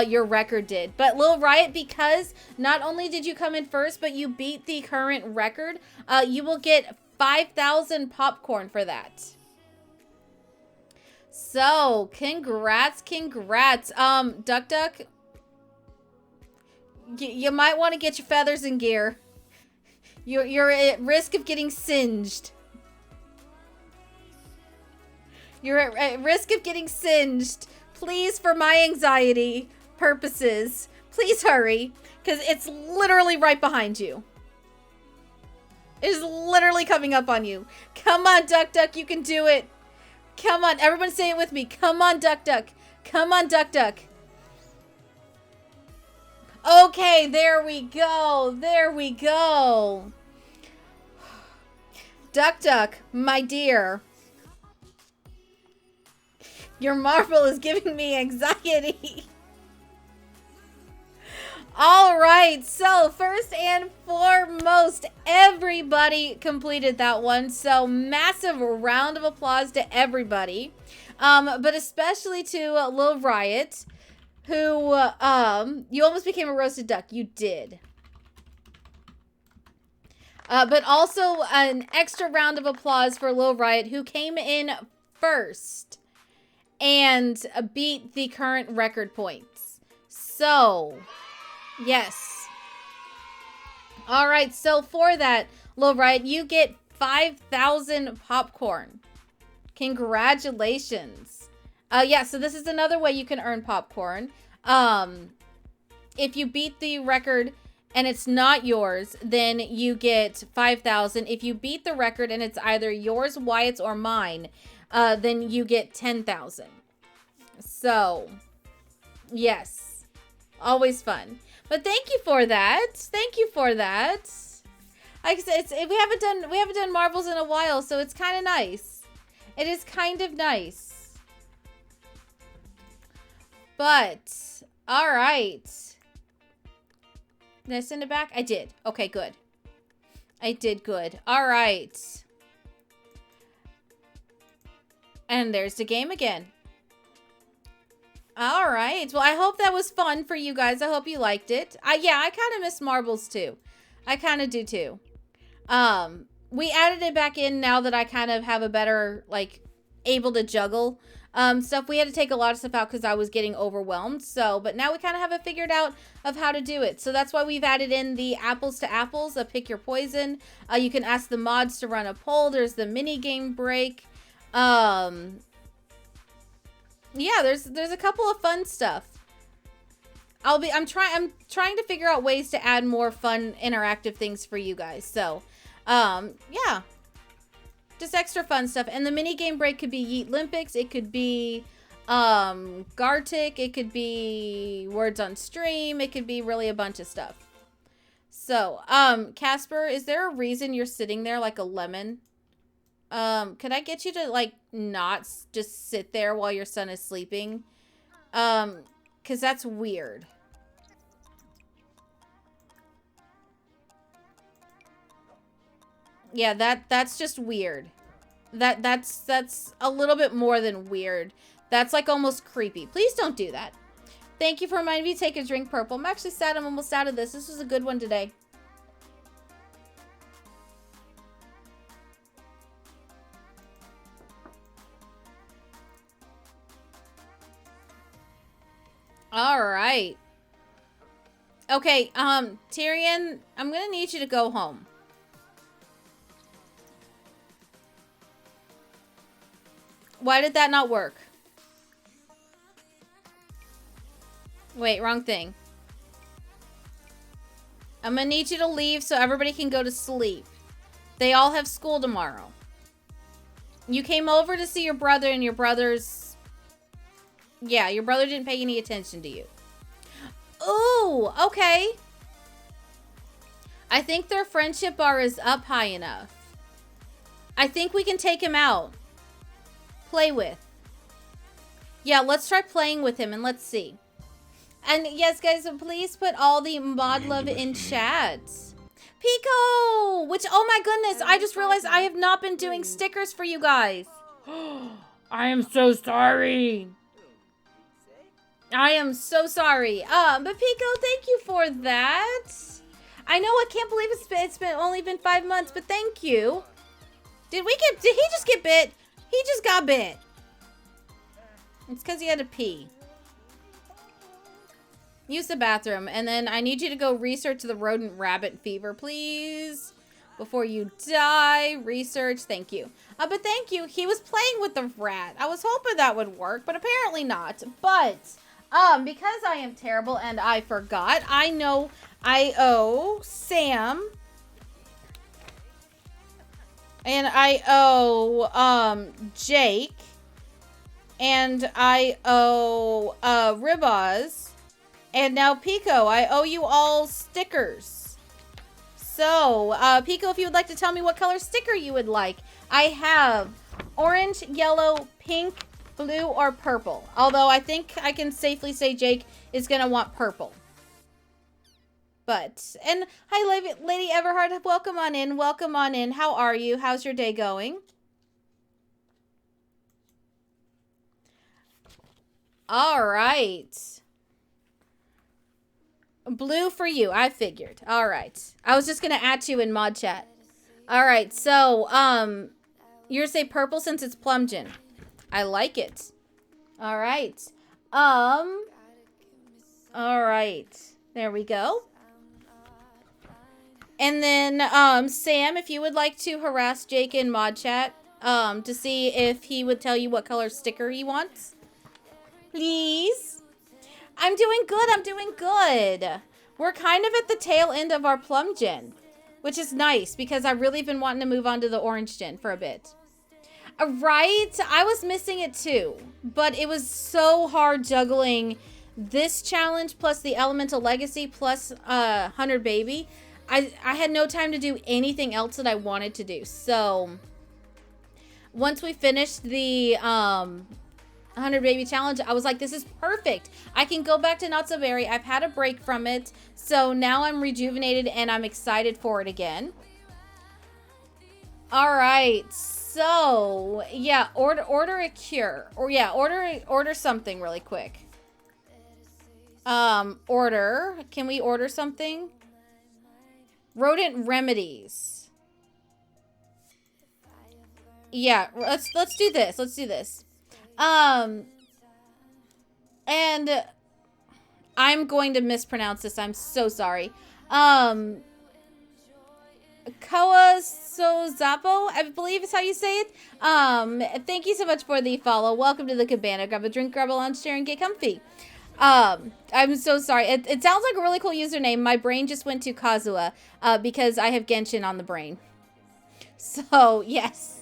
your record did. But Lil Riot, because not only did you come in first, but you beat the current record, you will get 5,000 popcorn for that. So, congrats, congrats. Duck Duck, you might want to get your feathers in gear. You're at risk of getting singed. You're at risk of getting singed. Please, for my anxiety purposes, please hurry, because it's literally right behind you. It is literally coming up on you. Come on, Duck Duck, you can do it. Come on, everyone say it with me. Come on, Duck Duck. Come on, Duck Duck. Okay, there we go. There we go. Duck Duck, my dear. Your marble is giving me anxiety. All right, so first and foremost, everybody completed that one. So massive round of applause to everybody, but especially to Lil Riot, who you almost became a roasted duck. You did. But also an extra round of applause for Lil Riot, who came in first and beat the current record points. So, yes. All right, so for that, Lil Riot, you get 5,000 popcorn. Congratulations. Yeah, so this is another way you can earn popcorn. If you beat the record and it's not yours, then you get 5,000. If you beat the record and it's either yours, Wyatt's, or mine, then you get 10,000. So, yes, always fun. But thank you for that. Thank you for that. Like I said, we haven't done marbles in a while, so it's kind of nice. It is kind of nice. But, all right. Did I send it back? I did. Okay, good. I did good. All right. And there's the game again. All right. Well, I hope that was fun for you guys. I hope you liked it. Yeah, I kind of miss marbles too. I kind of do too. We added it back in now that I kind of have a better, like, able to juggle stuff. We had to take a lot of stuff out because I was getting overwhelmed. So, but now we kind of have it figured out of how to do it. So that's why we've added in the apples to apples, a pick your poison. You can ask the mods to run a poll. There's the mini game break. Yeah, there's a couple of fun stuff. I'm trying to figure out ways to add more fun interactive things for you guys. So, yeah. Just extra fun stuff. And the mini game break could be Yeet Olympics, it could be Gartic, it could be Words on Stream, it could be really a bunch of stuff. So, Casper, is there a reason you're sitting there like a lemon? Could I get you to, like, not just sit there while your son is sleeping? Because that's weird. Yeah, that's just weird. That's a little bit more than weird. That's, like, almost creepy. Please don't do that. Thank you for reminding me to take a drink, Purple. I'm actually sad I'm almost out of this. This was a good one today. All right. Okay, Tyrion, I'm gonna need you to go home. Why did that not work? Wait, wrong thing. I'm gonna need you to leave so everybody can go to sleep. They all have school tomorrow. You came over to see your brother and your brother's... Yeah, your brother didn't pay any attention to you. Ooh, okay. I think their friendship bar is up high enough. I think we can take him out. Play with. Yeah, let's try playing with him and let's see. And yes, guys, please put all the mod love in chat. Pico! Which, oh my goodness, I just realized I have not been doing stickers for you guys. I am so sorry. I am so sorry. But Pico, thank you for that. I know, I can't believe it's been only been 5 months, but thank you. Did he just get bit? He just got bit. It's because he had to pee. Use the bathroom, and then I need you to go research the rodent rabbit fever, please. Before you die, research, thank you. But thank you, he was playing with the rat. I was hoping that would work, but apparently not. But, because I am terrible and I forgot, I know I owe Sam, and I owe, Jake, and I owe, Ribaz, and now Pico, I owe you all stickers. So, Pico, if you would like to tell me what color sticker you would like. I have orange, yellow, pink, blue, or purple. Although I think I can safely say Jake is going to want purple. But, and hi, Lady Everhard. Welcome on in. Welcome on in. How are you? How's your day going? All right. Blue for you. I figured. All right. I was just going to add you in mod chat. All right. So, you're say purple since it's Plum Gin. I like it. All right. All right. There we go. And then, Sam, if you would like to harass Jake in mod chat, to see if he would tell you what color sticker he wants. Please. I'm doing good. I'm doing good. We're kind of at the tail end of our Plum Gin, which is nice because I've really been wanting to move on to the Orange Gin for a bit. Right? I was missing it too, but it was so hard juggling this challenge plus the Elemental Legacy plus 100 Baby. I had no time to do anything else that I wanted to do. So once we finished the 100 100 baby challenge, I was like, this is perfect. I can go back to Not So Berry. I've had a break from it. So now I'm rejuvenated and I'm excited for it again. All right. So, yeah, order a cure. Or yeah, order something really quick. Order. Can we order something? Rodent remedies. Yeah, let's do this. Let's do this. And I'm going to mispronounce this. I'm so sorry. Koa Sozapo, I believe is how you say it. Thank you so much for the follow. Welcome to the Cabana. Grab a drink, grab a lunch, share, and get comfy. I'm so sorry. It sounds like a really cool username. My brain just went to Kazuha, because I have Genshin on the brain. So, yes.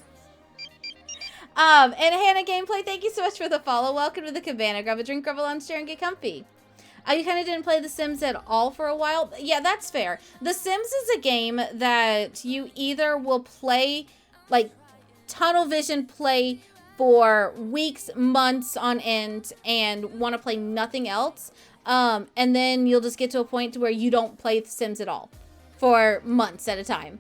And Hannah Gameplay, thank you so much for the follow. Welcome to the Cabana. Grab a drink, grab a lunch, share, and get comfy. You kind of didn't play The Sims at all for a while. Yeah, that's fair. The Sims is a game that you either will play, like, tunnel vision play for weeks, months on end, and want to play nothing else. And then you'll just get to a point to where you don't play The Sims at all for months at a time.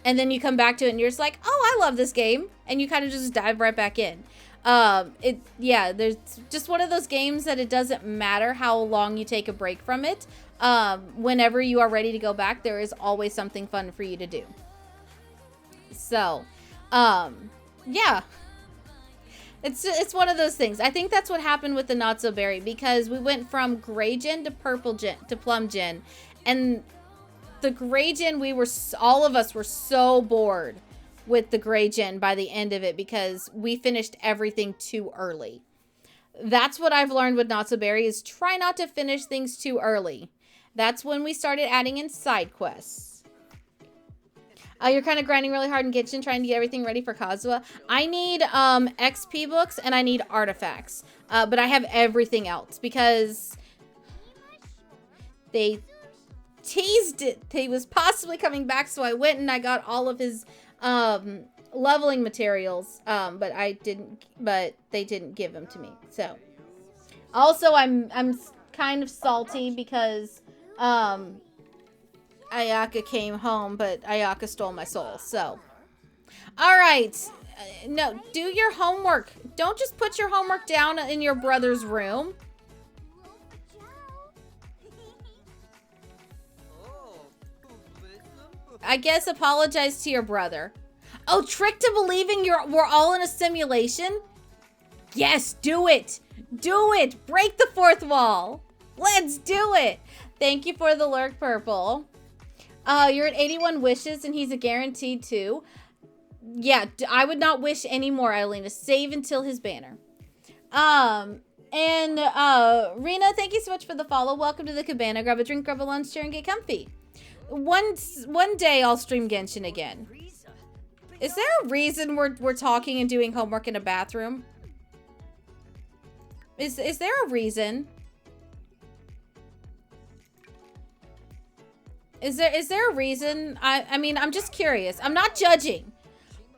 And then you come back to it and you're just like, oh, I love this game. And you kind of just dive right back in. Yeah, there's just one of those games that it doesn't matter how long you take a break from it. Whenever you are ready to go back, there is always something fun for you to do. So, yeah. It's one of those things. I think that's what happened with the Not So Berry, because we went from gray gen to purple gen to plum gen. And the gray gen, all of us were so bored with the gray gen by the end of it because we finished everything too early. That's what I've learned with Not So Berry, is try not to finish things too early. That's when we started adding in side quests. You're kind of grinding really hard in Genshin, trying to get everything ready for Kazuha. I need XP books and I need artifacts. But I have everything else because they teased it. He was possibly coming back, so I went and I got all of his leveling materials. But they didn't give them to me. So also I'm kind of salty because Ayaka came home, but Ayaka stole my soul. So all right, no, do your homework. Don't just put your homework down in your brother's room. I guess apologize to your brother. Oh, tricked to believing we're all in a simulation? Yes, do it. Do it. Break the fourth wall. Let's do it. Thank you for the lurk, Purple. You're at 81 wishes and he's a guaranteed too. Yeah, I would not wish anymore, Eilina. Save until his banner. And Rena, thank you so much for the follow. Welcome to the Cabana. Grab a drink, grab a lunch, share, and get comfy. One day I'll stream Genshin again. Is there a reason we're talking and doing homework in a bathroom? Is there a reason? Is there a reason? I mean, I'm just curious. I'm not judging.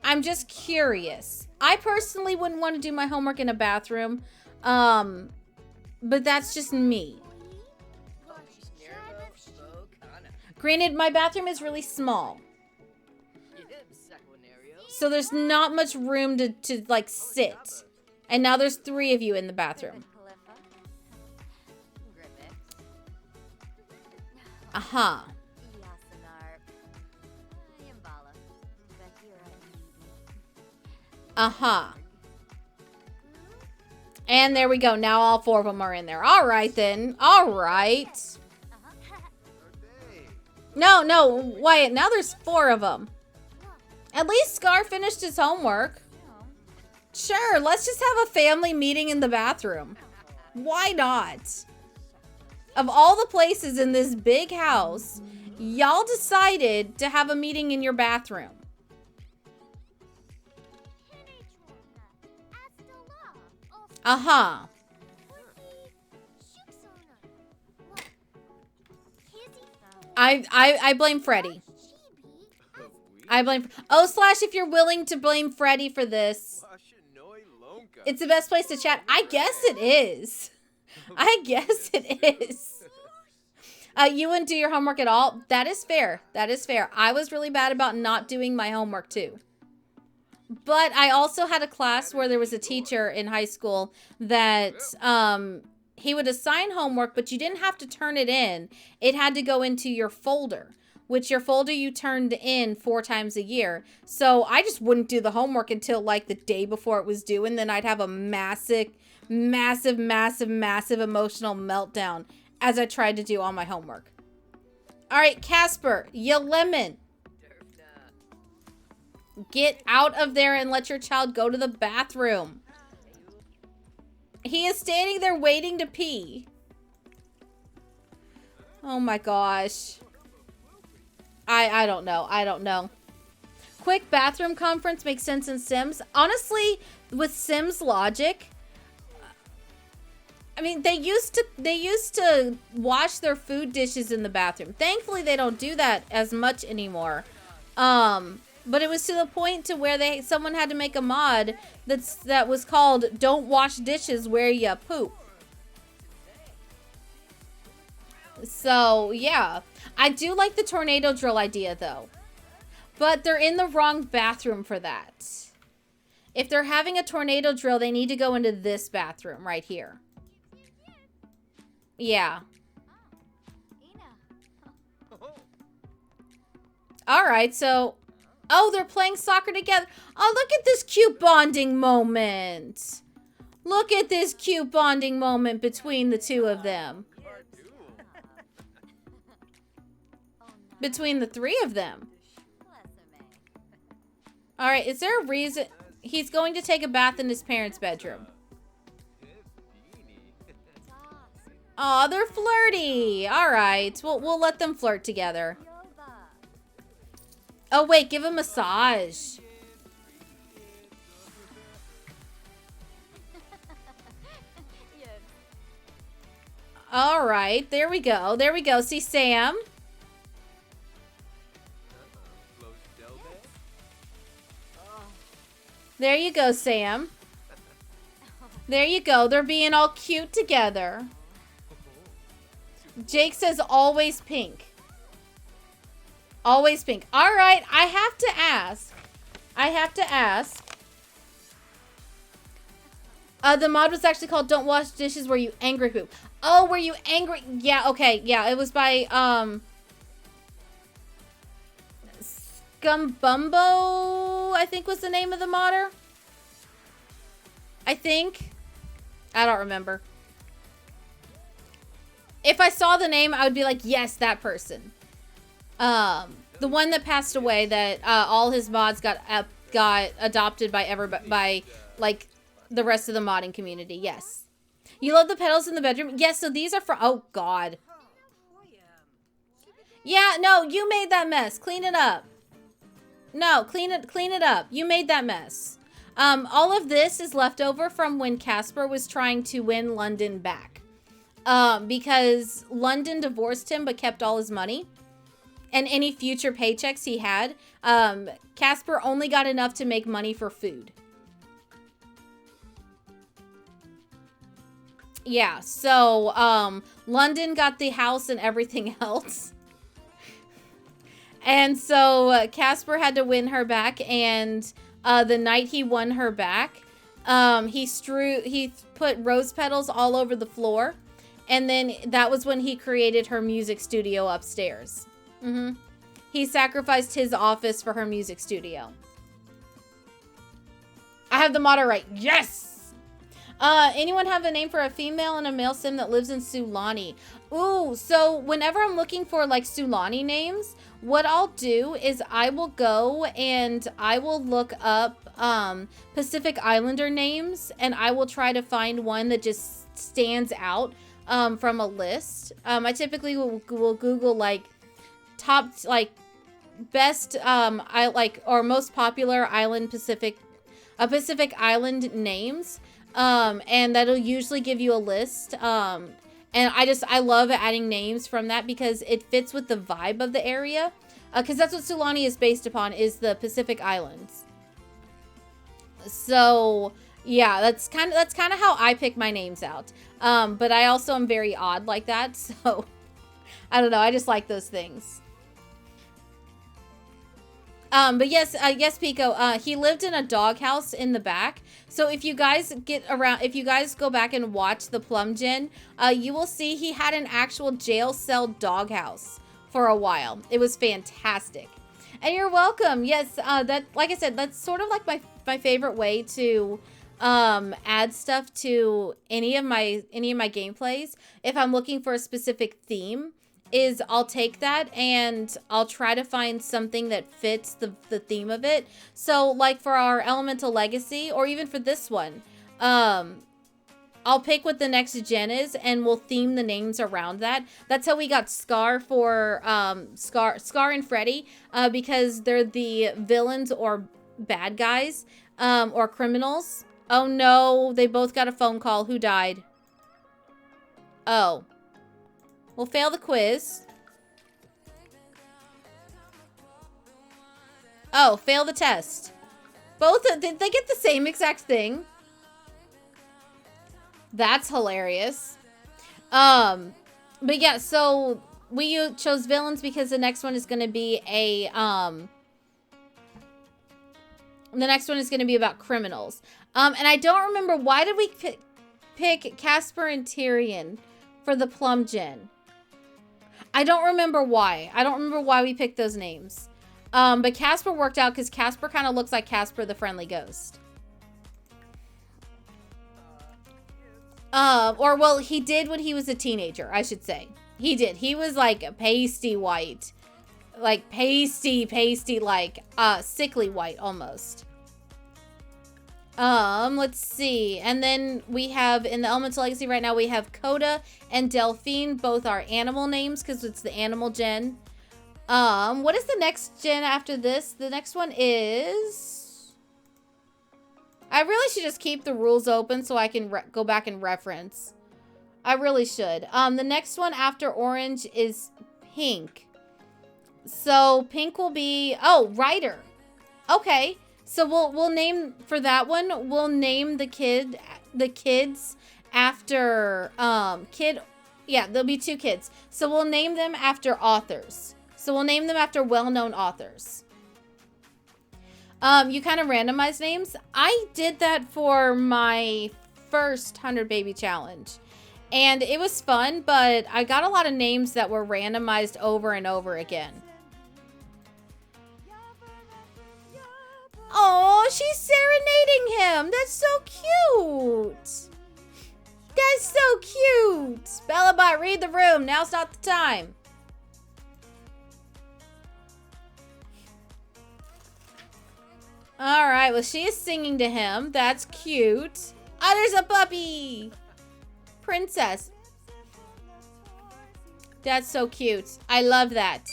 I'm just curious. I personally wouldn't want to do my homework in a bathroom. But that's just me. Granted, my bathroom is really small. So there's not much room to like sit. And now there's 3 of you in the bathroom. Uh-huh. Uh-huh. And there we go. Now all 4 of them are in there. All right, then. All right. No, Wyatt. Now there's 4 of them. At least Scar finished his homework. Sure, let's just have a family meeting in the bathroom. Why not? Of all the places in this big house, y'all decided to have a meeting in your bathroom. Uh-huh. I blame Freddy. I blame... Oh, Slash, if you're willing to blame Freddy for this. It's the best place to chat. I guess it is. I guess it is. You wouldn't do your homework at all? That is fair. That is fair. I was really bad about not doing my homework too. But I also had a class where there was a teacher in high school that he would assign homework, but you didn't have to turn it in. It had to go into your folder, which your folder you turned in 4 times a year. So I just wouldn't do the homework until like the day before it was due, and then I'd have a massive emotional meltdown as I tried to do all my homework. All right, Casper, you lemon. Get out of there and let your child go to the bathroom. He is standing there waiting to pee. Oh my gosh. I don't know. I don't know. Quick bathroom conference makes sense in Sims. Honestly, with Sims logic, I mean, they used to wash their food dishes in the bathroom. Thankfully, they don't do that as much anymore. But it was to the point to where someone had to make a mod that was called "Don't wash dishes where you poop." So yeah, I do like the tornado drill idea though, but they're in the wrong bathroom for that. If they're having a tornado drill, they need to go into this bathroom right here. Yeah. All right, so, oh, they're playing soccer together. Oh, look at this cute bonding moment. Look at this cute bonding moment between the two of them. Between the 3 of them. All right, is there a reason? He's going to take a bath in his parents' bedroom. Oh, they're flirty. All right, we'll let them flirt together. Oh, wait, give a massage. All right, there we go. There we go. See Sam? There you go, Sam. There you go. They're being all cute together. Jake says always pink. Always pink. All right, I have to ask. The mod was actually called "Don't Wash Dishes Where You Angry Poop." Oh, were you angry? Yeah, okay. Yeah, it was by Scumbumbo, I think was the name of the modder. I think. I don't remember. If I saw the name, I would be like, yes, that person. The one that passed away, that all his mods got adopted by like the rest of the modding community. Yes. You love the pedals in the bedroom? Yes, so these are for, oh God. Yeah, no, you made that mess. Clean it up. No, clean it up. You made that mess. All of this is left over from when Casper was trying to win London back. Because London divorced him but kept all his money. And any future paychecks he had, Casper only got enough to make money for food. Yeah, so London got the house and everything else. And so Casper had to win her back, and the night he won her back, he put rose petals all over the floor, and then that was when he created her music studio upstairs. He sacrificed his office for her music studio. I have the motto right. Yes! Anyone have a name for a female and a male sim that lives in Sulani? Ooh, so whenever I'm looking for like Sulani names, what I'll do is I will go and I will look up Pacific Islander names, and I will try to find one that just stands out from a list. I typically will Google like top, like best or most popular Pacific Island names, and that'll usually give you a list. And I love adding names from that because it fits with the vibe of the area. Because that's what Sulani is based upon, is the Pacific Islands. So, Yeah, that's kind of how I pick my names out. But I also am very odd like that, so I don't know. I just like those things. But yes, yes, Pico, he lived in a doghouse in the back. So if you guys go back and watch the Plum Gen, you will see he had an actual jail cell doghouse for a while. It was fantastic. And you're welcome. Yes, that, like I said, that's sort of like my favorite way to add stuff to any of my gameplays. If I'm looking for a specific theme, is I'll take that and I'll try to find something that fits the theme of it. So like for our Elemental Legacy, or even for this one, I'll pick what the next gen is and we'll theme the names around that. That's how we got Scar for Scar and Freddy, because they're the villains or bad guys, or criminals. Oh no, they both got a phone call. Who died? Oh. We'll fail the quiz. Oh, fail the test. Both, did they get the same exact thing? That's hilarious. But yeah, so we chose villains because the next one is going to be the next one is going to be about criminals. And I don't remember, why did we pick Casper and Tyrion for the Plum Gen? I don't remember why. I don't remember why we picked those names. But Casper worked out because Casper kind of looks like Casper the Friendly Ghost. Or, well, he did when he was a teenager, I should say. He did. He was like pasty white. Like pasty, like sickly white almost. Let's see. And then we have, in the Elemental Legacy right now, we have Coda and Delphine. Both are animal names because it's the animal gen. What is the next gen after this? The next one is... I really should just keep the rules open so I can go back and reference. I really should. The next one after orange is pink. So pink will be... Oh, Ryder. Okay. So we'll name, for that one, we'll name the kids after, yeah, there'll be 2 kids. So we'll name them after authors. So we'll name them after well-known authors. You kind of randomize names. I did that for my first 100 Baby Challenge. And it was fun, but I got a lot of names that were randomized over and over again. Oh, she's serenading him. That's so cute. That's so cute. BellaBot, read the room. Now's not the time. All right. Well, she is singing to him. That's cute. Oh, there's a puppy. Princess. That's so cute. I love that.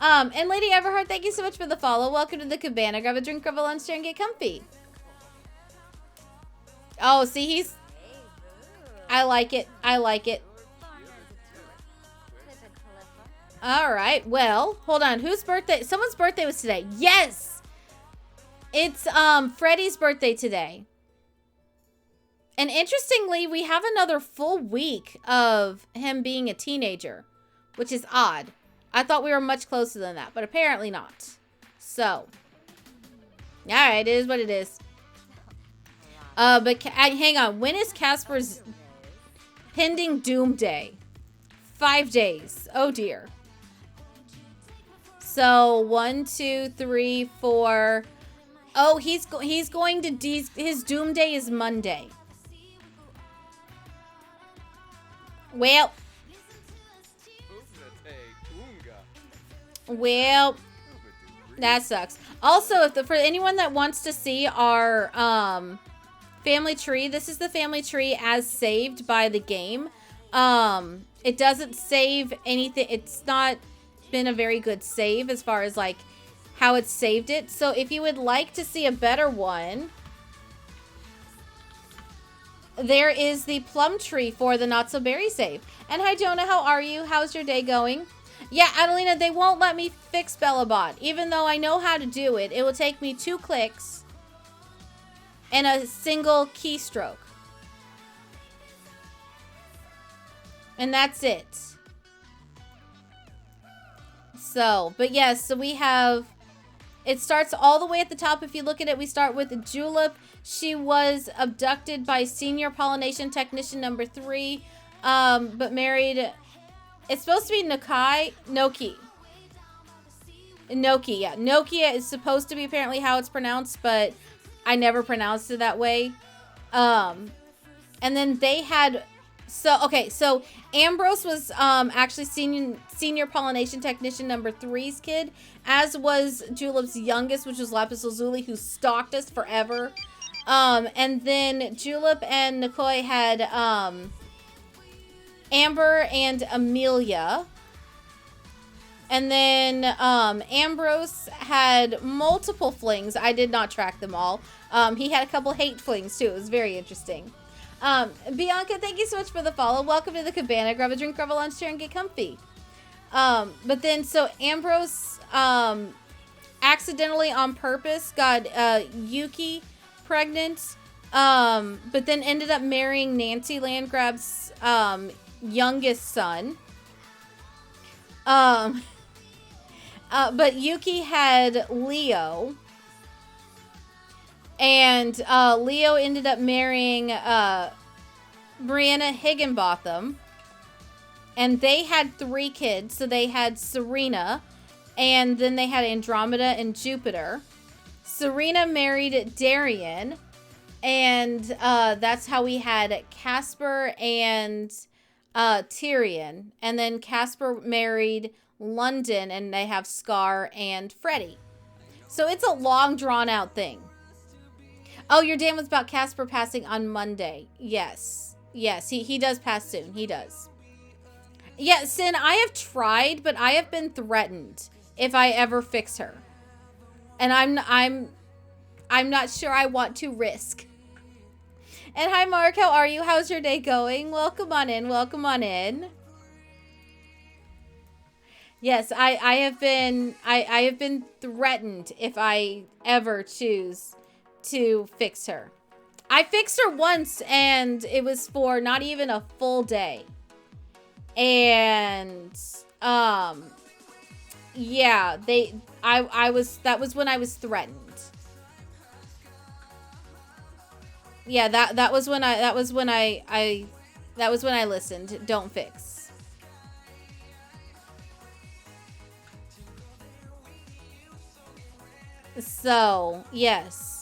And Lady Everheart, thank you so much for the follow. Welcome to the Cabana. Grab a drink, grab a lunch, chair, and get comfy. Oh, see, he's... I like it. I like it. All right. Well, hold on. Whose birthday? Someone's birthday was today. Yes! It's Freddy's birthday today. And interestingly, we have another full week of him being a teenager, which is odd. I thought we were much closer than that, but apparently not. So, all right, it is what it is. But hang on. When is Casper's pending doom day? 5 days. Oh dear. So 1, 2, 3, 4. Oh, he's going to his doom day is Monday. Well. Well, that sucks. Also, for anyone that wants to see our family tree, this is the family tree as saved by the game. It doesn't save anything. It's not been a very good save as far as like how it's saved it. So if you would like to see a better one, there is the plum tree for the Not So Berry save. And hi Jonah, how are you? How's your day going? Yeah, Adelina, they won't let me fix BellaBot. Even though I know how to do it, it will take me 2 clicks. and a single keystroke. And that's it. So, but yes, so we have, it starts all the way at the top. If you look at it, we start with Julep. She was abducted by senior pollination technician number 3, but married. It's supposed to be Noki, yeah. Nokia is supposed to be apparently how it's pronounced, but I never pronounced it that way. And then they had, so Ambrose was actually senior pollination technician number 3's kid, as was Julep's youngest, which was Lapis Lazuli, who stalked us forever. And then Julep and Nikoi had Amber and Amelia. And then Ambrose had multiple flings. I did not track them all. He had a couple hate flings too. It was very interesting. Bianca, thank you so much for the follow. Welcome to the Cabana. Grab a drink, grab a lunch chair, and get comfy. But then, so Ambrose accidentally on purpose got Yuki pregnant, but then ended up marrying Nancy Landgrab's youngest son. But Yuki had Leo. And Leo ended up marrying Brianna Higginbotham. And they had 3 kids. So they had Serena. And then they had Andromeda and Jupiter. Serena married Darian. And that's how we had Casper and Tyrion. And then Casper married London. And they have Scar and Freddy. So it's a long drawn out thing. Oh, your Dan was about Casper passing on Monday. Yes. Yes, he does pass soon. He does. Yeah, Sin, I have tried, but I have been threatened if I ever fix her. And I'm not sure I want to risk. And hi, Mark. How are you? How's your day going? Welcome on in. Welcome on in. Yes, I have been threatened if I ever choose to fix her. I fixed her once and it was for not even a full day. And yeah, that was when I was threatened. Yeah, that was when I listened. Don't fix. So, yes.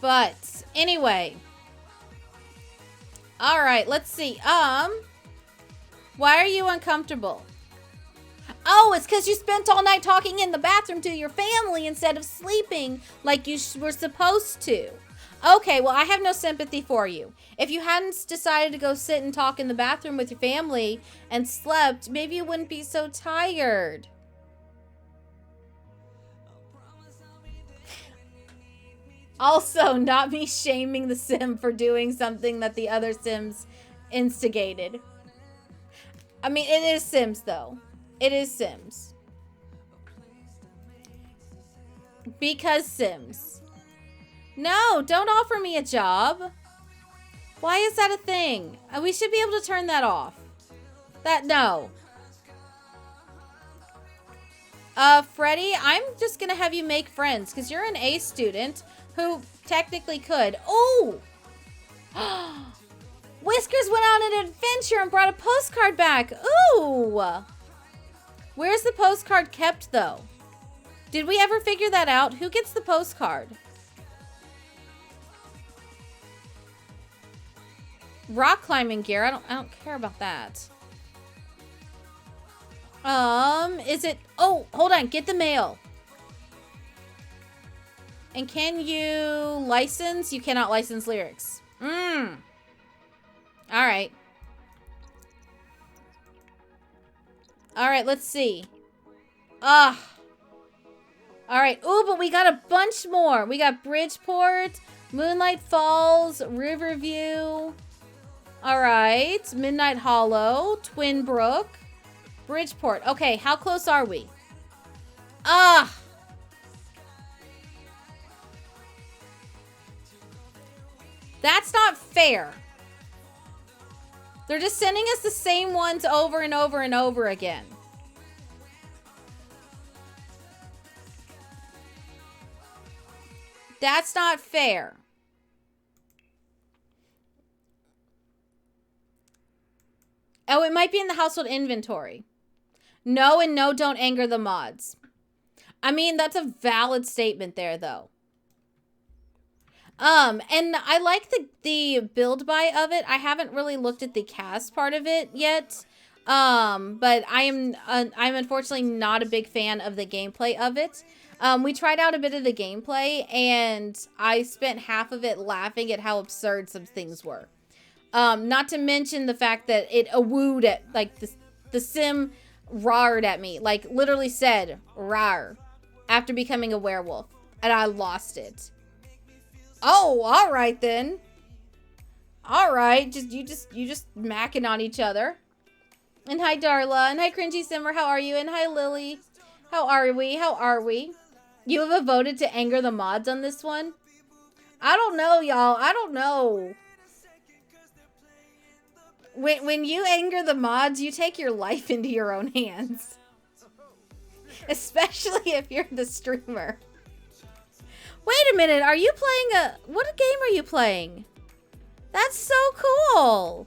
But anyway. All right, let's see. Why are you uncomfortable? Oh, it's because you spent all night talking in the bathroom to your family instead of sleeping like you were supposed to. Okay, well, I have no sympathy for you. If you hadn't decided to go sit and talk in the bathroom with your family and slept, maybe you wouldn't be so tired. Also, not me shaming the sim for doing something that the other sims instigated. I mean, it is Sims, though. It is Sims. Because Sims. No, don't offer me a job. Why is that a thing? We should be able to turn that off. No. Freddie, I'm just gonna have you make friends, because you're an A student who technically could. Oh! Whiskers went on an adventure and brought a postcard back. Ooh! Where's the postcard kept, though? Did we ever figure that out? Who gets the postcard? Rock climbing gear. I don't care about that. Is it... Oh, hold on. Get the mail. And can you license? You cannot license lyrics. Alright. Alright, let's see. Alright. Ooh, but we got a bunch more. We got Bridgeport, Moonlight Falls, Riverview. Alright. Midnight Hollow, Twin Brook, Bridgeport. Okay, how close are we? Ah! That's not fair. They're just sending us the same ones over and over and over again. That's not fair. Oh, it might be in the household inventory. No and no, don't anger the mods. I mean, that's a valid statement there, though. And I like the build buy of it. I haven't really looked at the cast part of it yet. But I'm unfortunately not a big fan of the gameplay of it. We tried out a bit of the gameplay, and I spent half of it laughing at how absurd some things were. Not to mention the fact that it awooed at, like, the sim roared at me. Like, literally said, rar, after becoming a werewolf. And I lost it. Oh, all right then. All right, you just macking on each other. And hi, Darla. And hi, Cringy Simmer. How are you? And hi, Lily. How are we? How are we? You have voted to anger the mods on this one? I don't know, y'all. I don't know. When you anger the mods, you take your life into your own hands. Especially if you're the streamer. Wait a minute, are you playing what game are you playing? That's so cool.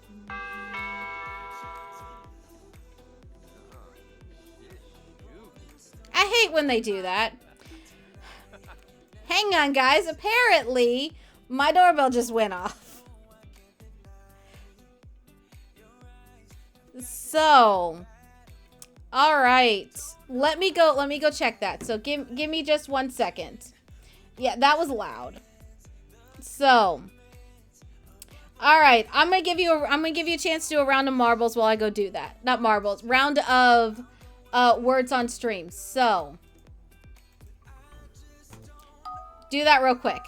I hate when they do that. Hang on, guys. Apparently, my doorbell just went off. So, all right. Let me go check that. So, give me just 1 second. Yeah, that was loud. So, all right, I'm gonna give you a chance to do a round of marbles while I go do that. Not marbles, round of words on stream. So, do that real quick.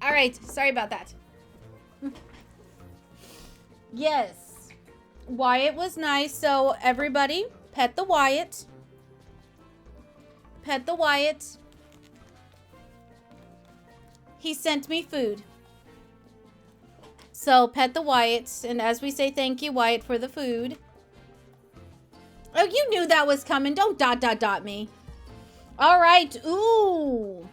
All right. Sorry about that. Yes. Wyatt was nice. So everybody, pet the Wyatt. Pet the Wyatt. He sent me food. So pet the Wyatt. And as we say thank you, Wyatt, for the food. Oh, you knew that was coming. Don't ... me. All right. Ooh.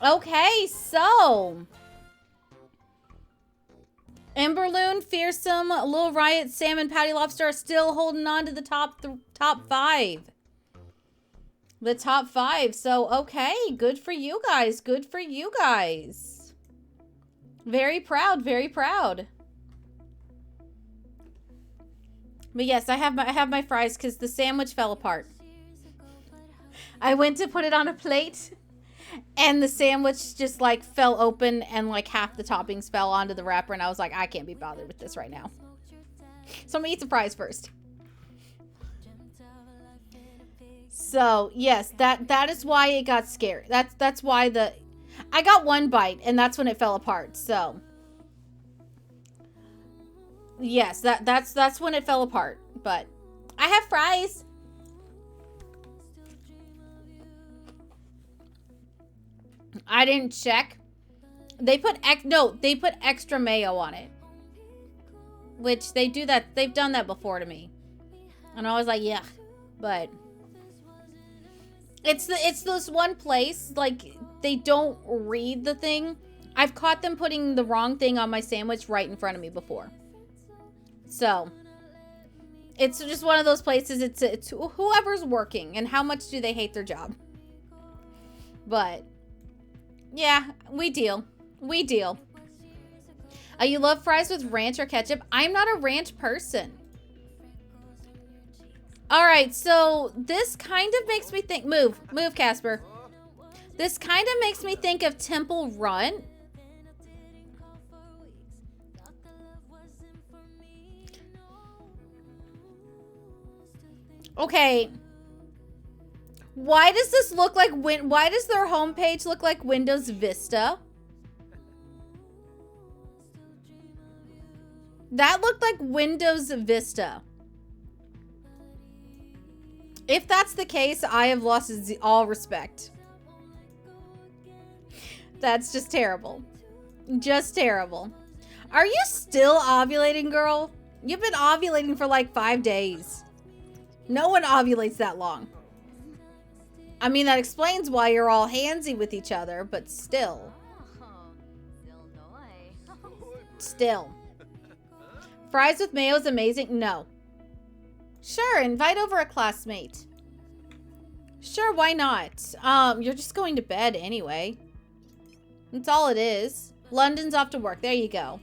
Okay, so Emberloon, Fearsome, Little Riot, Sam, and Patty Lobster are still holding on to the top 5. The top 5. So, okay, good for you guys. Good for you guys. Very proud. Very proud. But yes, I have my fries because the sandwich fell apart. I went to put it on a plate. And the sandwich just, like, fell open and, like, half the toppings fell onto the wrapper. And I was like, I can't be bothered with this right now. So I'm going to eat some fries first. So, yes, that is why it got scary. That's why I got one bite, and that's when it fell apart. So, yes, that's when it fell apart. But I have fries. I didn't check. They put extra mayo on it. Which they do that. They've done that before to me. And I was like, yeah. But it's this one place, like, they don't read the thing. I've caught them putting the wrong thing on my sandwich right in front of me before. So it's just one of those places. It's whoever's working and how much do they hate their job. But yeah, we deal. We deal. You love fries with ranch or ketchup? I'm not a ranch person. All right, so this kind of makes me think... Move, Casper. This kind of makes me think of Temple Run. Okay. Why does this look like... Why does their homepage look like Windows Vista? That looked like Windows Vista. If that's the case, I have lost all respect. That's just terrible. Just terrible. Are you still ovulating, girl? You've been ovulating for like 5 days. No one ovulates that long. I mean, that explains why you're all handsy with each other, but still. Still. Fries with mayo is amazing? No. Sure, invite over a classmate. Sure, why not? You're just going to bed anyway. That's all it is. London's off to work. There you go.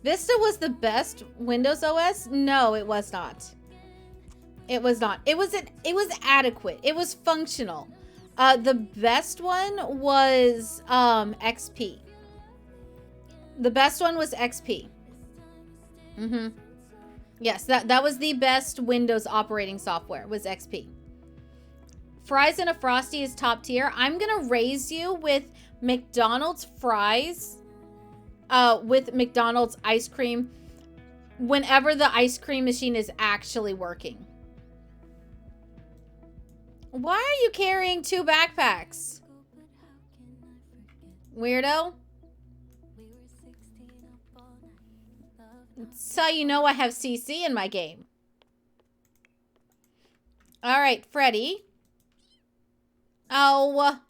Vista was the best Windows OS? No, it was not. It was not. It was adequate. It was functional. The best one was XP. The best one was XP. Yes, that was the best Windows operating software, was XP. Fries and a Frosty is top tier. I'm going to raise you with McDonald's fries, with McDonald's ice cream, whenever the ice cream machine is actually working. Why are you carrying 2 backpacks? Weirdo. That's how you know I have CC in my game. All right, Freddy. Oh.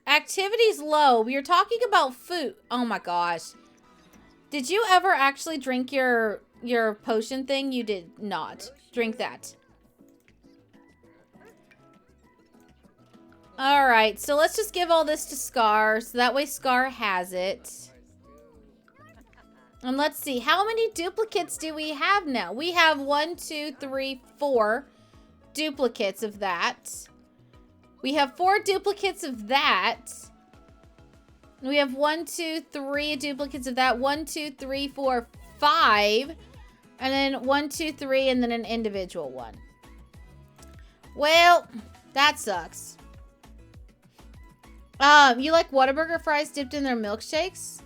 Activity's low. We are talking about food. Oh my gosh. Did you ever actually drink your potion thing? You did not. Drink that. All right, so let's just give all this to Scar, so that way Scar has it. And let's see, how many duplicates do we have now? We have 1, 2, 3, 4 duplicates of that. We have 4 duplicates of that. We have 1, 2, 3 duplicates of that. 1, 2, 3, 4, 5. And then 1, 2, 3, and then an individual one. Well, That sucks. You like Whataburger fries dipped in their milkshakes?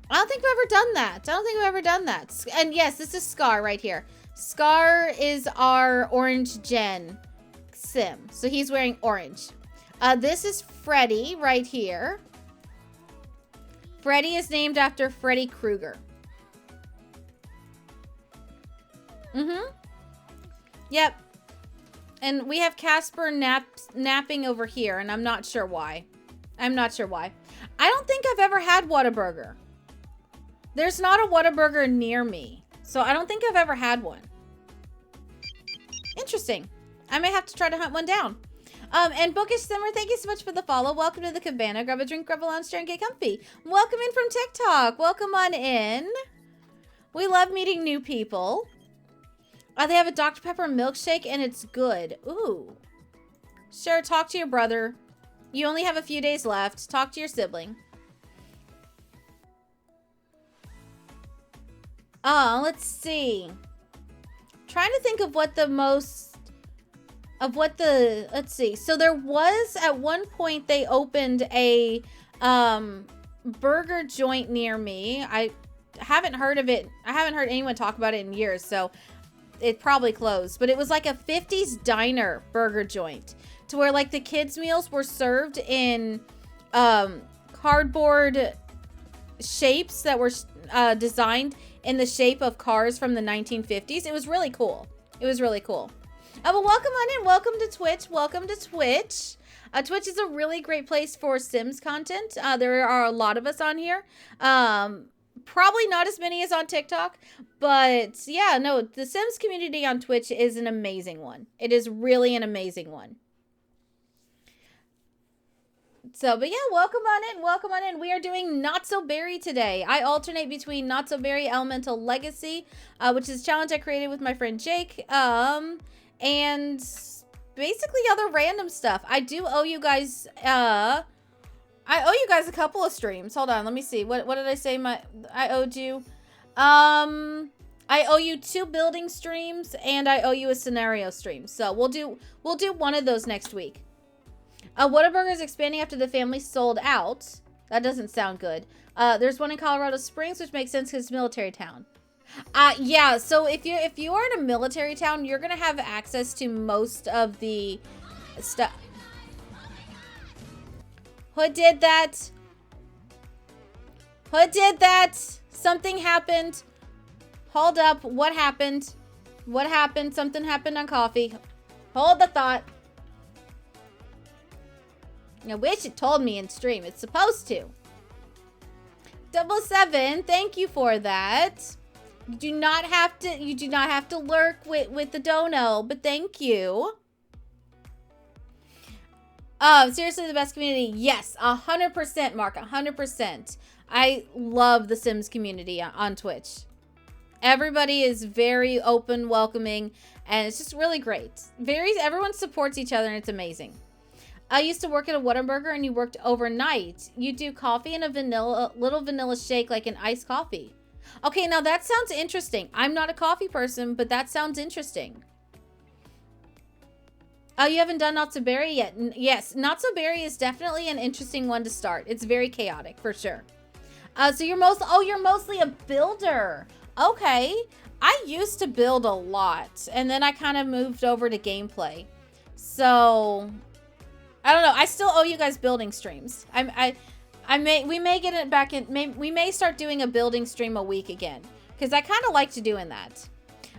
I don't think we've ever done that. And yes, this is Scar right here. Scar is our orange gen sim. So he's wearing orange. This is Freddy right here. Freddy is named after Freddy Krueger. Yep. And we have Casper napping over here, and I'm not sure why. I don't think I've ever had Whataburger. There's not a Whataburger near me, so I don't think I've ever had one. Interesting. I may have to try to hunt one down. And Bookish Simmer, thank you so much for the follow. Welcome to the Cabana. Grab a drink, grab a lounge chair, and get comfy. Welcome in from TikTok. Welcome on in. We love meeting new people. They have a Dr. Pepper milkshake, and it's good. Ooh. Sure, talk to your brother. You only have a few days left. Talk to your sibling. Let's see. Trying to think of what the most... Let's see. So there was, at one point, they opened a burger joint near me. I haven't heard of it. I haven't heard anyone talk about it in years, so... It probably closed, but it was like a 50s diner burger joint to where like the kids meals were served in cardboard shapes that were designed in the shape of cars from the 1950s. It was really cool. But welcome on in. Welcome to Twitch. Twitch is a really great place for Sims content. There are a lot of us on here. Probably not as many as on TikTok, but yeah, no, the Sims community on Twitch is an amazing one. It is really an amazing one. So, but yeah, welcome on in. We are doing Not So Berry today. I alternate between Not So Berry Elemental Legacy, which is a challenge I created with my friend Jake, and basically other random stuff. I do owe you guys, I owe you guys a couple of streams. Hold on, let me see. What did I say I owed you? I owe you 2 building streams and I owe you a scenario stream. So we'll do one of those next week. Whataburger is expanding after the family sold out. That doesn't sound good. There's one in Colorado Springs, which makes sense because it's a military town. Yeah, so if you are in a military town, you're gonna have access to most of the stuff. Hood did that. Something happened. Hold up. What happened? Something happened on coffee. Hold the thought. I wish it told me in stream. It's supposed to. 7, thank you for that. You do not have to lurk with the dono, but thank you. Seriously, the best community. Yes, 100%, Mark, 100%. I love the Sims community on Twitch. Everybody is very open, welcoming, and it's just really great. Everyone supports each other, and it's amazing. I used to work at a Whataburger, and you worked overnight. You do coffee and a little vanilla shake, like an iced coffee. Okay, now that sounds interesting. I'm not a coffee person, but that sounds interesting. Oh, you haven't done Not So Berry yet? Yes, Not So Berry is definitely an interesting one to start. It's very chaotic, for sure. So you're mostly a builder. Okay. I used to build a lot, and then I kind of moved over to gameplay. So, I don't know. I still owe you guys building streams. We may get it back in. We may start doing a building stream a week again, because I kind of liked doing that.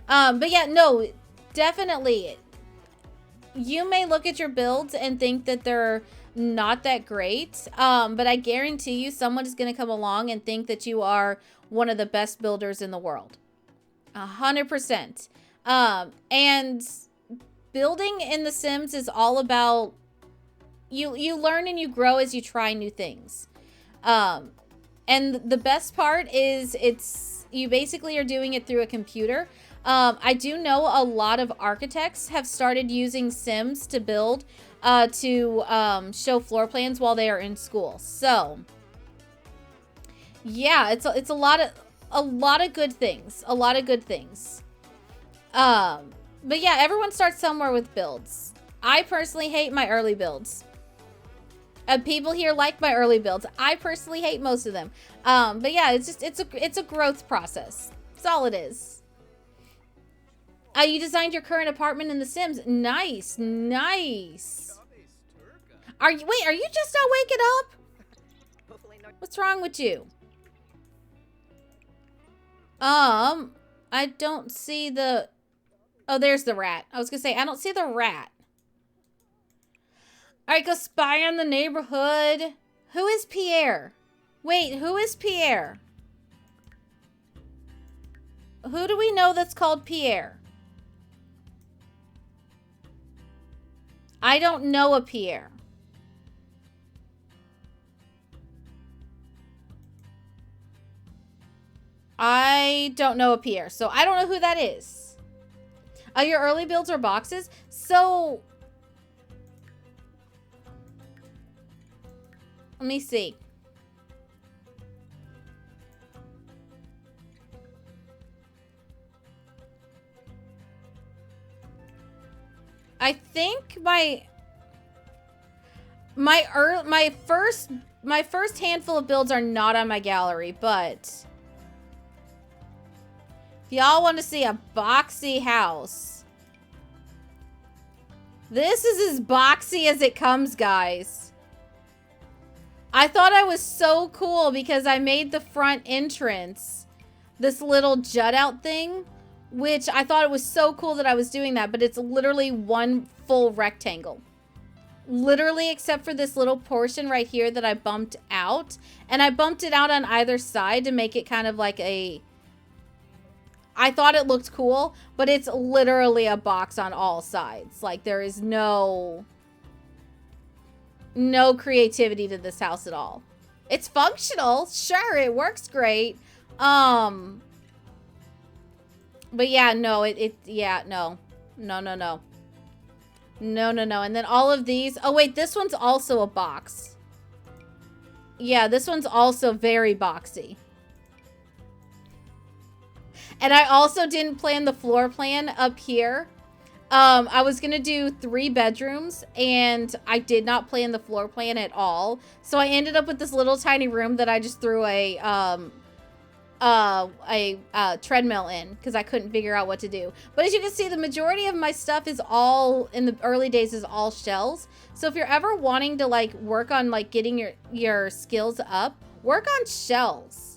But yeah, no, definitely. You may look at your builds and think that they're not that great, but I guarantee you someone is going to come along and think that you are one of the best builders in the world. 100%. And building in The Sims is all about you learn and you grow as you try new things. And the best part is you basically are doing it through a computer. I do know a lot of architects have started using Sims to build, to show floor plans while they are in school. So, yeah, it's a lot of good things. But yeah, everyone starts somewhere with builds. I personally hate my early builds. People here like my early builds. I personally hate most of them. But yeah, it's a growth process. That's all it is. You designed your current apartment in The Sims. Nice, nice. Are you just not waking up? What's wrong with you? I don't see the... Oh, there's the rat. I was gonna say, I don't see the rat. Alright, go spy on the neighborhood. Who is Pierre? Wait, who is Pierre? Who do we know that's called Pierre? I don't know a Pierre. I don't know a Pierre, so I don't know who that is. Your early builds are boxes? So... Let me see. I think my first handful of builds are not on my gallery, but if y'all want to see a boxy house, this is as boxy as it comes, guys. I thought I was so cool because I made the front entrance this little jut out thing, which I thought it was so cool that I was doing that, but it's literally one full rectangle. Literally, except for this little portion right here that I bumped out. And I bumped it out on either side to make it kind of like a... I thought it looked cool, but it's literally a box on all sides. Like, there is no creativity to this house at all. It's functional. Sure, it works great. But yeah, no, no. No. And then all of these. Oh, wait, this one's also a box. Yeah, this one's also very boxy. And I also didn't plan the floor plan up here. I was going to do 3 bedrooms, and I did not plan the floor plan at all. So I ended up with this little tiny room that I just threw a treadmill in because I couldn't figure out what to do. But as you can see, the majority of my stuff is all, in the early days, is all shells. So if you're ever wanting to like work on like getting your skills up, work on shells.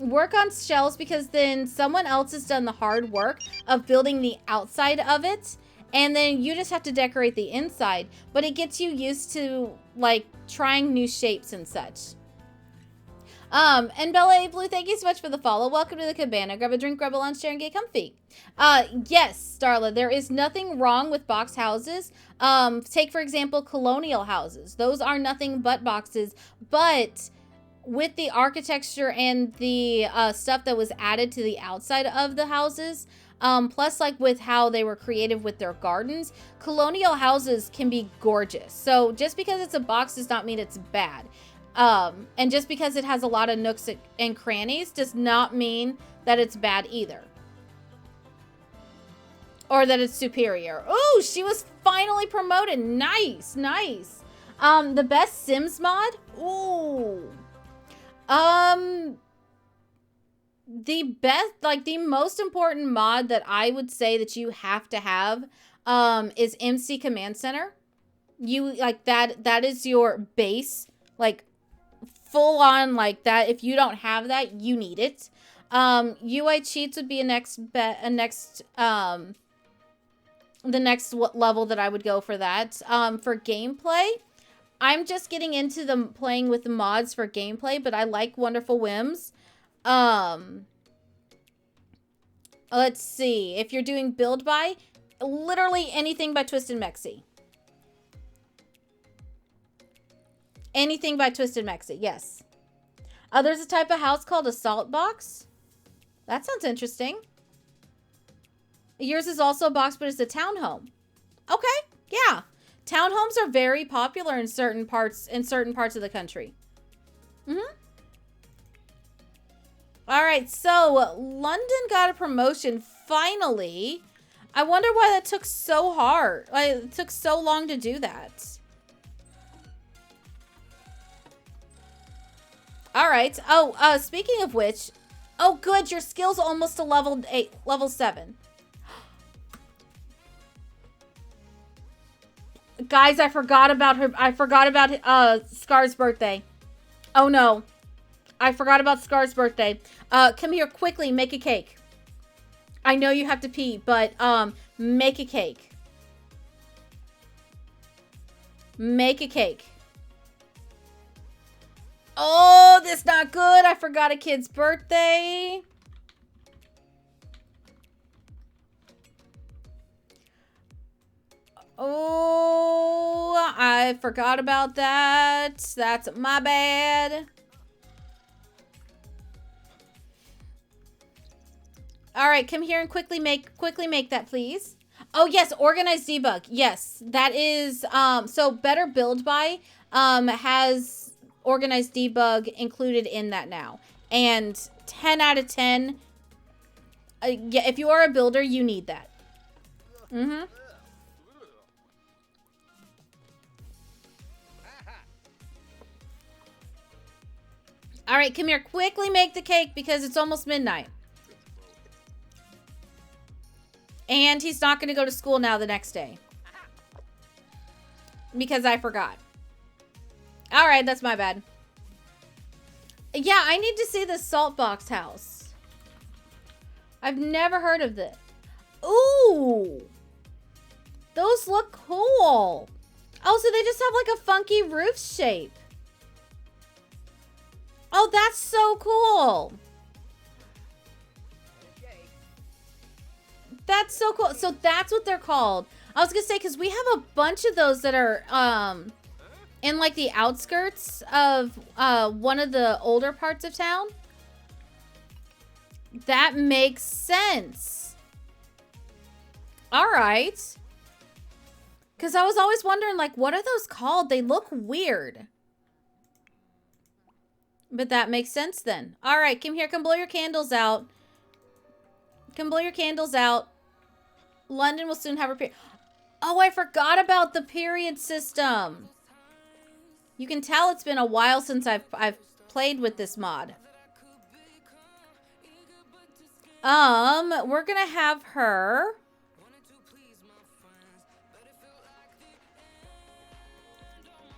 Work on shells because then someone else has done the hard work of building the outside of it, and then you just have to decorate the inside. But it gets you used to like trying new shapes and such. And Bella A. Blue, thank you so much for the follow. Welcome to the Cabana. Grab a drink, grab a lunch, share, and get comfy. Yes, Starla, there is nothing wrong with box houses. Take, for example, colonial houses. Those are nothing but boxes, but with the architecture and the stuff that was added to the outside of the houses, plus like with how they were creative with their gardens, colonial houses can be gorgeous. So just because it's a box does not mean it's bad. And just because it has a lot of nooks and crannies does not mean that it's bad either. Or that it's superior. Ooh, she was finally promoted. Nice, nice. The best Sims mod? Ooh. The best, like the most important mod that I would say that you have to have, is MC Command Center. You like that is your base, like full on like that. If you don't have that, you need it. UI cheats would be the next level that I would go for that. For gameplay, I'm just getting into playing with the mods for gameplay, but I like Wonderful Whims. Let's see. If you're doing build by, literally anything by Twisted Mexi. Anything by Twisted Mexi, yes. There's a type of house called a salt box. That sounds interesting. Yours is also a box, but it's a townhome. Okay, yeah. Townhomes are very popular in certain parts of the country. All right, so London got a promotion finally. I wonder why that took so hard. Like, it took so long to do that. All right. Oh, speaking of which, oh, good. Your skill's almost to level 8, level 7. Guys, I forgot about her. I forgot about Scar's birthday. Oh no. I forgot about Scar's birthday. Come here quickly, make a cake. I know you have to pee, but make a cake. Make a cake. Oh, that's not good. I forgot a kid's birthday. Oh, I forgot about that. That's my bad. All right, come here and quickly make that, please. Oh, yes, organized debug. Yes, that is, so Better Build By has organized debug included in that now. And 10 out of 10, yeah, if you are a builder, you need that. Mm-hmm. All right, come here. Quickly make the cake because it's almost midnight. And he's not going to go to school now the next day. Because I forgot. All right, that's my bad. Yeah, I need to see the salt box house. I've never heard of this. Ooh. Those look cool. Oh, so they just have like a funky roof shape. Oh, that's so cool. That's so cool. So that's what they're called. I was going to say, because we have a bunch of those that are in like the outskirts of one of the older parts of town. That makes sense. All right. Because I was always wondering, like, what are those called? They look weird. But that makes sense then. All right, come here. Come blow your candles out. Come blow your candles out. London will soon have her period. Oh, I forgot about the period system. You can tell it's been a while since I've played with this mod. We're gonna have her.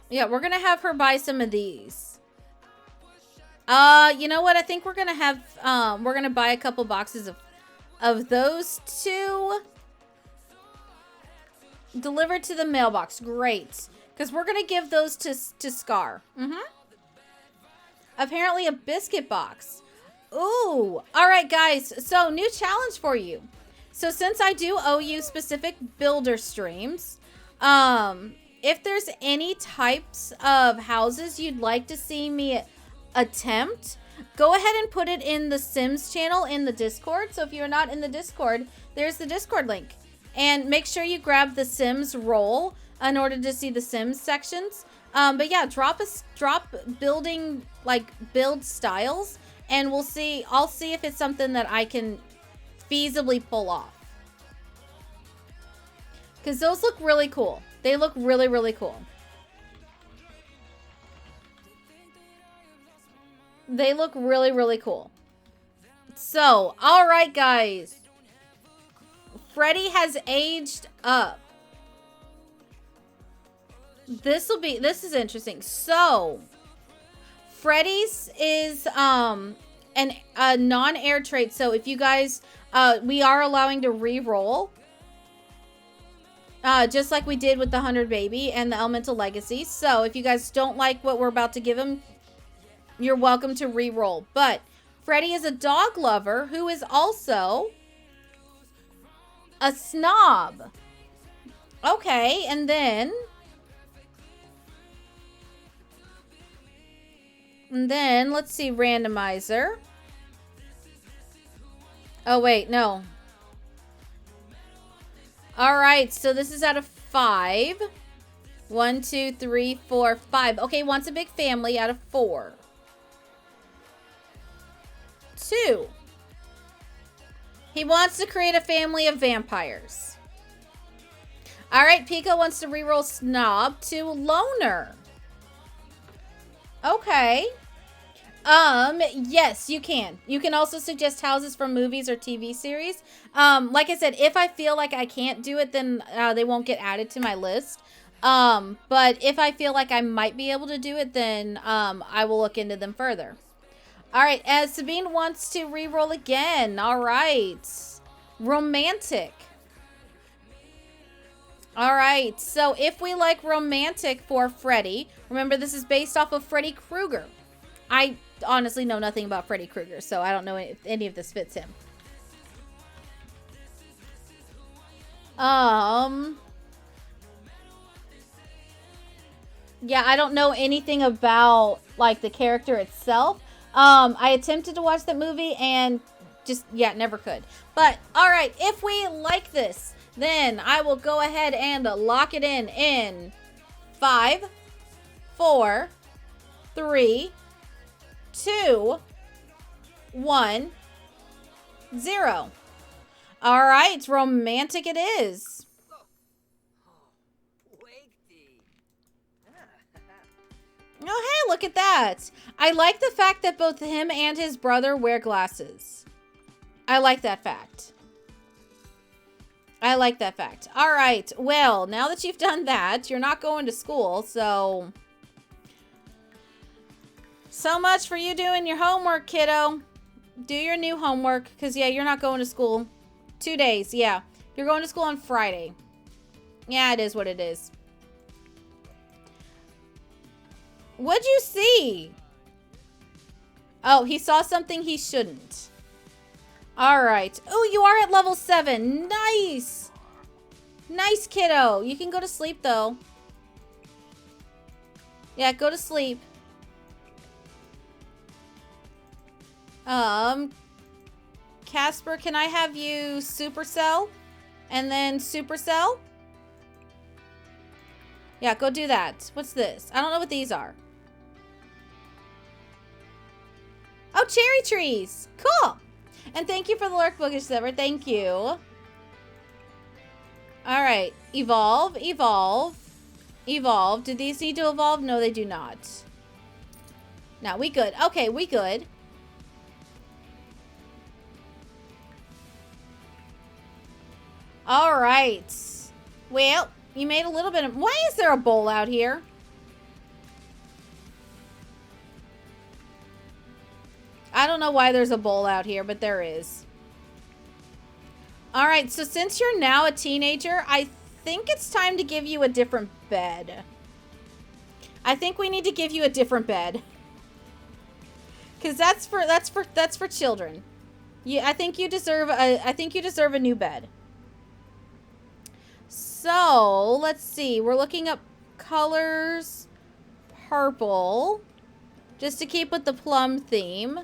Yeah, we're gonna have her buy some of these. You know what? I think we're gonna have, we're gonna buy a couple boxes of those two. Delivered to the mailbox. Great. Because we're gonna give those to Scar. Apparently a biscuit box. Ooh. Alright, guys. So, new challenge for you. So, since I do owe you specific builder streams, if there's any types of houses you'd like to see me attempt, go ahead and put it in the Sims channel in the Discord. So if you're not in the Discord, there's the Discord link. And make sure you grab the Sims role in order to see the Sims sections. But yeah, drop building, like, build styles, and we'll see. I'll see if it's something that I can feasibly pull off. Because those look really cool. They look really, really cool. They look really, really cool. So, all right, guys. Freddy has aged up. This is interesting. So, Freddy's is a non-air trait. So, if you guys, we are allowing to re-roll. Just like we did with the 100 Baby and the Elemental Legacy. So, if you guys don't like what we're about to give him, you're welcome to re-roll. But Freddy is a dog lover who is also a snob. Okay, and then let's see, randomizer. Oh, wait, no. All right, so this is out of 5. 1, 2, 3, 4, 5. Okay, wants a big family out of 4. 2. He wants to create a family of vampires. All right, Pico wants to reroll Snob to Loner. Okay. Yes, you can. You can also suggest houses from movies or TV series. Like I said, if I feel like I can't do it, then they won't get added to my list. But if I feel like I might be able to do it, then I will look into them further. All right, as Sabine wants to re-roll again. All right. Romantic. All right, so if we like romantic for Freddy, remember this is based off of Freddy Krueger. I honestly know nothing about Freddy Krueger, so I don't know if any of this fits him. Yeah, I don't know anything about, like, the character itself. I attempted to watch that movie and just, yeah, never could. But, all right, if we like this, then I will go ahead and lock it in 5, 4, 3, 2, 1, 0. All right, romantic it is. Oh, hey, look at that. I like the fact that both him and his brother wear glasses. I like that fact. I like that fact. All right, well, now that you've done that, you're not going to school, so much for you doing your homework, kiddo. Do your new homework, because, yeah, you're not going to school. 2 days, yeah. You're going to school on Friday. Yeah, it is what it is. What'd you see? Oh, he saw something he shouldn't. All right. Oh, you are at level 7. Nice. Nice, kiddo. You can go to sleep, though. Yeah, go to sleep. Casper, can I have you supercell? And then supercell? Yeah, go do that. What's this? I don't know what these are. Oh, cherry trees. Cool. And thank you for the lurk bookish silver. Thank you. All right. Evolve. Evolve. Evolve. Do these need to evolve? No, they do not. No, we good. Okay, we good. All right. Well, you made a little bit of... Why is there a bowl out here? I don't know why there's a bowl out here, but there is. All right, so since you're now a teenager, I think it's time to give you a different bed. I think we need to give you a different bed. Cuz that's for children. Yeah, I think you deserve a new bed. So, let's see. We're looking up colors. Purple. Just to keep with the plum theme.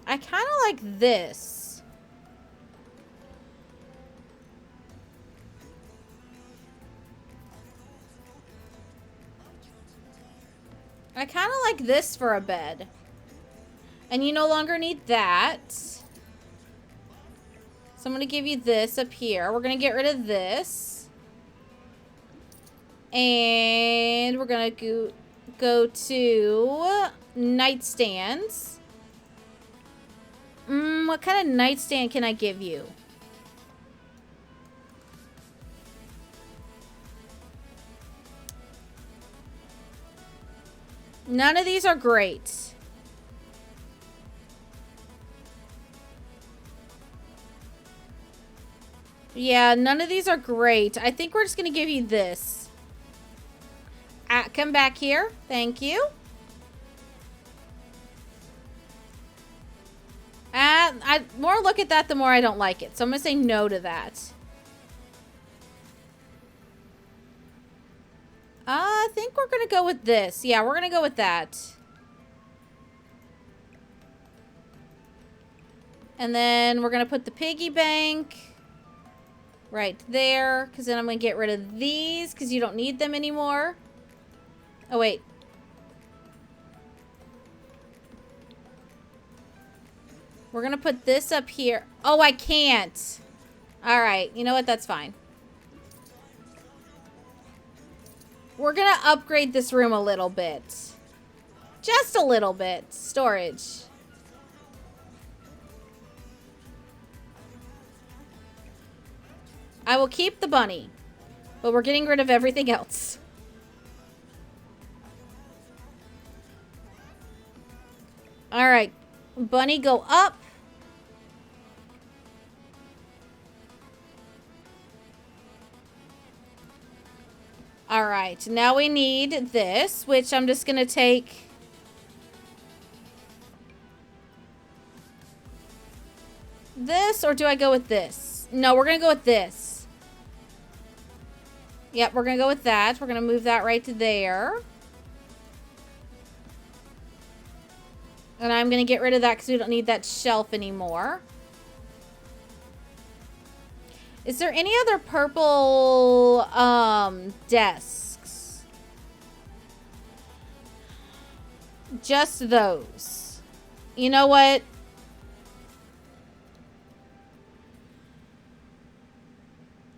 I kind of like this. I kind of like this for a bed. And you no longer need that. So I'm going to give you this up here. We're going to get rid of this. And we're going to go to nightstands. What kind of nightstand can I give you? None of these are great. Yeah, none of these are great. I think we're just going to give you this. Come back here. Thank you. I more look at that, the more I don't like it. So I'm going to say no to that. I think we're going to go with this. Yeah, we're going to go with that. And then we're going to put the piggy bank right there. Because then I'm going to get rid of these because you don't need them anymore. Oh, wait. We're going to put this up here. Oh, I can't. All right. You know what? That's fine. We're going to upgrade this room a little bit. Just a little bit. Storage. I will keep the bunny, but we're getting rid of everything else. All right. Bunny, go up. All right. Now we need this, which I'm just going to take... this, or do I go with this? No, we're going to go with this. Yep, we're going to go with that. We're going to move that right to there. And I'm going to get rid of that because we don't need that shelf anymore. Is there any other purple desks? Just those. You know what?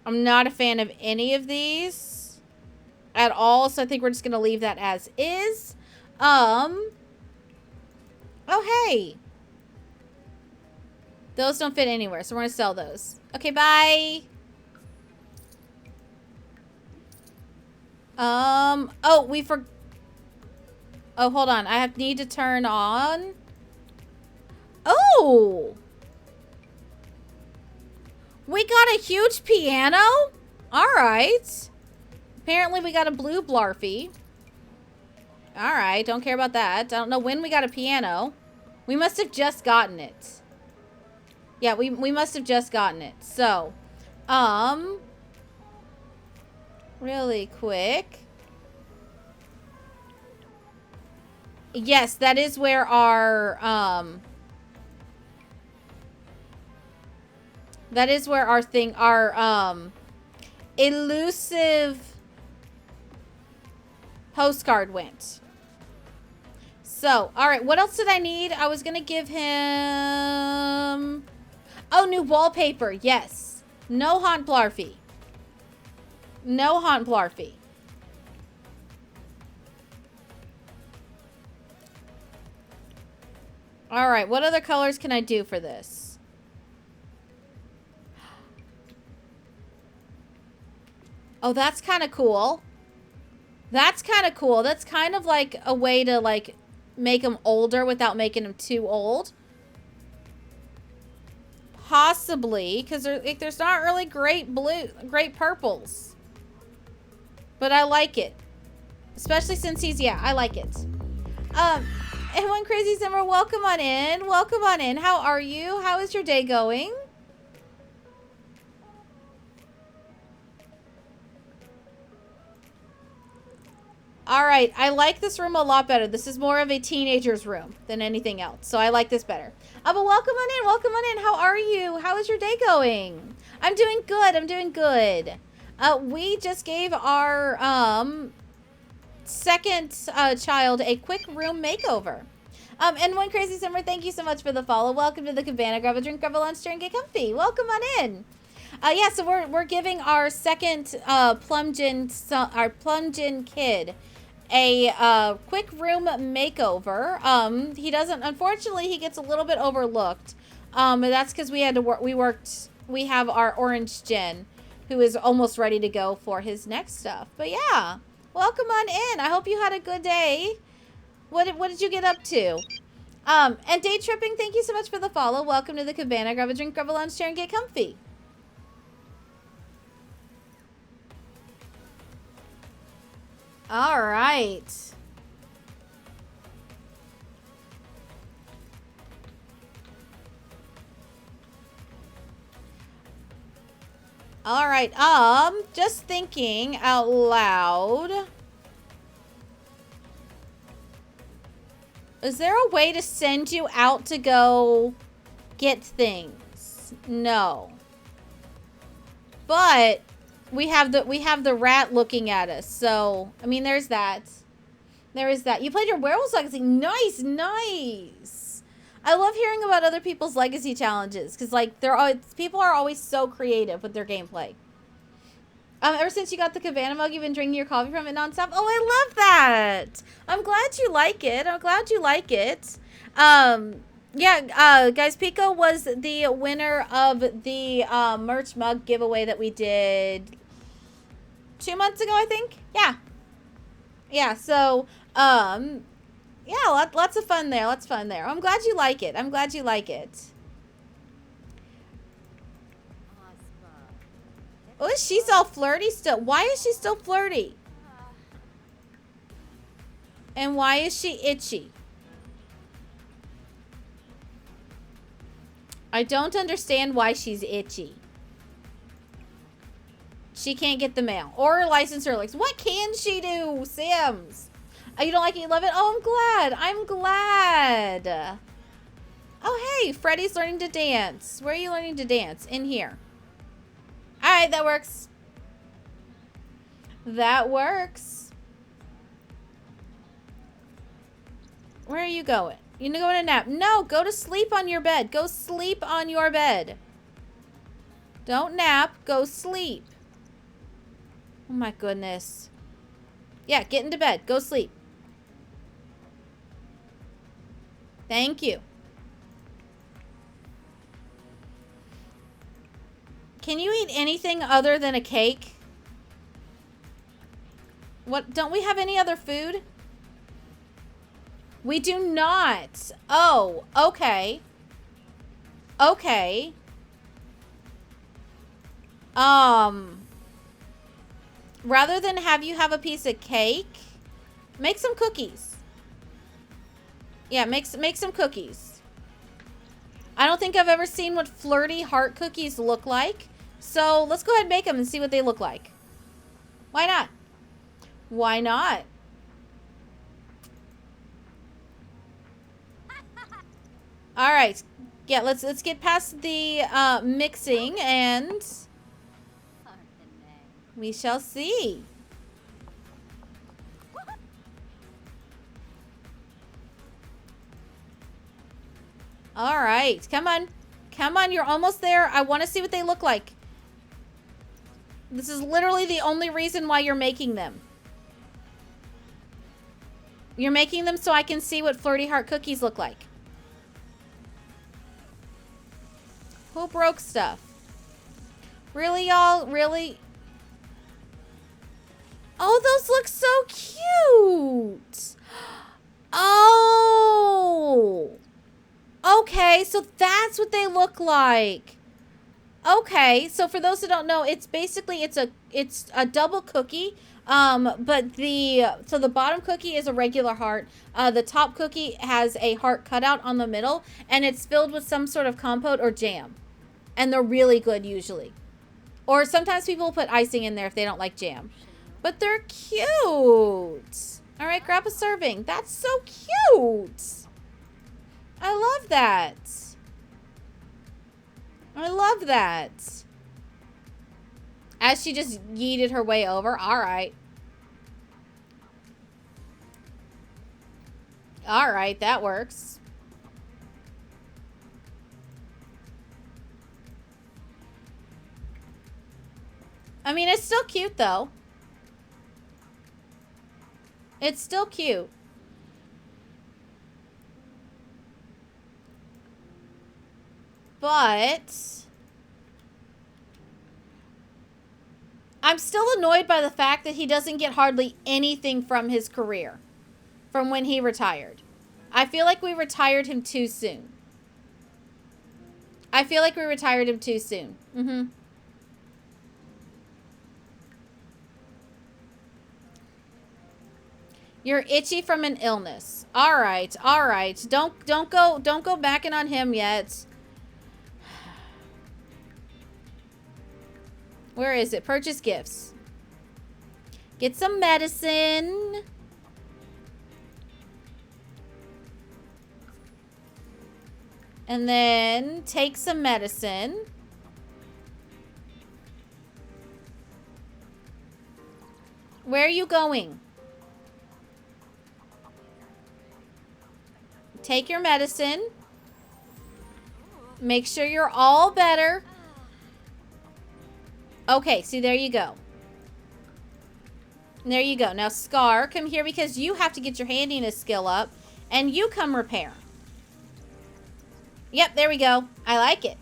I'm not a fan of any of these at all, so I think we're just going to leave that as is. Oh, hey. Those don't fit anywhere, so we're going to sell those. Okay, bye. Oh, oh, hold on. I need to turn on. Oh! We got a huge piano? Alright. Apparently we got a blue blarfy. Alright, don't care about that. I don't know when we got a piano. We must have just gotten it. Yeah, we must have just gotten it. So, really quick. Yes, that is where our, that is where our elusive postcard went. So, alright, what else did I need? I was gonna give him... oh, new wallpaper, yes. No Haunt Blarfy. No Haunt Blarfy. Alright, what other colors can I do for this? Oh, that's kind of cool. That's kind of cool. That's kind of like a way to, like, make them older without making them too old. Possibly, because there's not really great purples. But I like it. Especially since he's, yeah, I like it. And One Crazy Summer, welcome on in. Welcome on in. How are you? How is your day going? Alright, I like this room a lot better. This is more of a teenager's room than anything else. So I like this better. But welcome on in. Welcome on in. How are you? How is your day going? I'm doing good. I'm doing good. We just gave our second child a quick room makeover. And One Crazy Summer, thank you so much for the follow. Welcome to the Cabana. Grab a drink, grab a lunch, and get comfy. Welcome on in. Yeah, so we're giving our second Plum Gin kid a quick room makeover. He doesn't, unfortunately, he gets a little bit overlooked. But that's because we had to work. We have our orange gin, who is almost ready to go for his next stuff. But yeah, welcome on in. I hope you had a good day. What did you get up to? And Day Tripping, thank you so much for the follow. Welcome to the Cabana. Grab a drink, grab a lunch, chair, and get comfy. All right. All right. Just thinking out loud. Is there a way to send you out to go get things? No. But we have the rat looking at us. So, I mean, there's that. There is that. You played your Werewolves Legacy. Nice, nice. I love hearing about other people's legacy challenges because, like, people are always so creative with their gameplay. Ever since you got the Cabana mug, you've been drinking your coffee from it nonstop. Oh, I love that. I'm glad you like it. I'm glad you like it. Yeah, guys, Pico was the winner of the merch mug giveaway that we did 2 months ago, I think. Yeah. Yeah, so, yeah, lots of fun there. Lots of fun there. I'm glad you like it. I'm glad you like it. Oh, she's all flirty still. Why is she still flirty? And why is she itchy? I don't understand why she's itchy. She can't get the mail. Or her license or leaks. What can she do, Sims? Oh, you don't like it? You love it? Oh, I'm glad. I'm glad. Oh, hey, Freddy's learning to dance. Where are you learning to dance? In here. All right, that works. That works. Where are you going? You gonna go in a nap? No, go to sleep on your bed. Go sleep on your bed. Don't nap. Go sleep. Oh my goodness. Yeah, get into bed. Go sleep. Thank you. Can you eat anything other than a cake? What? Don't we have any other food? We do not. Oh, okay. Okay. Rather than have you have a piece of cake, make some cookies. Yeah, make some cookies. I don't think I've ever seen what flirty heart cookies look like. So let's go ahead and make them and see what they look like. Why not? Why not? All right. Yeah, let's get past the mixing and we shall see. All right. Come on. Come on, you're almost there. I want to see what they look like. This is literally the only reason why you're making them. You're making them so I can see what flirty heart cookies look like. Who broke stuff? Really, y'all? Really? Oh, those look so cute. Oh. Okay, so that's what they look like. Okay, so for those who don't know, it's basically it's a double cookie. But the bottom cookie is a regular heart. The top cookie has a heart cutout on the middle, and it's filled with some sort of compote or jam. And they're really good usually. Or sometimes people put icing in there if they don't like jam. But they're cute. All right, grab a serving. That's so cute. I love that. I love that. As she just yeeted her way over. All right. All right, that works. I mean, it's still cute, though. It's still cute. But I'm still annoyed by the fact that he doesn't get hardly anything from his career. From when he retired. I feel like we retired him too soon. I feel like we retired him too soon. Mm-hmm. You're itchy from an illness. All right, all right. Don't go backing on him yet. Where is it? Purchase gifts. Get some medicine. And then take some medicine. Where are you going? Take your medicine. Make sure you're all better. Okay, see, there you go. There you go. Now, Scar, come here because you have to get your handiness skill up. And you come repair. Yep, there we go. I like it.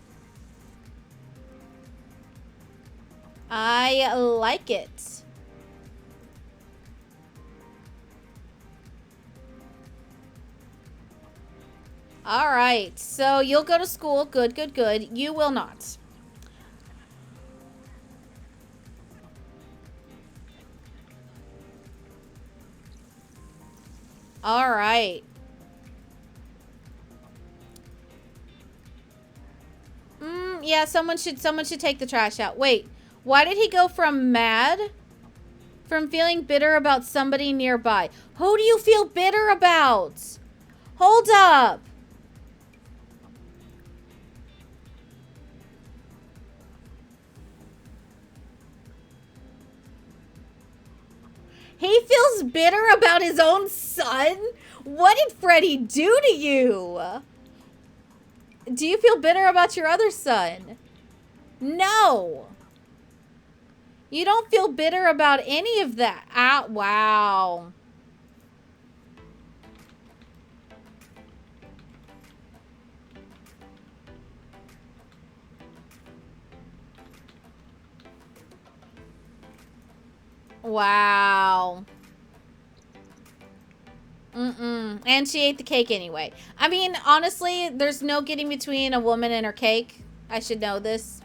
I like it. All right. So you'll go to school. Good, good, good. You will not. All right. Yeah, someone should take the trash out. Wait. Why did he go from mad? From feeling bitter about somebody nearby. Who do you feel bitter about? Hold up. He feels bitter about his own son? What did Freddy do to you? Do you feel bitter about your other son? No. You don't feel bitter about any of that. Ah, wow. Wow. And she ate the cake anyway. I mean, honestly, there's no getting between a woman and her cake. I should know this.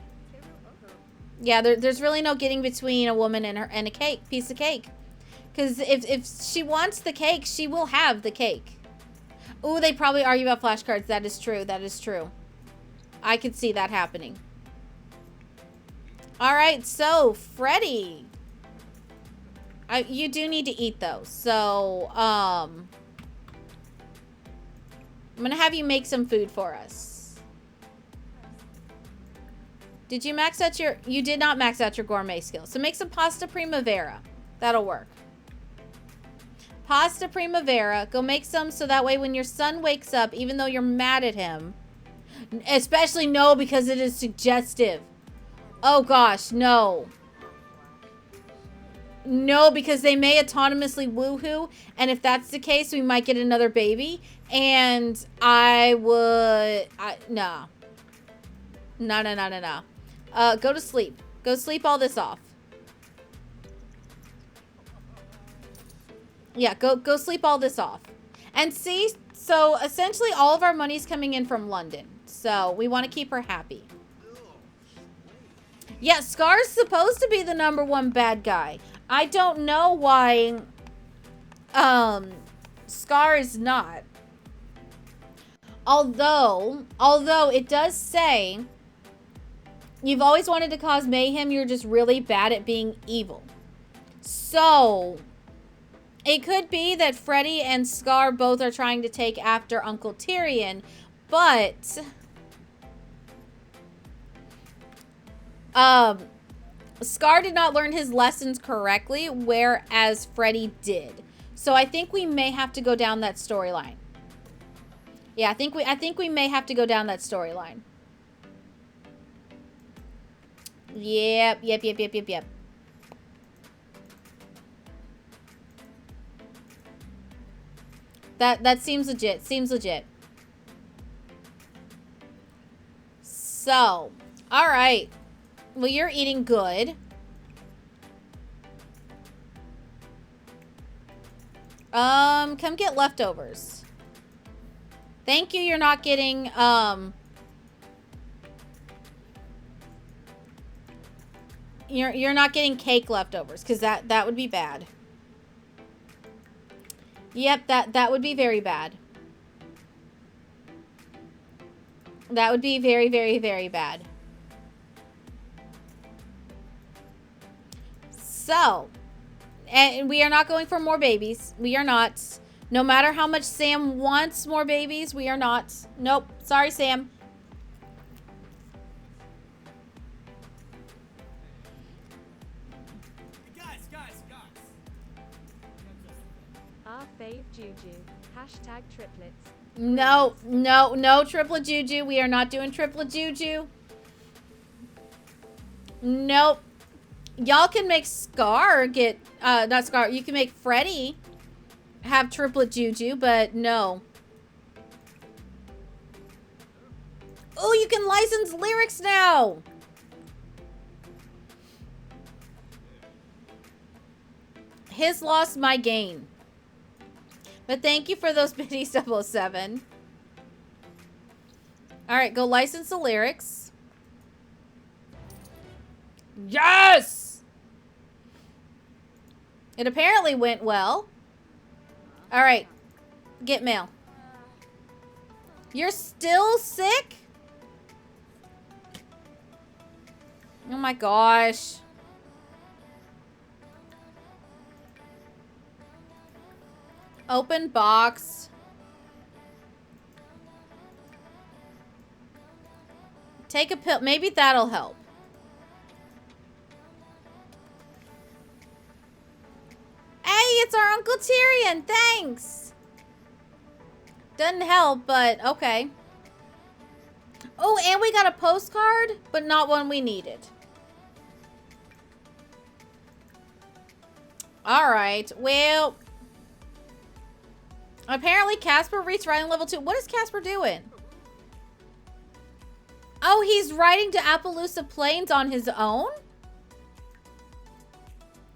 Yeah, there's really no getting between a woman and a piece of cake. Because if she wants the cake, she will have the cake. Ooh, they probably argue about flashcards. That is true. That is true. I could see that happening. All right, so Freddy. You do need to eat though. So, I'm going to have you make some food for us. Did you max out you did not max out your gourmet skill. So make some pasta primavera. That'll work. Pasta primavera. Go make some so that way when your son wakes up, even though you're mad at him, especially no, because it is suggestive. Oh gosh, no. No, because they may autonomously woohoo, and if that's the case, we might get another baby, and no. No. Go to sleep. Go sleep all this off. Yeah, go sleep all this off. And see, so essentially all of our money's coming in from London, so we want to keep her happy. Yeah, Scar's supposed to be the #1 bad guy. I don't know why Scar is not. Although it does say you've always wanted to cause mayhem, you're just really bad at being evil. So it could be that Freddy and Scar both are trying to take after Uncle Tyrion, but Scar did not learn his lessons correctly, whereas Freddy did. So I think we may have to go down that storyline. Yeah, I think we may have to go down that storyline. Yep. That seems legit. Seems legit. So, all right. Well, you're eating good. Come get leftovers. Thank you. You're not getting you're not getting cake leftovers, because that would be bad. Yep, that would be very bad. That would be very, very, very bad. So, and we are not going for more babies. We are not. No matter how much Sam wants more babies, we are not. Nope. Sorry, Sam. Guys. Our fave Juju. Hashtag triplets. No, no, no triplet juju. We are not doing triplet juju. Nope. Y'all can make Scar get, not Scar, you can make Freddy have triplet juju, but no. Oh, you can license lyrics now. His loss, my gain. But thank you for those biddies, 007. Alright, go license the lyrics. Yes! It apparently went well. Alright, get mail. You're still sick? Oh my gosh. Open box. Take a pill. Maybe that'll help. Hey, it's our Uncle Tyrion. Thanks. Doesn't help, but okay. Oh, and we got a postcard, but not one we needed. All right. Well, apparently Casper reached riding level 2. What is Casper doing? Oh, he's riding to Appaloosa Plains on his own?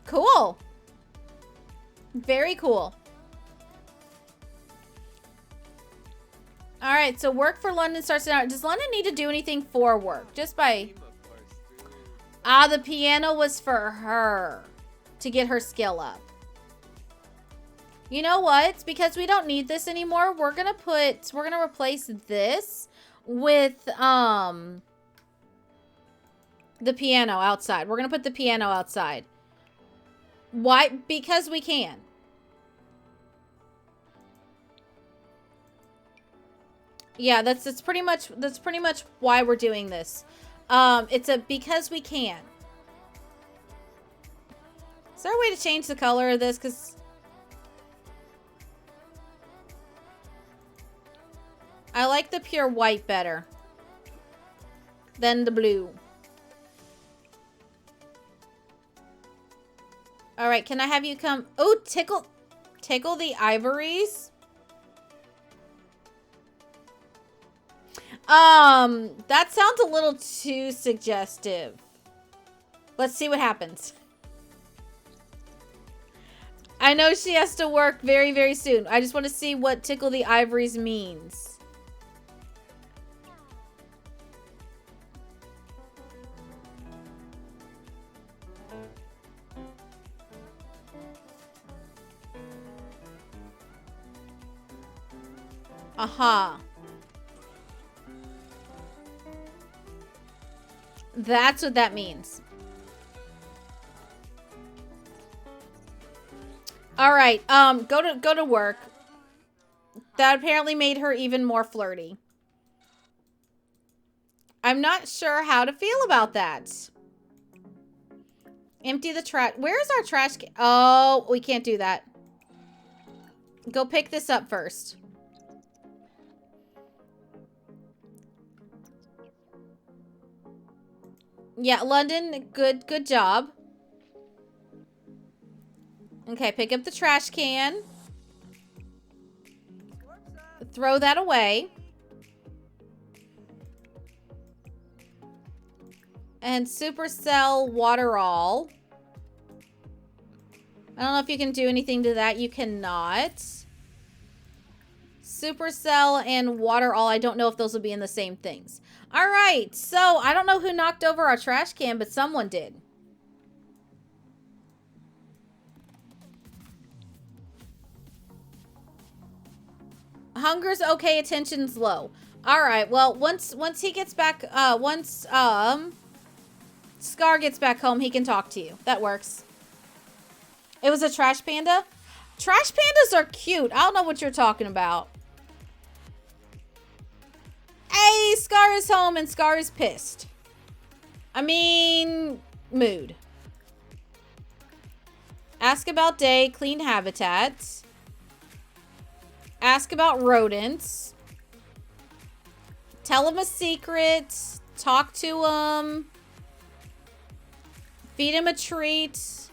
Cool. Very cool. All right, so work for London starts out. Does London need to do anything for work? Just by... Ah, the piano was for her. To get her skill up. You know what? Because we don't need this anymore, we're gonna replace this with the piano outside. We're gonna put the piano outside. Why? Because we can. Yeah, that's pretty much why we're doing this. It's because we can. Is there a way to change the color of this? Because I like the pure white better than the blue. All right, can I have you come? Oh, tickle the ivories. That sounds a little too suggestive. Let's see what happens. I know she has to work very, very soon. I just want to see what tickle the ivories means. Aha. That's what that means. All right, go to work. That apparently made her even more flirty. I'm not sure how to feel about that. Empty the trash. Where's our trash can? Oh, we can't do that. Go pick this up first. Yeah, London, good job. Okay, pick up the trash can. Throw that away. And Supercell Waterall. I don't know if you can do anything to that. You cannot. Supercell and Waterall, I don't know if those will be in the same things. All right, so I don't know who knocked over our trash can, but someone did. Hunger's okay, attention's low. All right, well, once he gets back, once Scar gets back home, he can talk to you. That works. It was a trash panda? Trash pandas are cute. I don't know what you're talking about. Hey, Scar is home and Scar is pissed. I mean, mood. Ask about day, clean habitat. Ask about rodents. Tell him a secret. Talk to him. Feed him a treat.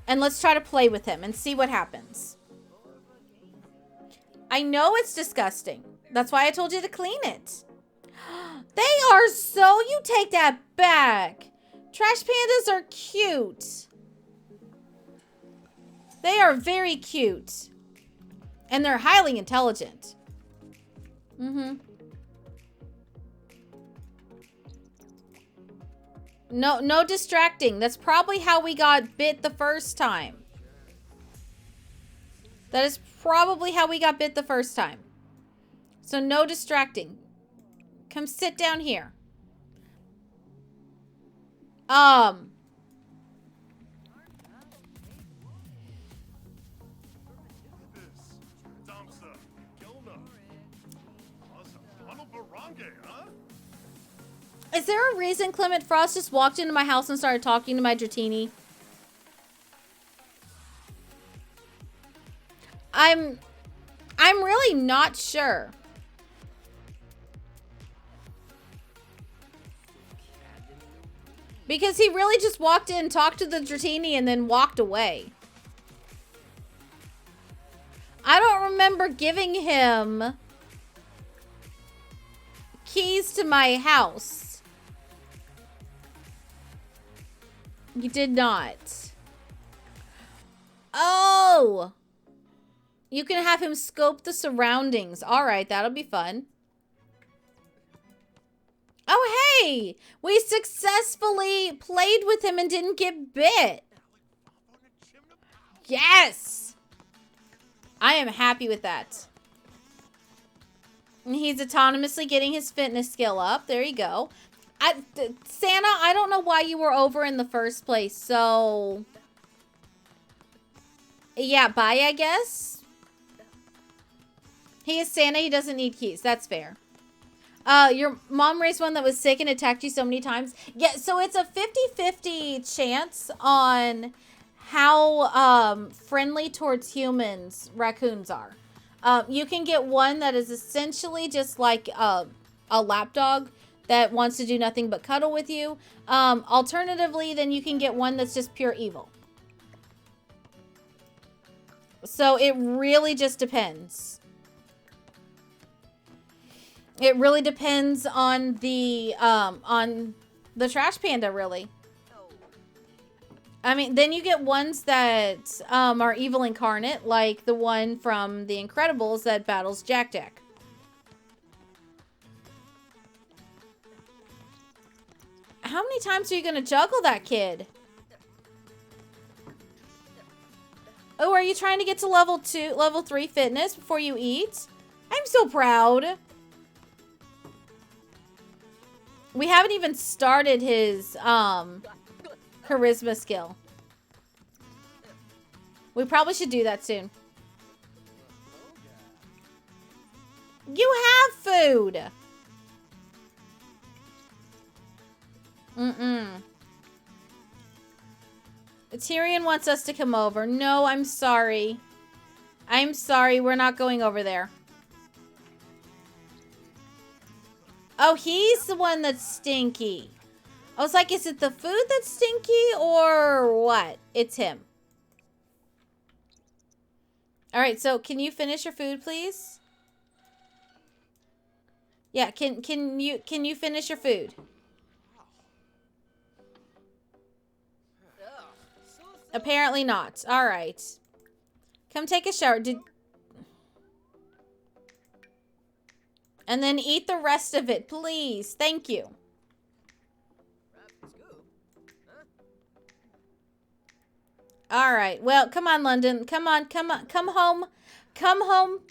And let's try to play with him and see what happens. I know it's disgusting. That's why I told you to clean it. They are so... You take that back. Trash pandas are cute. They are very cute. And they're highly intelligent. Mm-hmm. No distracting. That's probably how we got bit the first time. That is probably how we got bit the first time. So no distracting. Come sit down here. Is there a reason Clement Frost just walked into my house and started talking to my Dratini? I'm really not sure. Because he really just walked in, talked to the Dratini, and then walked away. I don't remember giving him keys to my house. You did not. Oh! You can have him scope the surroundings. Alright, that'll be fun. Oh, hey! We successfully played with him and didn't get bit. Yes! I am happy with that. And he's autonomously getting his fitness skill up. There you go. Santa, I don't know why you were over in the first place, so... Yeah, bye, I guess. He is Santa, he doesn't need keys. That's fair. Your mom raised one that was sick and attacked you so many times. Yeah, so it's a 50-50 chance on how friendly towards humans raccoons are. You can get one that is essentially just like a lapdog that wants to do nothing but cuddle with you. Alternatively, then you can get one that's just pure evil. So it really just depends. It really depends on the trash panda, really. I mean, then you get ones that are evil incarnate, like the one from The Incredibles that battles Jack Jack. How many times are you going to juggle that kid? Oh, are you trying to get to level 3 fitness before you eat? I'm so proud. We haven't even started his charisma skill. We probably should do that soon. You have food. Tyrion wants us to come over. No, I'm sorry. I'm sorry, we're not going over there. Oh, he's the one that's stinky. I was like, is it the food that's stinky or what? It's him. All right, so can you finish your food, please? Yeah, can you finish your food? Apparently not. All right. Come take a shower. And then eat the rest of it, please. Thank you. All right. Well, come on, London. Come on. Come on. Come home. Come home.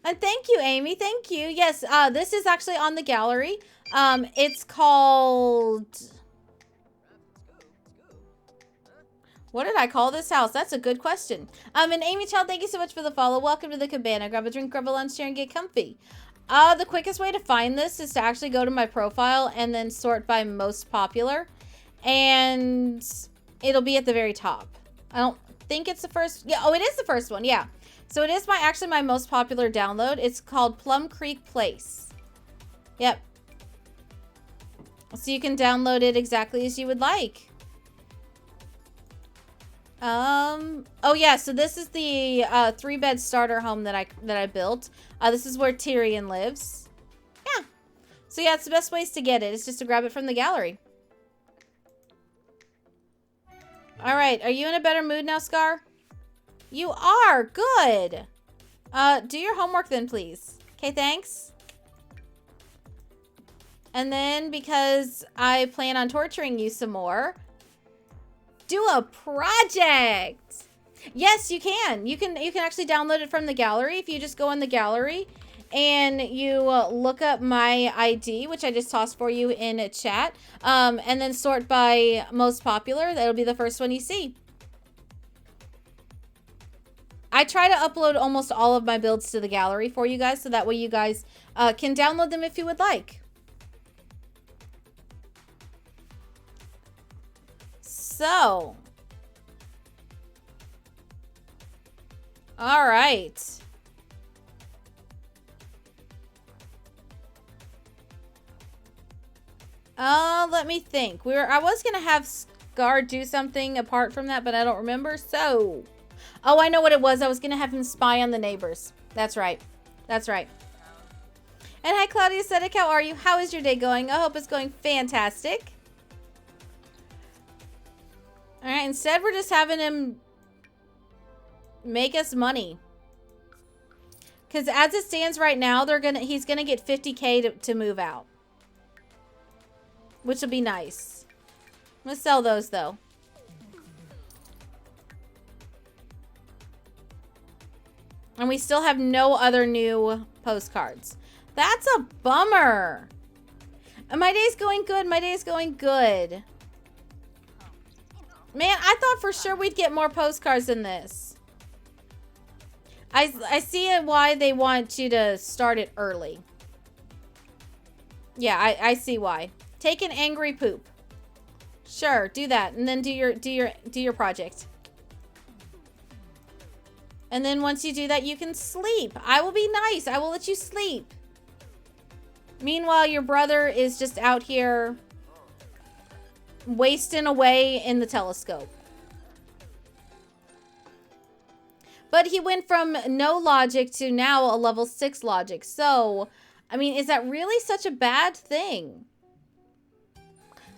And thank you, Amy. Thank you. Yes, this is actually on the gallery. It's called... What did I call this house? That's a good question. And Amy Child, thank you so much for the follow. Welcome to the Cabana. Grab a drink, grab a lunch, share, and get comfy. The quickest way to find this is to actually go to my profile and then sort by most popular. And it'll be at the very top. I don't think it's the first. Yeah, oh, it is the first one. Yeah. So it is actually my most popular download. It's called Plum Creek Place. Yep. So you can download it exactly as you would like. Oh yeah, so this is the 3-bed starter home that I built. This is where Tyrion lives. Yeah. So yeah, it's the best ways to get it. It's just to grab it from the gallery. All right, are you in a better mood now, Scar? You are. Good. Do your homework then, please. Okay, thanks. And then, because I plan on torturing you some more, do a project. Yes, you can. You can actually download it from the gallery. If you just go in the gallery and you look up my ID, which I just tossed for you in a chat, and then sort by most popular, that'll be the first one you see. I try to upload almost all of my builds to the gallery for you guys, so that way you guys can download them if you would like. So, all right. Let me think. I was gonna have Scar do something apart from that, but I don't remember. So, oh, I know what it was. I was gonna have him spy on the neighbors. That's right. That's right. And hi, Claudia Sedek. How are you? How is your day going? I hope it's going fantastic. All right, instead we're just having him make us money. Because as it stands right now, he's gonna get 50K to move out. Which will be nice. I'm gonna sell those though. And we still have no other new postcards. That's a bummer. And my day's going good. My day's going good. Man, I thought for sure we'd get more postcards than this. I see why they want you to start it early. Yeah, I see why. Take an angry poop. Sure, do that, and then do your project. And then once you do that, you can sleep. I will be nice. I will let you sleep. Meanwhile, your brother is just out here wasting away in the telescope. But he went from no logic to now a level 6 logic. So, I mean, is that really such a bad thing?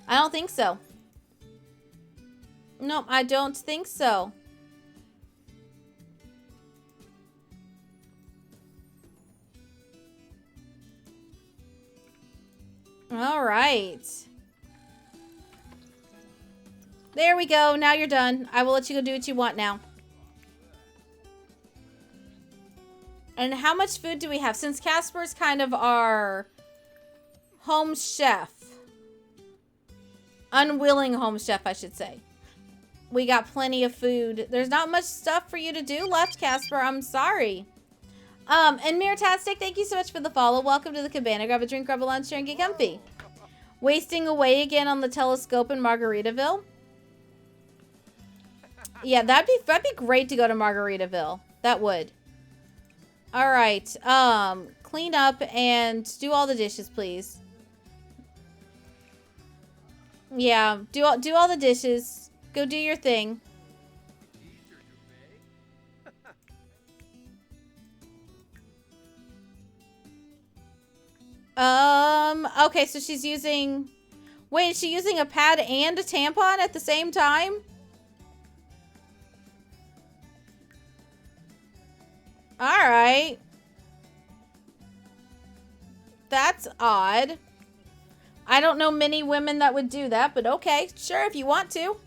I don't think so. Nope, I don't think so. All right. There we go. Now you're done. I will let you go do what you want now. And how much food do we have? Since Casper's kind of our home chef. Unwilling home chef, I should say. We got plenty of food. There's not much stuff for you to do left, Casper. I'm sorry. And Miratastic, thank you so much for the follow. Welcome to the Cabana. Grab a drink, grab a lunch, and get comfy. Wasting away again on the telescope in Margaritaville. Yeah, that'd be great to go to Margaritaville. That would. All right. Clean up and do all the dishes, please. Yeah, do all the dishes. Go do your thing. Okay, so she's using... Wait, is she using a pad and a tampon at the same time? Alright. That's odd. I don't know many women that would do that, but okay. Sure, if you want to.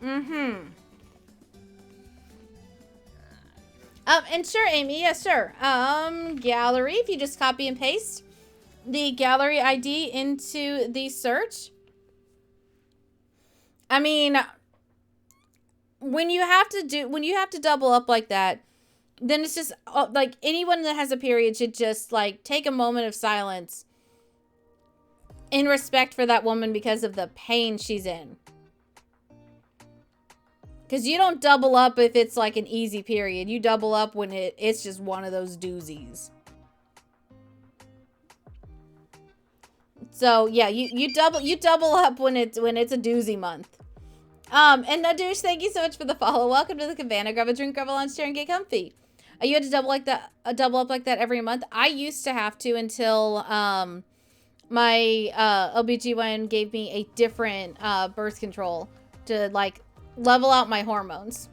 Mm-hmm. And sure, Amy, yes, sure. Gallery, if you just copy and paste the gallery ID into the search. I mean, when you have to double up like that, then it's just like anyone that has a period should just like take a moment of silence in respect for that woman because of the pain she's in. Because you don't double up if it's like an easy period. You double up when it's just one of those doozies. So yeah, you double up when it's a doozy month. And Nadush, thank you so much for the follow. Welcome to the Cabana. Grab a drink, grab a lunch, chair, and get comfy. You had to double up like that every month. I used to have to until my OBGYN gave me a different birth control to like level out my hormones.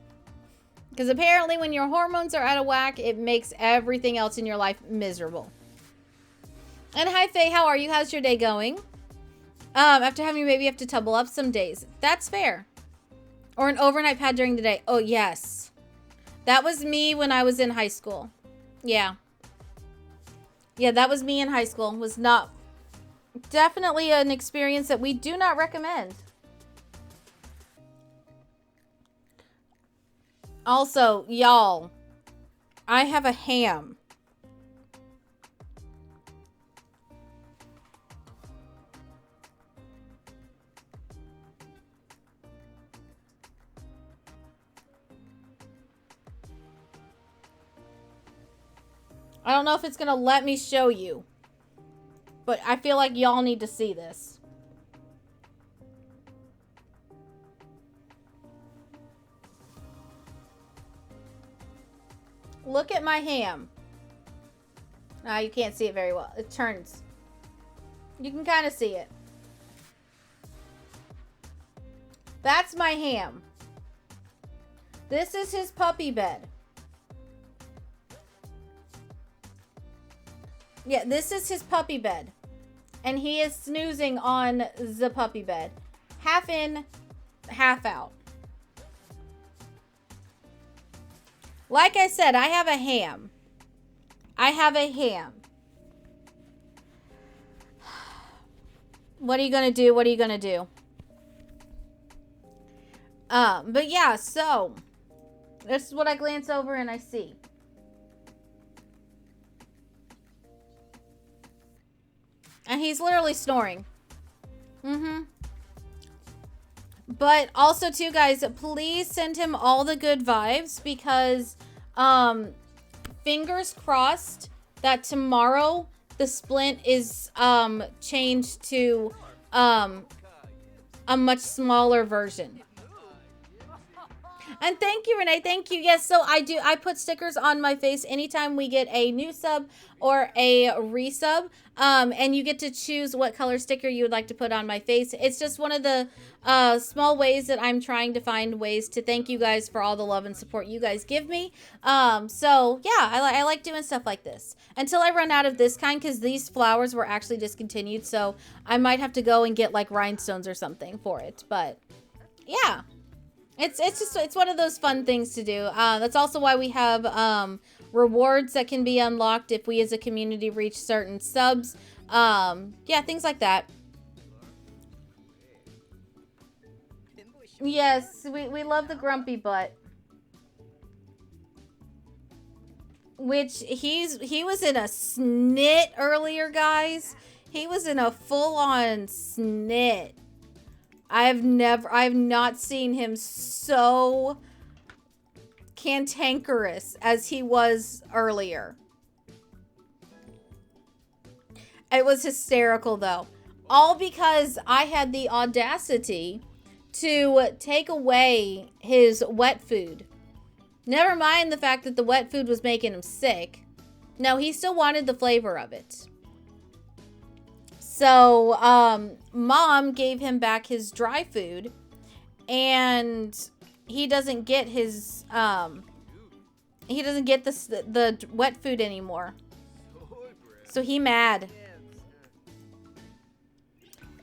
Because apparently when your hormones are out of whack, it makes everything else in your life miserable. And hi Faye, how are you? How's your day going? After having your baby, you have to double up some days. That's fair. Or an overnight pad during the day. Oh, yes. That was me when I was in high school. Yeah. Yeah, that was me in high school. Was not... Definitely an experience that we do not recommend. Also, y'all, I have a ham. I don't know if it's going to let me show you, but I feel like y'all need to see this. Look at my ham. You can't see it very well. It turns. You can kind of see it. That's my ham. This is his puppy bed. Yeah, this is his puppy bed. And he is snoozing on the puppy bed. Half in, half out. Like I said, I have a ham. I have a ham. What are you going to do? What are you going to do? But yeah, so this is what I glance over and I see. And he's literally snoring. But also too, guys, please send him all the good vibes because fingers crossed that tomorrow the splint is changed to a much smaller version. And thank you, Renee. Thank you. Yes, so I put stickers on my face anytime we get a new sub or a resub. And you get to choose what color sticker you would like to put on my face. It's just one of the small ways that I'm trying to find ways to thank you guys for all the love and support you guys give me. So yeah, I like doing stuff like this until I run out of this kind, because these flowers were actually discontinued. So I might have to go and get like rhinestones or something for it. But yeah. It's one of those fun things to do. That's also why we have rewards that can be unlocked if we as a community reach certain subs. Yeah, things like that. Yes, we love the grumpy butt. Which he was in a snit earlier, guys. He was in a full-on snit. I've not seen him so cantankerous as he was earlier. It was hysterical though. All because I had the audacity to take away his wet food. Never mind the fact that the wet food was making him sick. No, he still wanted the flavor of it. So, Mom gave him back his dry food, and he doesn't get his, he doesn't get the wet food anymore. So he mad.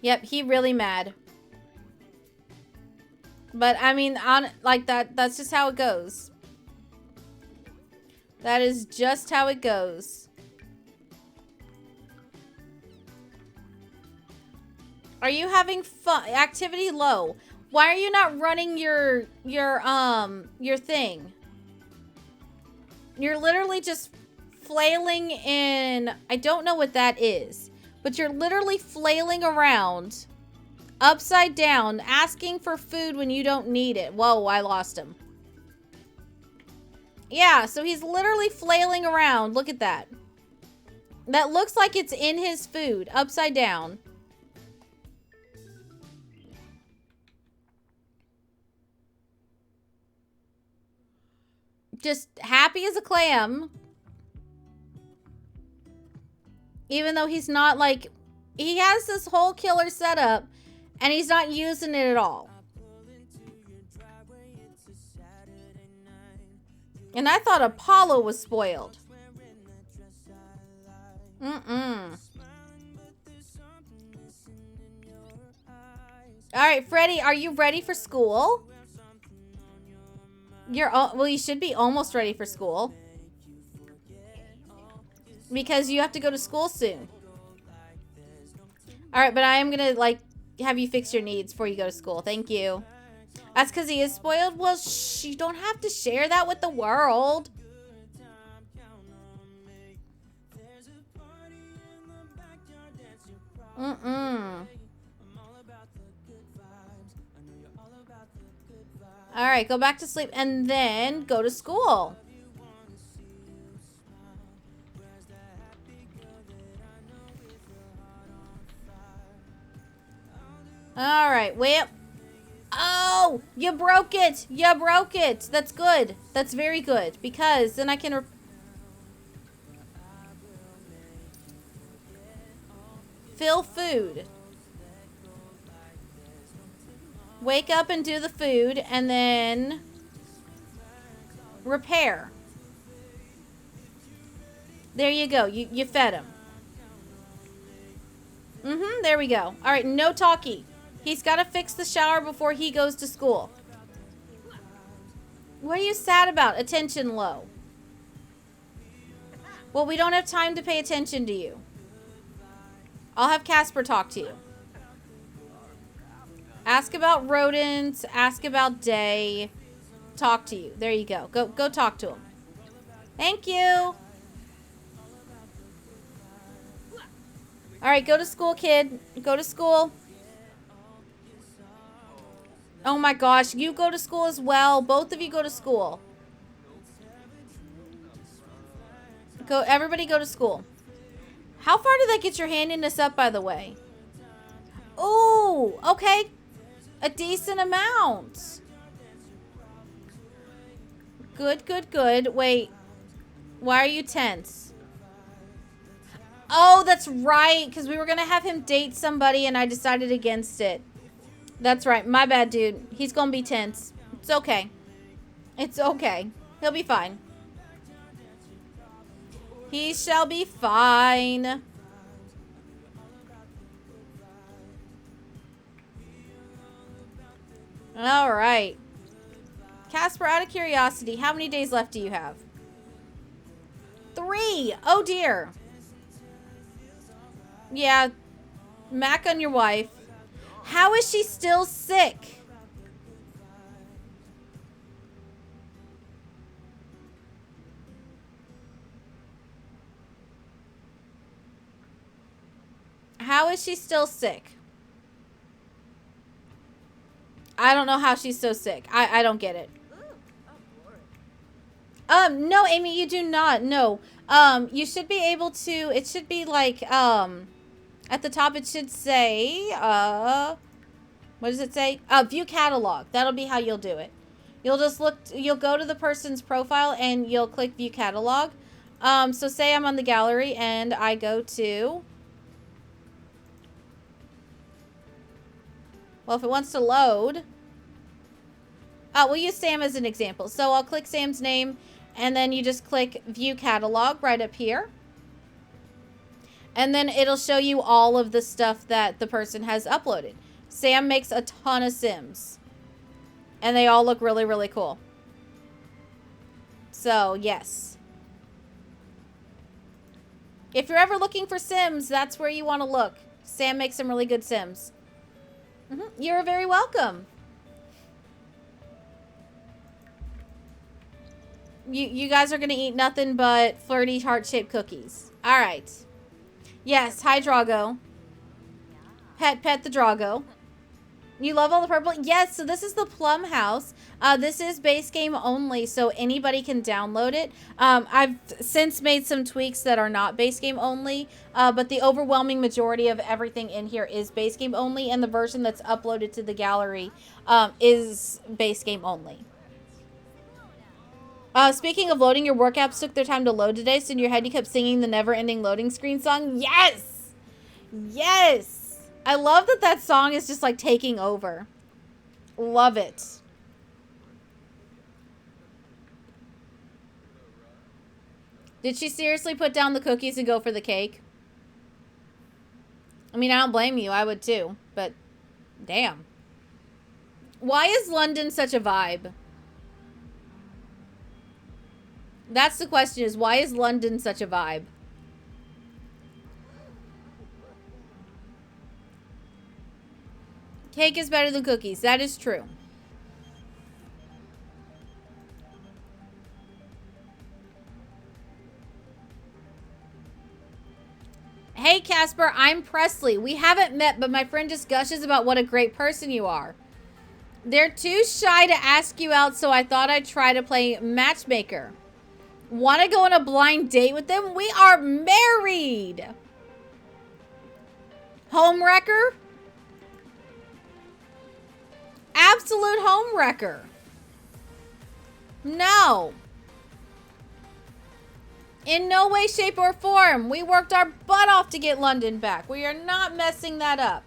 Yep, he really mad. But, I mean, that's just how it goes. That is just how it goes. Are you having fun? Activity low. Why are you not running your thing? You're literally just flailing in. I don't know what that is. but you're literally flailing around upside down, asking for food when you don't need it. Whoa, I lost him. Yeah, so he's literally flailing around. Look at that. That looks like it's in his food, upside down. Just happy as a clam. Even though he's not like... He has this whole killer setup, and he's not using it at all. And I thought Apollo was spoiled. Mm-mm. Alright, Freddy, are you ready for school? Well, you should be almost ready for school. Because you have to go to school soon. Alright, but I am gonna, like, have you fix your needs before you go to school. Thank you. That's because he is spoiled? Well, you don't have to share that with the world. Mm-mm. Alright, go back to sleep and then go to school. Alright, wait up. Oh, you broke it. You broke it. That's good. That's very good. Because then I can... fill food. Wake up and do the food. And then... repair. There you go. You fed him. There we go. Alright, no talkie. He's got to fix the shower before he goes to school. What are you sad about? Attention low. Well, we don't have time to pay attention to you. I'll have Casper talk to you. Ask about rodents. Ask about day. Talk to you. There you go. Go talk to him. Thank you. Alright, go to school, kid. Go to school. Oh my gosh, you go to school as well. Both of you go to school. Everybody go to school. How far did that get your handiness up, by the way? Ooh, okay. A decent amount. Good, good, good. Wait. Why are you tense? Oh, that's right. Because we were going to have him date somebody and I decided against it. That's right. My bad, dude. He's going to be tense. It's okay. It's okay. He'll be fine. He shall be fine. All right. Casper, out of curiosity, how many days left do you have? 3. Oh, dear. Yeah. Mac on your wife. How is she still sick? How is she still sick? I don't know how she's so sick. I don't get it. No, Amy, you do not. No. You should be able to, it should be like, at the top it should say, what does it say? View catalog. That'll be how you'll do it. You'll just look, you'll go to the person's profile and you'll click view catalog. So say I'm on the gallery and I go to, well, if it wants to load, we'll use Sam as an example. So I'll click Sam's name and then you just click view catalog right up here. And then it'll show you all of the stuff that the person has uploaded. Sam makes a ton of Sims. And they all look really, really cool. So, yes. If you're ever looking for Sims, that's where you want to look. Sam makes some really good Sims. You're very welcome. You guys are going to eat nothing but flirty heart-shaped cookies. All right. Yes, hi Drago. Pet the Drago. You love all the purple? Yes, so this is the Plum house. This is base game only, so anybody can download it. I've since made some tweaks that are not base game only, but the overwhelming majority of everything in here is base game only, and the version that's uploaded to the gallery is base game only. Speaking of loading, your work apps took their time to load today, so in your head you kept singing the never-ending loading screen song? Yes! Yes! I love that that song is just like taking over. Love it. Did she seriously put down the cookies and go for the cake? I mean, I don't blame you. I would too. But, damn. Why is London such a vibe? That's the question, is why is London such a vibe? Cake is better than cookies. That is true. Hey, Casper, I'm Presley. We haven't met, but my friend just gushes about what a great person you are. They're too shy to ask you out, so I thought I'd try to play matchmaker. Want to go on a blind date with them? We are married. Homewrecker? Absolute homewrecker. No. In no way, shape, or form. We worked our butt off to get London back. We are not messing that up.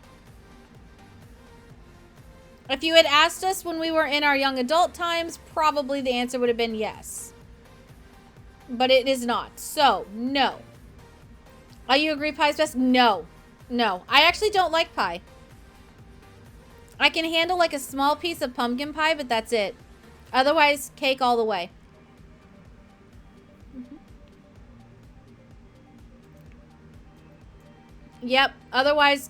If you had asked us when we were in our young adult times, probably the answer would have been yes. But it is not. So, no. You agree pie's best? No. No. I actually don't like pie. I can handle like a small piece of pumpkin pie, but that's it. Otherwise, cake all the way. Yep. Otherwise,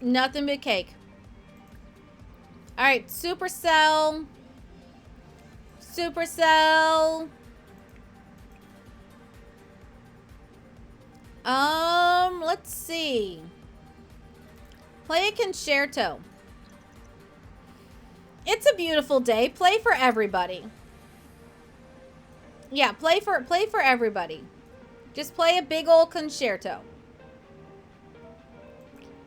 nothing but cake. All right. Supercell. Supercell. Let's see. Play a concerto. It's a beautiful day. Play for everybody. Yeah, play for everybody. Just play a big old concerto.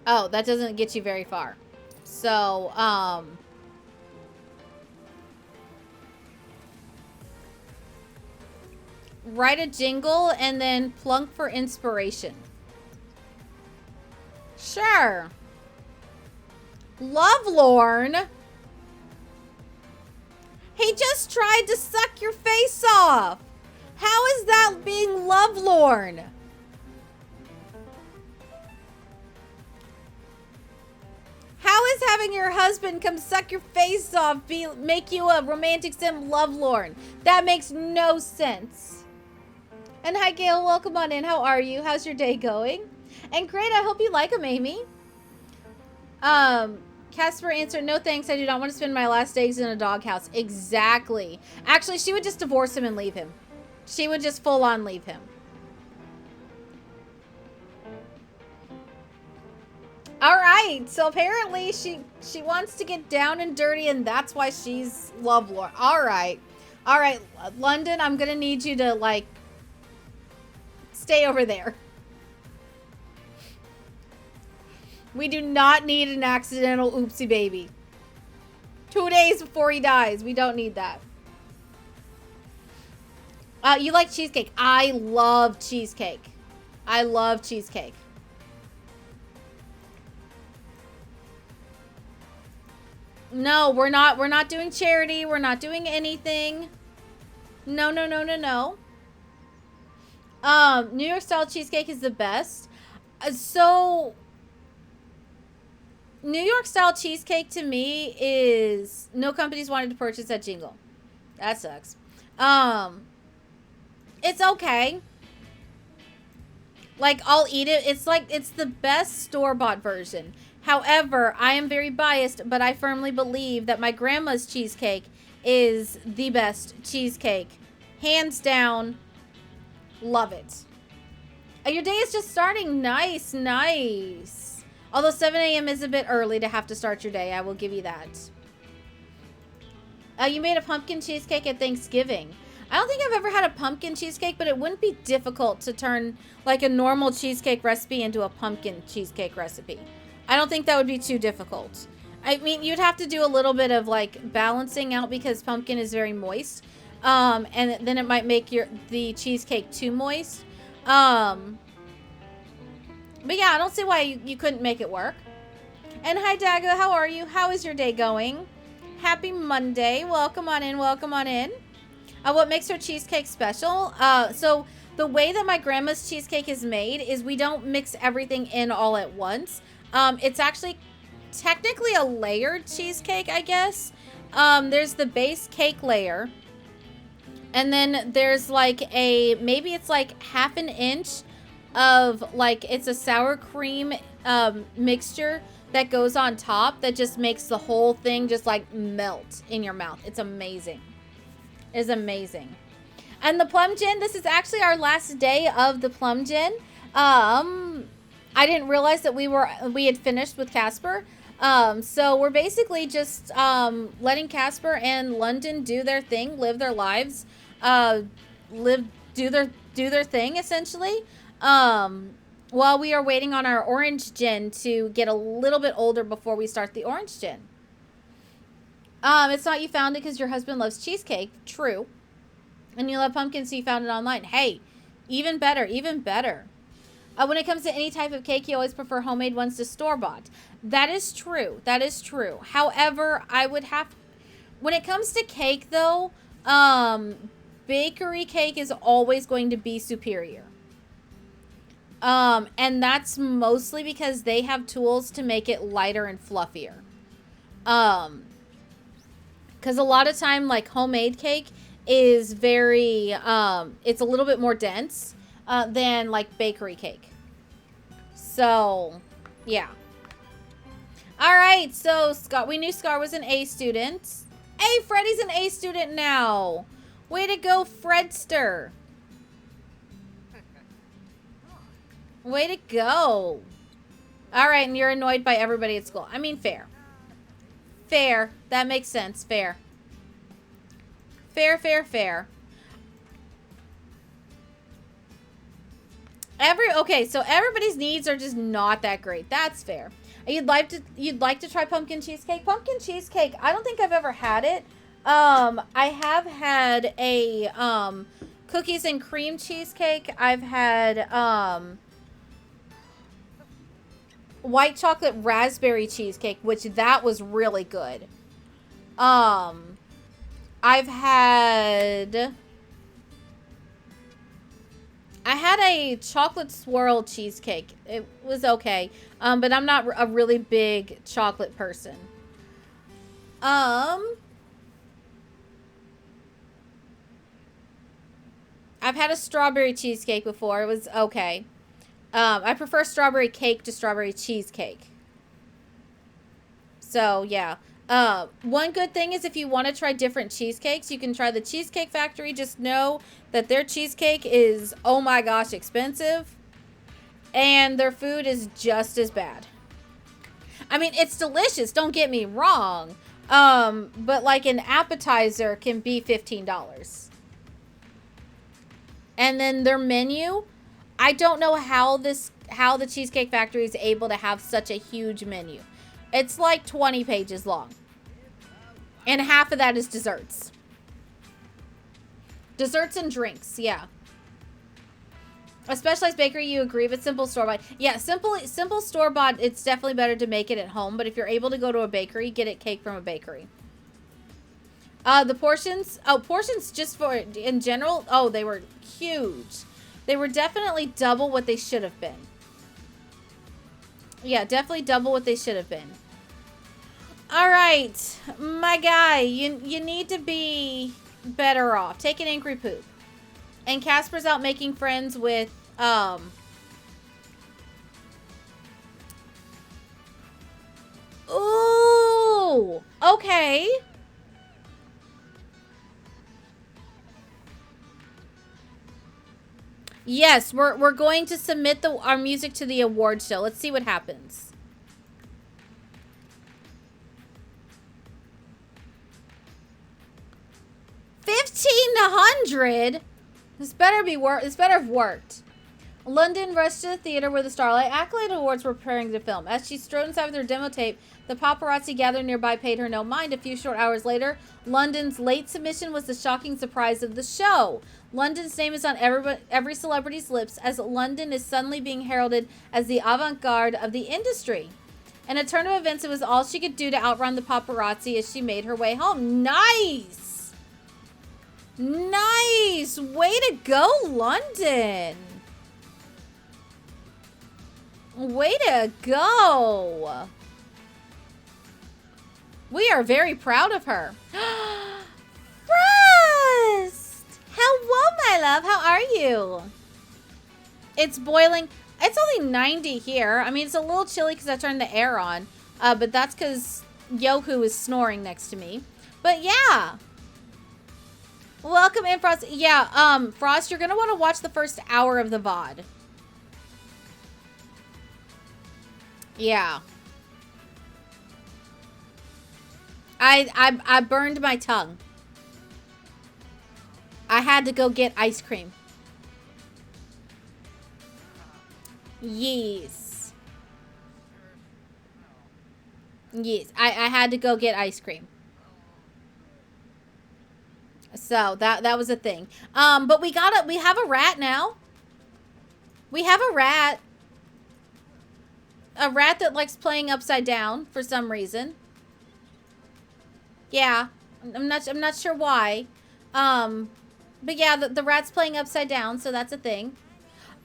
Oh, that doesn't get you very far. So, write a jingle and then plunk for inspiration. Sure. Lovelorn. He just tried to suck your face off. How is that being lovelorn? How is having your husband come suck your face off make you a romantic sim lovelorn? That makes no sense. And hi, Gail. Welcome on in. How are you? How's your day going? And great. I hope you like them, Amy. Casper answered, no thanks. I do not want to spend my last days in a doghouse. Exactly. Actually, she would just divorce him and leave him. She would just full on leave him. All right. So apparently she wants to get down and dirty, and that's why she's lovelorn. All right. All right, London, I'm going to need you to, like, stay over there. We do not need an accidental oopsie baby. 2 days before he dies. We don't need that. You like cheesecake? I love cheesecake. I love cheesecake. No, we're not doing charity. We're not doing anything. No, no, no, no, no. New York style cheesecake is the best. So New York style cheesecake to me is no companies wanted to purchase that jingle. That sucks. It's okay. Like, I'll eat it. It's like, it's the best store-bought version. However, I am very biased, but I firmly believe that my grandma's cheesecake is the best cheesecake. Hands down. Love it. Your day is just starting. Nice, nice. Although 7 a.m. is a bit early to have to start your day. I will give you that. You made a pumpkin cheesecake at Thanksgiving. I don't think I've ever had a pumpkin cheesecake, but it wouldn't be difficult to turn like a normal cheesecake recipe into a pumpkin cheesecake recipe. I don't think that would be too difficult. I mean, you'd have to do a little bit of like balancing out because pumpkin is very moist. And then it might make the cheesecake too moist. But yeah, I don't see why you couldn't make it work. And hi, Dago. How are you? How is your day going? Happy Monday. Welcome on in. Welcome on in. What makes her cheesecake special? So the way that my grandma's cheesecake is made is we don't mix everything in all at once. It's actually technically a layered cheesecake, I guess. There's the base cake layer. And then there's like maybe it's like half an inch of like, it's a sour cream mixture that goes on top that just makes the whole thing just like melt in your mouth. It's amazing. It's amazing. And the Plum Gin, this is actually our last day of the Plum Gin. I didn't realize that we had finished with Casper. So we're basically just letting Casper and London do their thing, live their lives, do their thing essentially. While we are waiting on our orange gin to get a little bit older before we start the orange gin. It's not you found it because your husband loves cheesecake. True. And you love pumpkin, so you found it online. Hey, even better, even better. When it comes to any type of cake, you always prefer homemade ones to store-bought. That is true. That is true. However, when it comes to cake, though, bakery cake is always going to be superior. And that's mostly because they have tools to make it lighter and fluffier. Because a lot of time, like, homemade cake is very, it's a little bit more dense than, like, bakery cake. So, yeah. All right, so we knew Scar was an A student. Hey, Freddy's an A student now. Way to go, Fredster. Way to go. All right, and you're annoyed by everybody at school. I mean, fair. Fair. That makes sense. Fair. Fair, fair, fair. Okay, so everybody's needs are just not that great. That's fair. You'd like to try pumpkin cheesecake? Pumpkin cheesecake, I don't think I've ever had it. I have had a cookies and cream cheesecake. I've had white chocolate raspberry cheesecake, which that was really good. I had a chocolate swirl cheesecake. It was okay. But I'm not a really big chocolate person. I've had a strawberry cheesecake before. It was okay. I prefer strawberry cake to strawberry cheesecake. So, yeah. One good thing is if you want to try different cheesecakes, you can try the Cheesecake Factory. Just know that their cheesecake is, oh my gosh, expensive. And their food is just as bad. I mean, it's delicious, don't get me wrong. But like an appetizer can be $15. And then their menu, I don't know how the Cheesecake Factory is able to have such a huge menu. It's like 20 pages long. And half of that is desserts. Desserts and drinks, yeah. A specialized bakery, you agree, but simple store-bought. Yeah, simple store-bought, it's definitely better to make it at home. But if you're able to go to a bakery, get it cake from a bakery. The portions, portions just for, in general, they were huge. They were definitely double what they should have been. Yeah, definitely double what they should have been. All right, my guy, you need to be better off. Take an angry poop. And Casper's out making friends with, ooh, okay. Yes, we're going to submit our music to the award show. Let's see what happens. $1,500. This better have worked. London rushed to the theater where the Starlight Accolade Awards were preparing to film. As she strode inside with her demo tape, the paparazzi gathered nearby paid her no mind. A few short hours later, London's late submission was the shocking surprise of the show. London's name is on every celebrity's lips, as London is suddenly being heralded as the avant-garde of the industry. In a turn of events, it was all she could do to outrun the paparazzi as she made her way home. Nice! Nice! Way to go, London! Way to go! We are very proud of her. Frost! Hello, my love. How are you? It's boiling. It's only 90 here. I mean, it's a little chilly because I turned the air on. But that's because Yoku is snoring next to me. But yeah. Welcome in, Frost. Yeah, Frost, you're going to want to watch the first hour of the VOD. Yeah. I burned my tongue. I had to go get ice cream. Yes. Yes, I had to go get ice cream. So that was a thing. But we have a rat now. We have a rat. A rat that likes playing upside down for some reason. Yeah, I'm not sure why. But yeah, the rat's playing upside down, so that's a thing.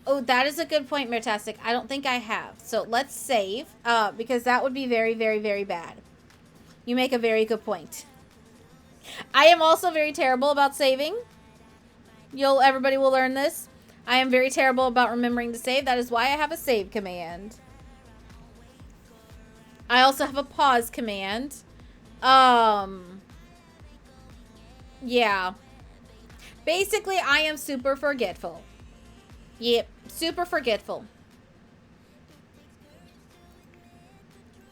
Oh, that is a good point, Mertastic. I don't think I have. So let's save, because that would be very, very, very bad. You make a very good point. I am also very terrible about saving. Everybody will learn this. I am very terrible about remembering to save. That is why I have a save command. I also have a pause command. Yeah. Basically, I am super forgetful. Yep, super forgetful.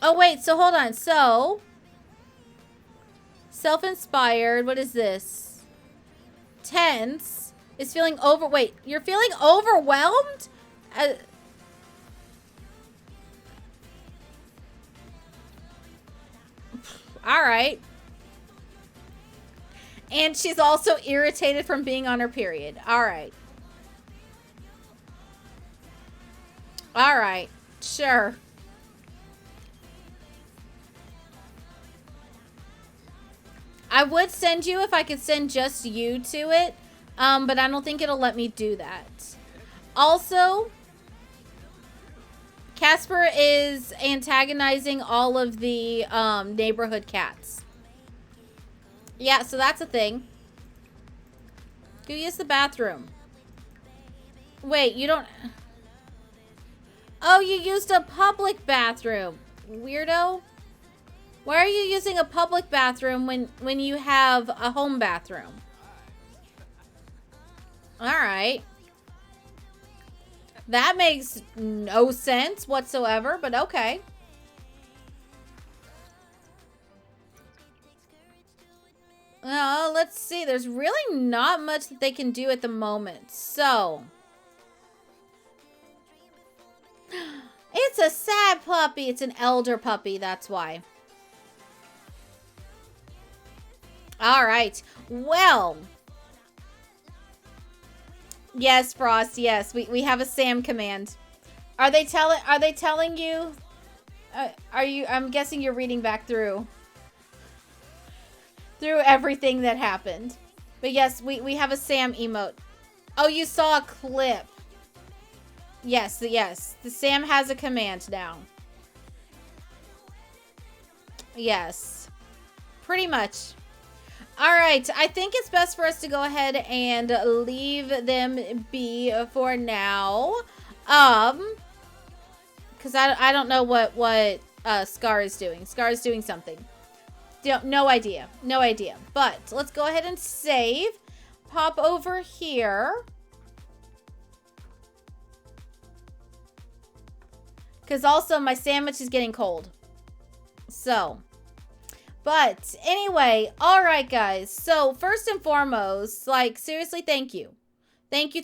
Oh, wait, so hold on. So, self-inspired, what is this? Tense is feeling wait, you're feeling overwhelmed? All right. And she's also irritated from being on her period. All right. All right. Sure. I would send you if I could send just you to it. But I don't think it'll let me do that. Also, Casper is antagonizing all of the neighborhood cats. Yeah, so that's a thing. Go use the bathroom. Wait, you don't... Oh, you used a public bathroom. Weirdo. Why are you using a public bathroom when you have a home bathroom? Alright. That makes no sense whatsoever, but okay. Let's see. There's really not much that they can do at the moment. So. It's a sad puppy. It's an elder puppy. That's why. Alright. Well. Yes, Frost. Yes, we have a Sam command. Are they telling you? I'm guessing you're reading back through everything that happened. But yes, we have a Sam emote. Oh, you saw a clip. Yes, yes. The Sam has a command now. Yes. Pretty much. Alright, I think it's best for us to go ahead and leave them be for now. Because I don't know what Scar is doing. Scar is doing something. No idea. No idea. But let's go ahead and save. Pop over here. Because also my sandwich is getting cold. So, but anyway, all right, guys. So first and foremost, like seriously, thank you. Thank you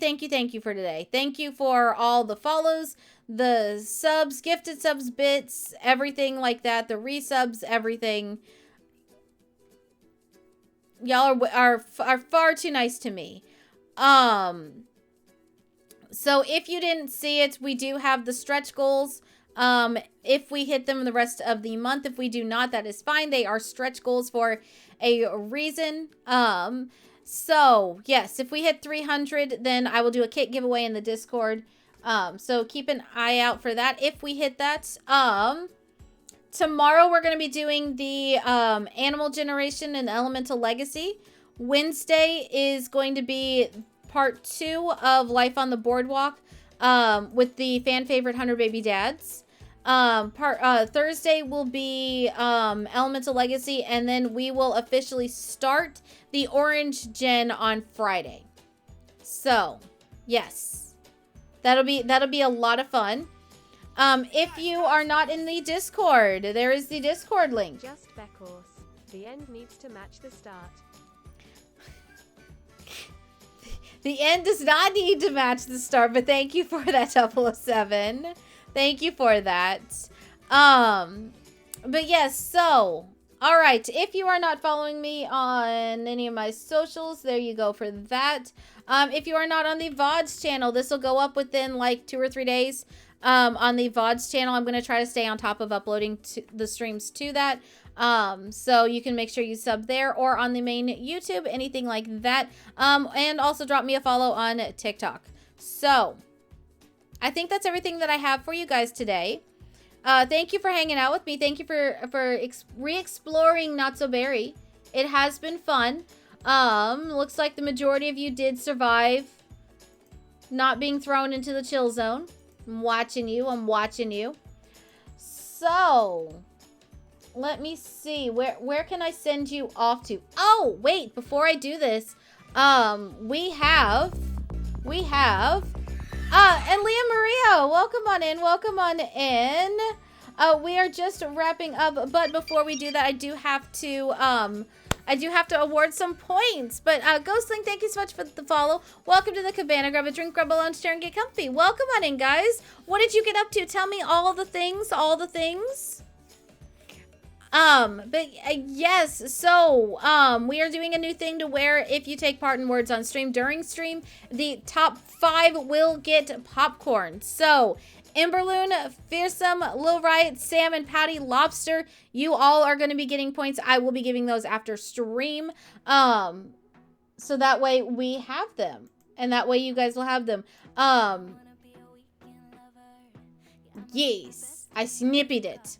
for today. Thank you for all the follows, the subs, gifted subs, bits, everything like that, the resubs, everything. Y'all are far too nice to me. So if you didn't see it, we do have the stretch goals. If we hit them the rest of the month, if we do not, that is fine. They are stretch goals for a reason. So yes, if we hit 300, then I will do a kit giveaway in the Discord. So keep an eye out for that. If we hit that, tomorrow we're going to be doing the, animal generation and elemental legacy. Wednesday is going to be part 2 of Life on the Boardwalk, with the fan favorite 100 baby dads. Thursday will be Elemental Legacy, and then we will officially start the Orange Gen on Friday. So, yes. That'll be a lot of fun. If you are not in the Discord, there is the Discord link. Just Beckors. The end needs to match the start. The end does not need to match the start, but thank you for that, 007. Thank you for that. But yes, so, all right. If you are not following me on any of my socials, there you go for that. If you are not on the VODs channel, this will go up within like 2 or 3 days. On the VODs channel, I'm going to try to stay on top of uploading the streams to that. So you can make sure you sub there or on the main YouTube, anything like that. And also drop me a follow on TikTok. So I think that's everything that I have for you guys today. Thank you for hanging out with me. Thank you for re-exploring Not So Berry. It has been fun. Looks like the majority of you did survive not being thrown into the chill zone. I'm watching you. So, let me see. Where can I send you off to? Oh, wait, before I do this, we have and Leah Maria, welcome on in. We are just wrapping up, but before we do that, I do have to award some points. But Ghostling, thank you so much for the follow. Welcome to the Cabana. Grab a drink, grab a lunch chair, and get comfy. Welcome on in, guys. What did you get up to? Tell me all the things. Yes, so, we are doing a new thing to where if you take part in Words on Stream during stream, the top 5 will get popcorn. So, Emberloon, Fearsome, Lil Riot, Sam, and Patty, Lobster, you all are going to be getting points. I will be giving those after stream. So that way we have them. And that way you guys will have them. Yes, I snippied it.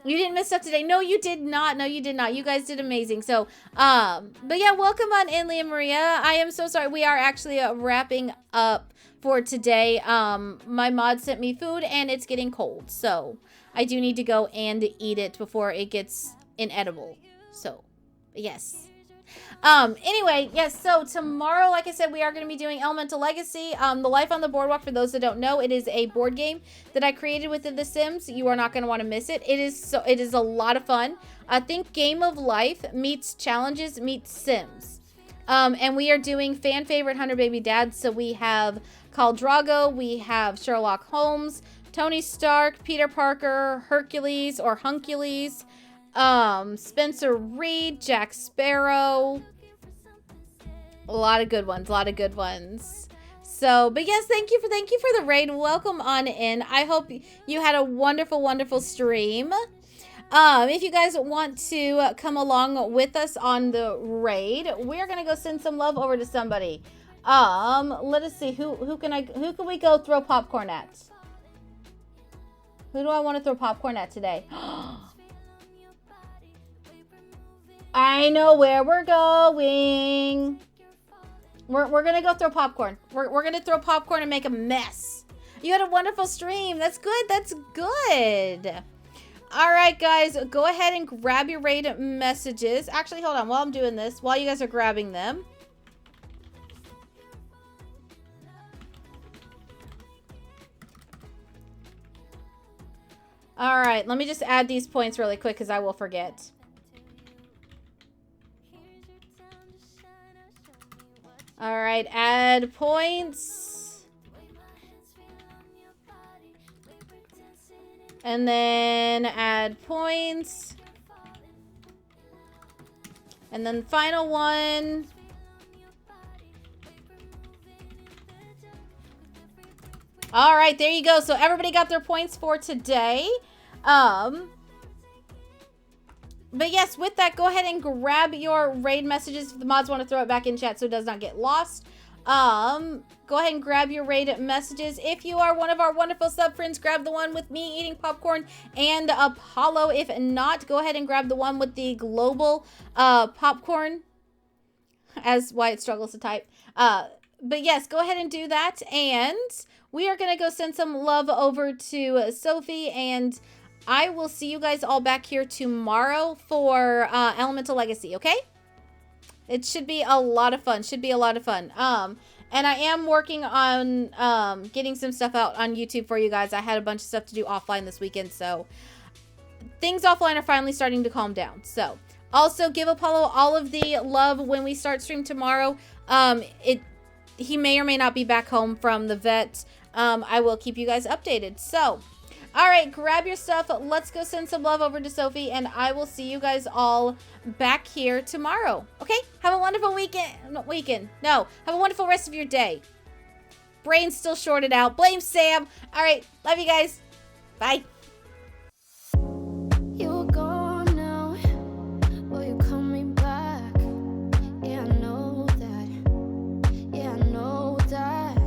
You didn't miss stuff today. No, you did not. You guys did amazing. So, but yeah, welcome on in, Leah Maria. I am so sorry. We are actually wrapping up for today. My mod sent me food and it's getting cold. So, I do need to go and eat it before it gets inedible. So, yes. Anyway, yes, so tomorrow, like I said, we are going to be doing Elemental Legacy. The Life on the Boardwalk, for those that don't know, it is a board game that I created within The Sims. You are not going to want to miss it. It is a lot of fun. I think Game of Life meets Challenges meets Sims. And we are doing fan favorite 100 baby dads. So we have Khal Drogo, we have Sherlock Holmes, Tony Stark, Peter Parker, Hercules or Huncules, Spencer Reed, Jack Sparrow. A lot of good ones. So, but yes, thank you for the raid. Welcome on in. I hope you had a wonderful stream. If you guys want to come along with us on the raid, we're gonna go send some love over to somebody. Let us see who can we go throw popcorn at? Who do I want to throw popcorn at today? I know where we're going. We're gonna go throw popcorn. We're gonna throw popcorn and make a mess. You had a wonderful stream. That's good. All right, guys, go ahead and grab your raid messages. Actually, hold on. While I'm doing this, while you guys are grabbing them, All right, let me just add these points really quick because I will forget. All right, add points. And then add points. And then final one. All right, there you go. So everybody got their points for today. But yes, with that, go ahead and grab your raid messages. If the mods want to throw it back in chat so it does not get lost. Go ahead and grab your raid messages. If you are one of our wonderful sub friends, grab the one with me eating popcorn and Apollo. If not, go ahead and grab the one with the global popcorn, as Wyatt struggles to type. But yes, go ahead and do that. And we are going to go send some love over to Sophie, and I will see you guys all back here tomorrow for Elemental Legacy, okay? It should be a lot of fun. And I am working on getting some stuff out on YouTube for you guys. I had a bunch of stuff to do offline this weekend, so things offline are finally starting to calm down. So also give Apollo all of the love when we start stream tomorrow. He may or may not be back home from the vet. I will keep you guys updated. So, all right, grab your stuff. Let's go send some love over to Sophie, and I will see you guys all back here tomorrow. Okay? Have a wonderful have a wonderful rest of your day. Brain's still shorted out. Blame Sam. All right, love you guys. Bye. You're gone now. Will you coming back? Yeah, I know that. Yeah, I know that.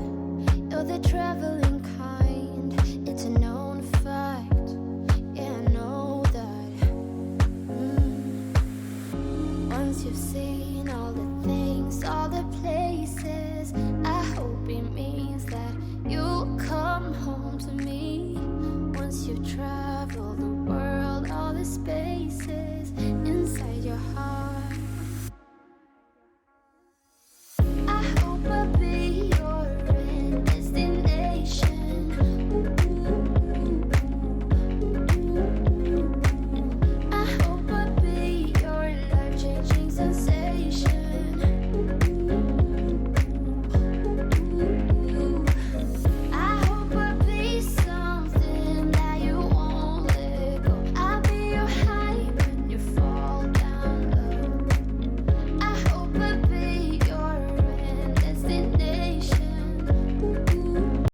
You're the traveling kind. It's a known fact. Yeah, I know that. Once you've seen all the things, all the places, I hope it means that you'll come home to me. Once you've traveled the world, all the spaces.